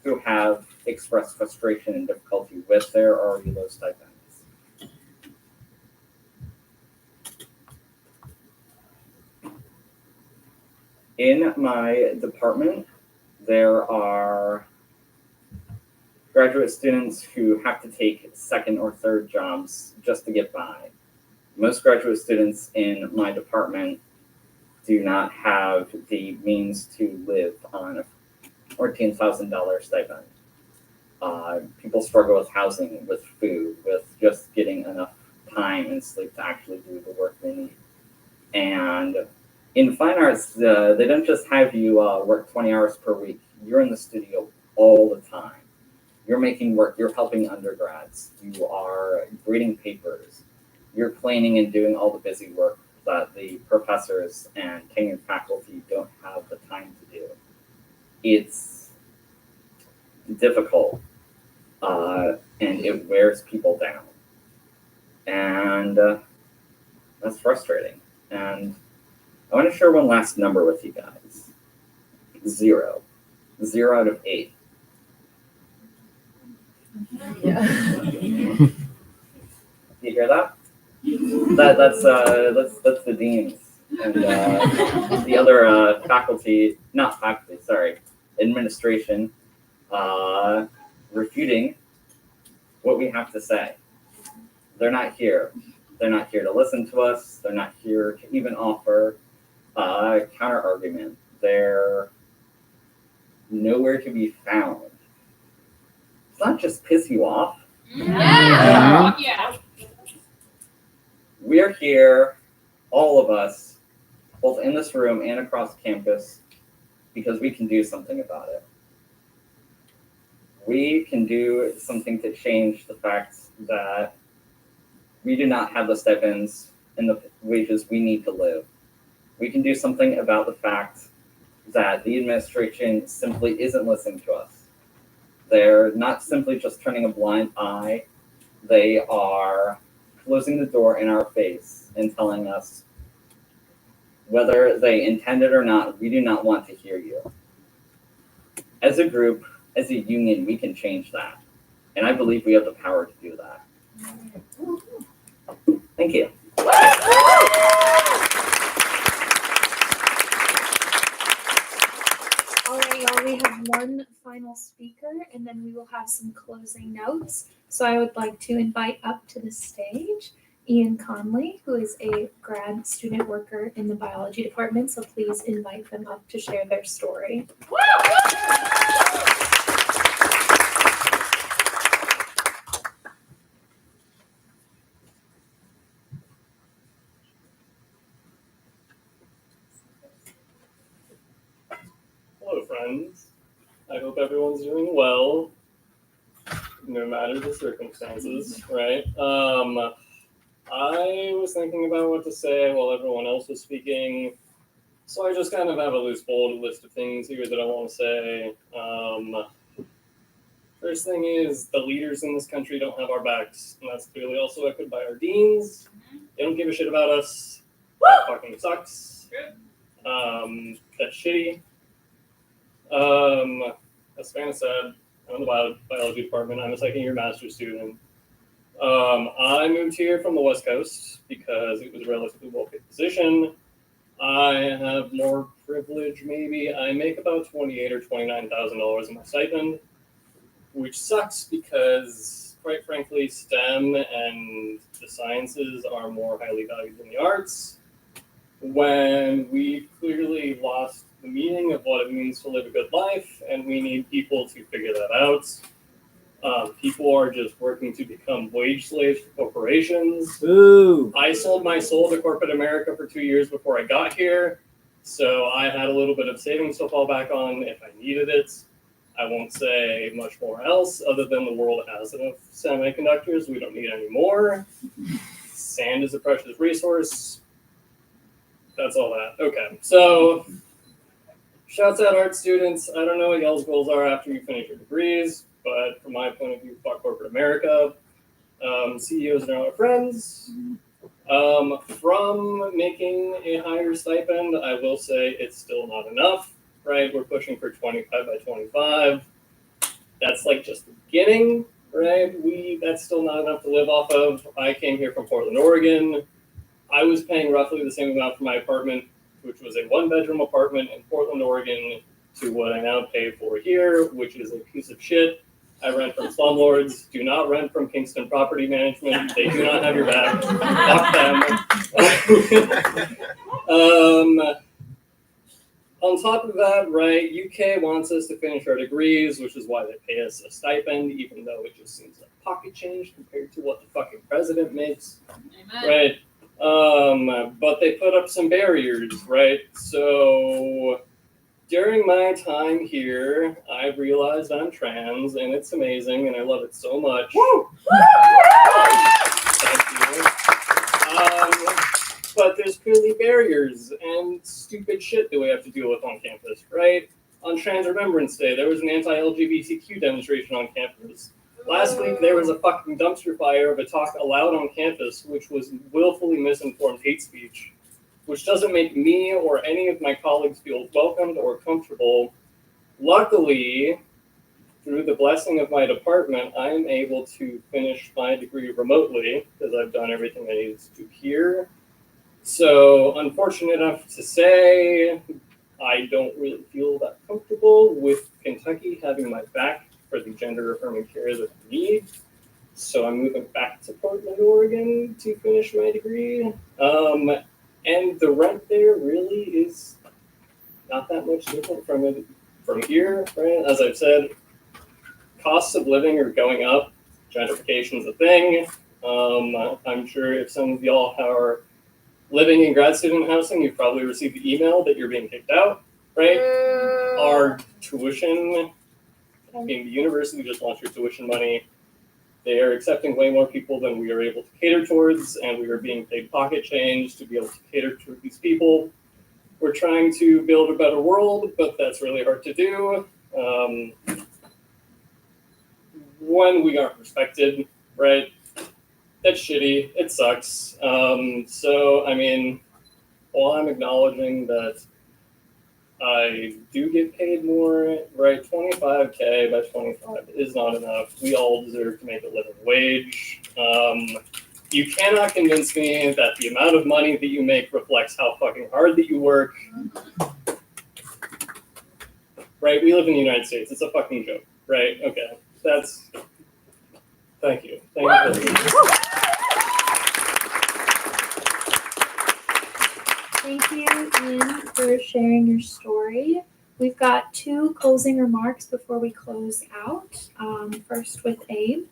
who have expressed frustration and difficulty with their already low stipends. In my department, there are graduate students who have to take second or third jobs just to get by. Most graduate students in my department do not have the means to live on a $14,000 stipend. People struggle with housing, with food, with just getting enough time and sleep to actually do the work they need. And in fine arts, they don't just have you work 20 hours per week. You're in the studio all the time. You're making work, you're helping undergrads, you are grading papers, you're cleaning and doing all the busy work that the professors and tenured faculty don't have the time to do. It's difficult, and it wears people down. And that's frustrating. And I want to share one last number with you guys. 0. 0 out of 8. Yeah. You hear that? That's the deans and the other faculty, not faculty, sorry, administration, refuting what we have to say. They're not here. They're not here to listen to us. They're not here to even offer a counter argument. They're nowhere to be found. Does that just piss you off? Yeah. Yeah. We're here, all of us, both in this room and across campus, because we can do something about it. We can do something to change the fact that we do not have the stipends and the wages we need to live. We can do something about the fact that the administration simply isn't listening to us. They're not simply just turning a blind eye. They are closing the door in our face and telling us, whether they intend it or not, we do not want to hear you. As a group, as a union, we can change that. And I believe we have the power to do that. Thank you. All right, y'all, we have one final speaker and then we will have some closing notes. So I would like to invite up to the stage Ian Conley, who is a grad student worker in the biology department. So please invite them up to share their story. Hello, friends. I hope everyone's doing well, no matter the circumstances, right? I was thinking about what to say while everyone else was speaking, so I just kind of have a loose, bold list of things here that I want to say. First thing is, the leaders in this country don't have our backs, and that's clearly also echoed by our deans. They don't give a shit about us. That fucking sucks. That's shitty. As Savannah said, I'm in the biology department. I'm a second-year master's student. I moved here from the West Coast because it was a relatively well-paid position. I have more privilege, maybe. I make about $28,000 or $29,000 in my stipend, which sucks because, quite frankly, STEM and the sciences are more highly valued than the arts. When we've clearly lost the meaning of what it means to live a good life, and we need people to figure that out. People are just working to become wage slaves for corporations. Ooh. I sold my soul to corporate America for 2 years before I got here, so I had a little bit of savings to fall back on if I needed it. I won't say much more else other than the world has enough semiconductors. We don't need any more. Sand is a precious resource. That's all that. Okay, so shouts out art students. I don't know what y'all's goals are after you finish your degrees, but from my point of view, fuck corporate America. CEOs are our friends. From making a higher stipend, I will say it's still not enough, right? We're pushing for 25 by 25. That's like just the beginning, right? That's still not enough to live off of. I came here from Portland, Oregon. I was paying roughly the same amount for my apartment, which was a one-bedroom apartment in Portland, Oregon, to what I now pay for here, which is a piece of shit. I rent from slumlords. Do not rent from Kingston Property Management. They do not have your back. Fuck them. On top of that, right, UK wants us to finish our degrees, which is why they pay us a stipend, even though it just seems like pocket change compared to what the fucking president makes. Amen. Right? But they put up some barriers, right? So during my time here, I I've realized I'm trans, and it's amazing, and I love it so much. Thank you. But there's clearly barriers and stupid shit that we have to deal with on campus, right? On Trans Remembrance Day, there was an anti-LGBTQ demonstration on campus. Last week, there was a fucking dumpster fire of a talk allowed on campus, which was willfully misinformed hate speech, which doesn't make me or any of my colleagues feel welcomed or comfortable. Luckily, through the blessing of my department, I am able to finish my degree remotely because I've done everything I needed to do here. So, unfortunate enough to say, I don't really feel that comfortable with Kentucky having my back for the gender affirming care that I need. So I'm moving back to Portland, Oregon to finish my degree. And the rent there really is not that much different from here, right? As I've said, costs of living are going up. Gentrification is a thing. I'm sure if some of y'all are living in grad student housing, you've probably received the email that you're being kicked out, right? Our tuition, the university just wants your tuition money. They are accepting way more people than we are able to cater towards, and we are being paid pocket change to be able to cater to these people. We're trying to build a better world, but that's really hard to do. When we aren't respected, right? That's shitty. It sucks. So, I mean, while I'm acknowledging that I do get paid more, right? 25K by 25 is not enough. We all deserve to make a living wage. You cannot convince me that the amount of money that you make reflects how fucking hard that you work. Right? We live in the United States. It's a fucking joke, right? Okay. That's. Thank you. Thank you. Thank you, Ian, for sharing your story. We've got 2 closing remarks before we close out. First with Abe.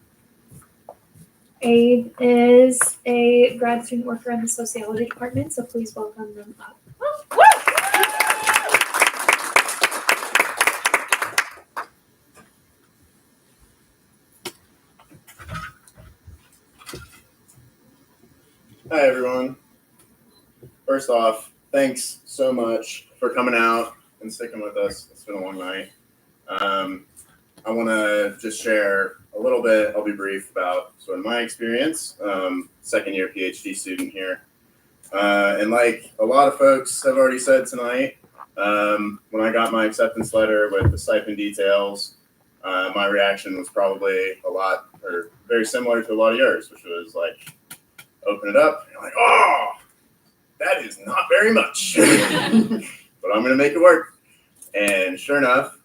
Abe is a grad student worker in the sociology department, so please welcome them up. Hi, everyone. First off, thanks so much for coming out and sticking with us. It's been a long night. I want to just share a little bit, I'll be brief, about sort of my experience. Second year PhD student here. And like a lot of folks have already said tonight, when I got my acceptance letter with the stipend details, my reaction was probably very similar to a lot of yours, which was like, open it up, and you're like, oh, that is not very much, but I'm gonna make it work. And sure enough,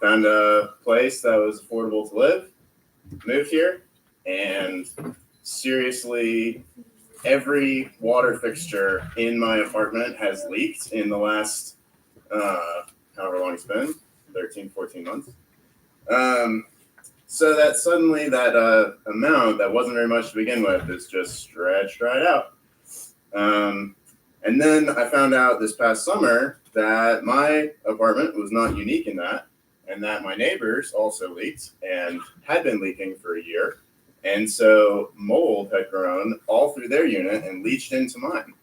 found a place that was affordable to live, moved here, and seriously, every water fixture in my apartment has leaked in the last, however long it's been, 13, 14 months. So that suddenly that amount that wasn't very much to begin with is just stretched right out. And then I found out this past summer that my apartment was not unique in that, and that my neighbors also leaked and had been leaking for a year. And so mold had grown all through their unit and leached into mine.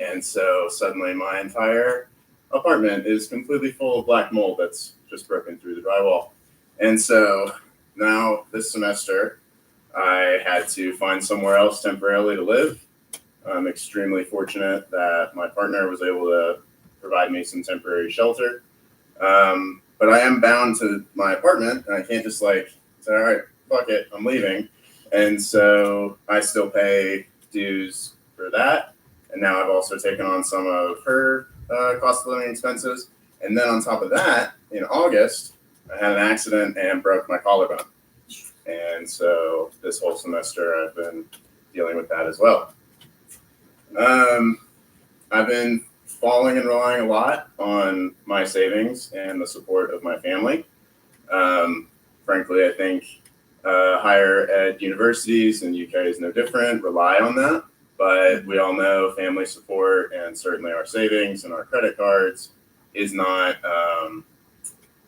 And so suddenly my entire apartment is completely full of black mold that's just broken through the drywall. And so now this semester, I had to find somewhere else temporarily to live. I'm extremely fortunate that my partner was able to provide me some temporary shelter. But I am bound to my apartment, and I can't just say, all right, fuck it, I'm leaving. And so I still pay dues for that. And now I've also taken on some of her cost of living expenses. And then on top of that, in August, I had an accident and broke my collarbone. And so this whole semester I've been dealing with that as well. I've been falling and relying a lot on my savings and the support of my family. Frankly, I think higher ed universities, and UK is no different, rely on that. But we all know family support and certainly our savings and our credit cards is not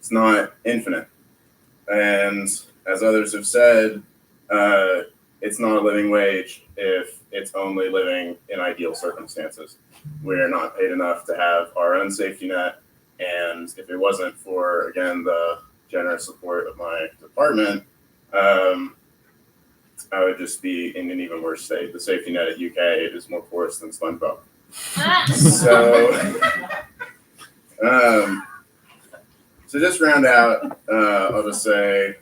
It's not infinite. And as others have said, it's not a living wage if it's only living in ideal circumstances. We're not paid enough to have our own safety net. And if it wasn't for, again, the generous support of my department, I would just be in an even worse state. The safety net at UK is more porous than SpongeBob. So just round out, I'll just say,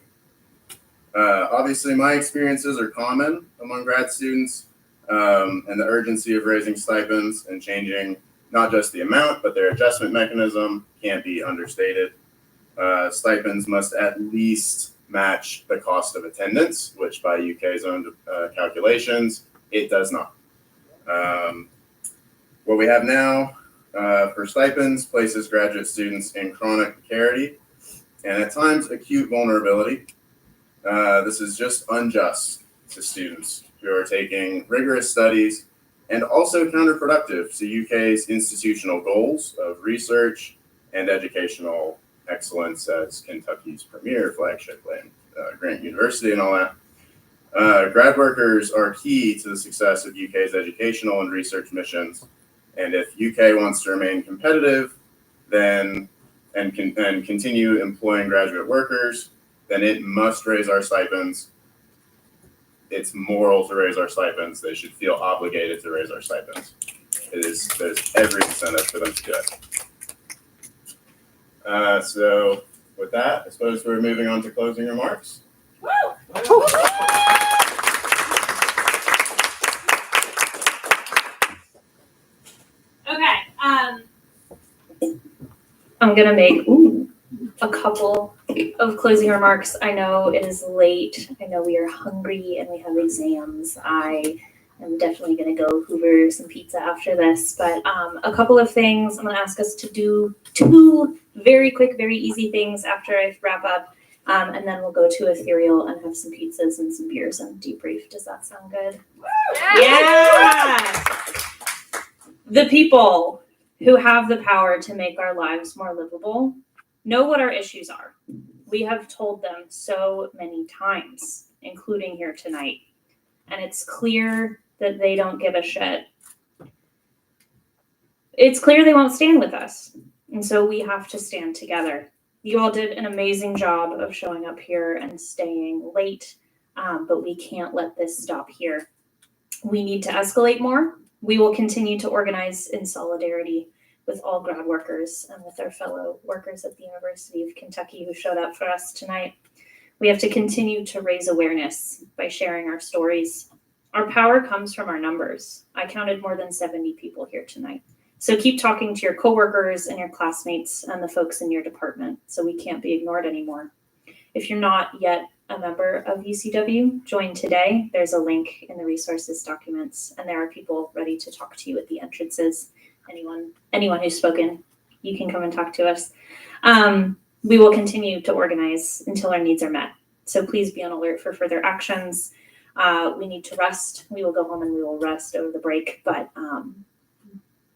obviously my experiences are common among grad students, and the urgency of raising stipends and changing not just the amount, but their adjustment mechanism can't be understated. Stipends must at least match the cost of attendance, which by UK's own calculations, it does not. What we have now for stipends places graduate students in chronic precarity and at times acute vulnerability. This is just unjust to students who are taking rigorous studies and also counterproductive to UK's institutional goals of research and educational excellence as Kentucky's premier flagship land, Grant University and all that. Grad workers are key to the success of UK's educational and research missions. And if UK wants to remain competitive, then and continue employing graduate workers, then it must raise our stipends. It's moral to raise our stipends. They should feel obligated to raise our stipends. There's every incentive for them to do it. So with that, I suppose we're moving on to closing remarks. Okay. I'm gonna make a couple of closing remarks. I know it is late. I know we are hungry and we have exams. I am definitely gonna go hoover some pizza after this. But a couple of things. I'm gonna ask us to do 2 very quick, very easy things after I wrap up. And then we'll go to Ethereal and have some pizzas and some beers and debrief. Does that sound good? Yeah! The people who have the power to make our lives more livable know what our issues are. We have told them so many times, including here tonight. And it's clear that they don't give a shit. It's clear they won't stand with us. And so we have to stand together. You all did an amazing job of showing up here and staying late, but we can't let this stop here. We need to escalate more. We will continue to organize in solidarity with all grad workers and with our fellow workers at the University of Kentucky who showed up for us tonight. We have to continue to raise awareness by sharing our stories. Our power comes from our numbers. I counted more than 70 people here tonight. So keep talking to your coworkers and your classmates and the folks in your department so we can't be ignored anymore. If you're not yet a member of UCW, join today. There's a link in the resources documents, and there are people ready to talk to you at the entrances. Anyone who's spoken, you can come and talk to us. We will continue to organize until our needs are met. So please be on alert for further actions. We need to rest. We will go home and we will rest over the break, but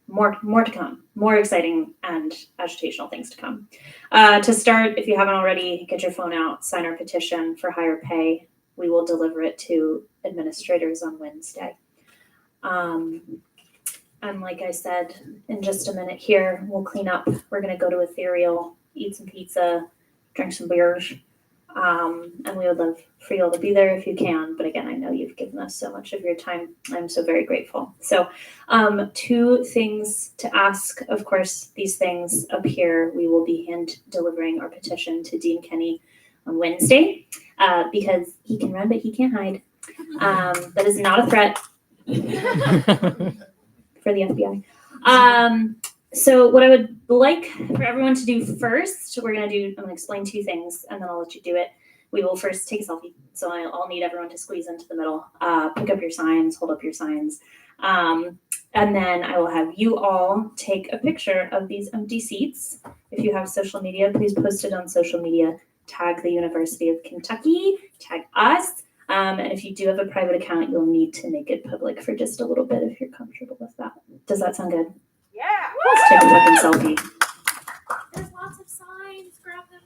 more to come, more exciting and agitational things to come. To start, if you haven't already, get your phone out, sign our petition for higher pay. We will deliver it to administrators on Wednesday. And like I said, in just a minute here, we'll clean up. We're gonna go to Ethereal, eat some pizza, drink some beers. And we would love for you all to be there if you can. But again, I know you've given us so much of your time. I'm so very grateful. So 2 things to ask. Of course, these things up here, we will be hand delivering our petition to Dean Kenny on Wednesday because he can run, but he can't hide. That is not a threat for the FBI. So what I would like for everyone to do first, I'm gonna explain 2 things and then I'll let you do it. We will first take a selfie. So I'll need everyone to squeeze into the middle, pick up your signs, hold up your signs. And then I will have you all take a picture of these empty seats. If you have social media, please post it on social media, tag the University of Kentucky, tag us. And if you do have a private account, you'll need to make it public for just a little bit if you're comfortable with that. Does that sound good? Yeah. Let's take a fucking selfie. There's lots of signs. Grab them.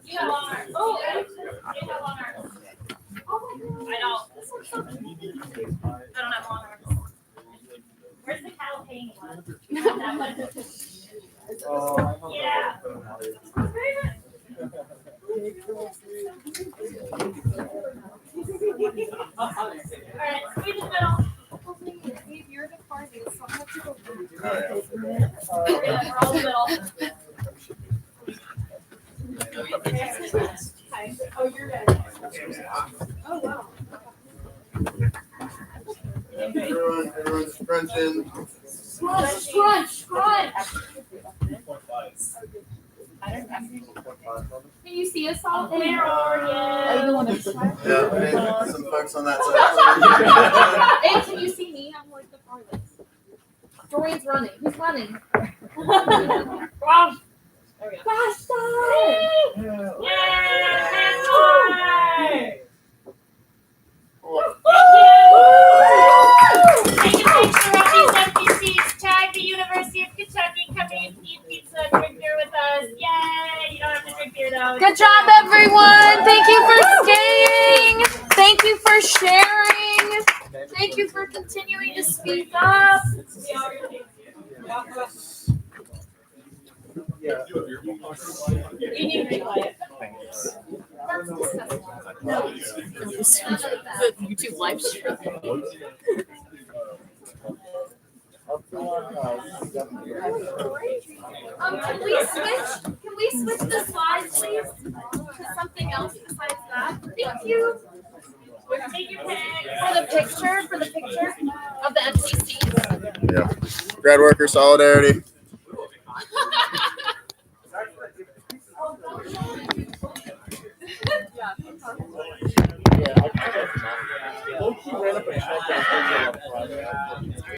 You have long arms. Oh, you have long arms. I know. I don't have long arms. Where's the cow hanging one? That one. Yeah. Very good. All right, squeeze in the middle. You're the farthest, so I have to go back. We're all in the middle. Hi. Oh, you're good. Oh, wow. Everyone's scrunching. Scrunch. Can you see us all? Where are you? Yeah, some folks on that side. Hey, can you see me? I'm like the farthest. Dorian's running. Who's running? Wow. Faster! Yay! Take a picture of these empty seats. Tag the University of Kentucky. Come in, eat pizza, drink beer with us. Yay! You don't have to drink beer though. Good job, everyone. Thank you for staying. Thank you for sharing. Thank you for continuing to speak up. You need to be quiet. The YouTube live stream. Can we switch the slides, please? To something else besides that? Thank you. Take your pick. For the picture of the empty seats. Yeah. Grad worker solidarity.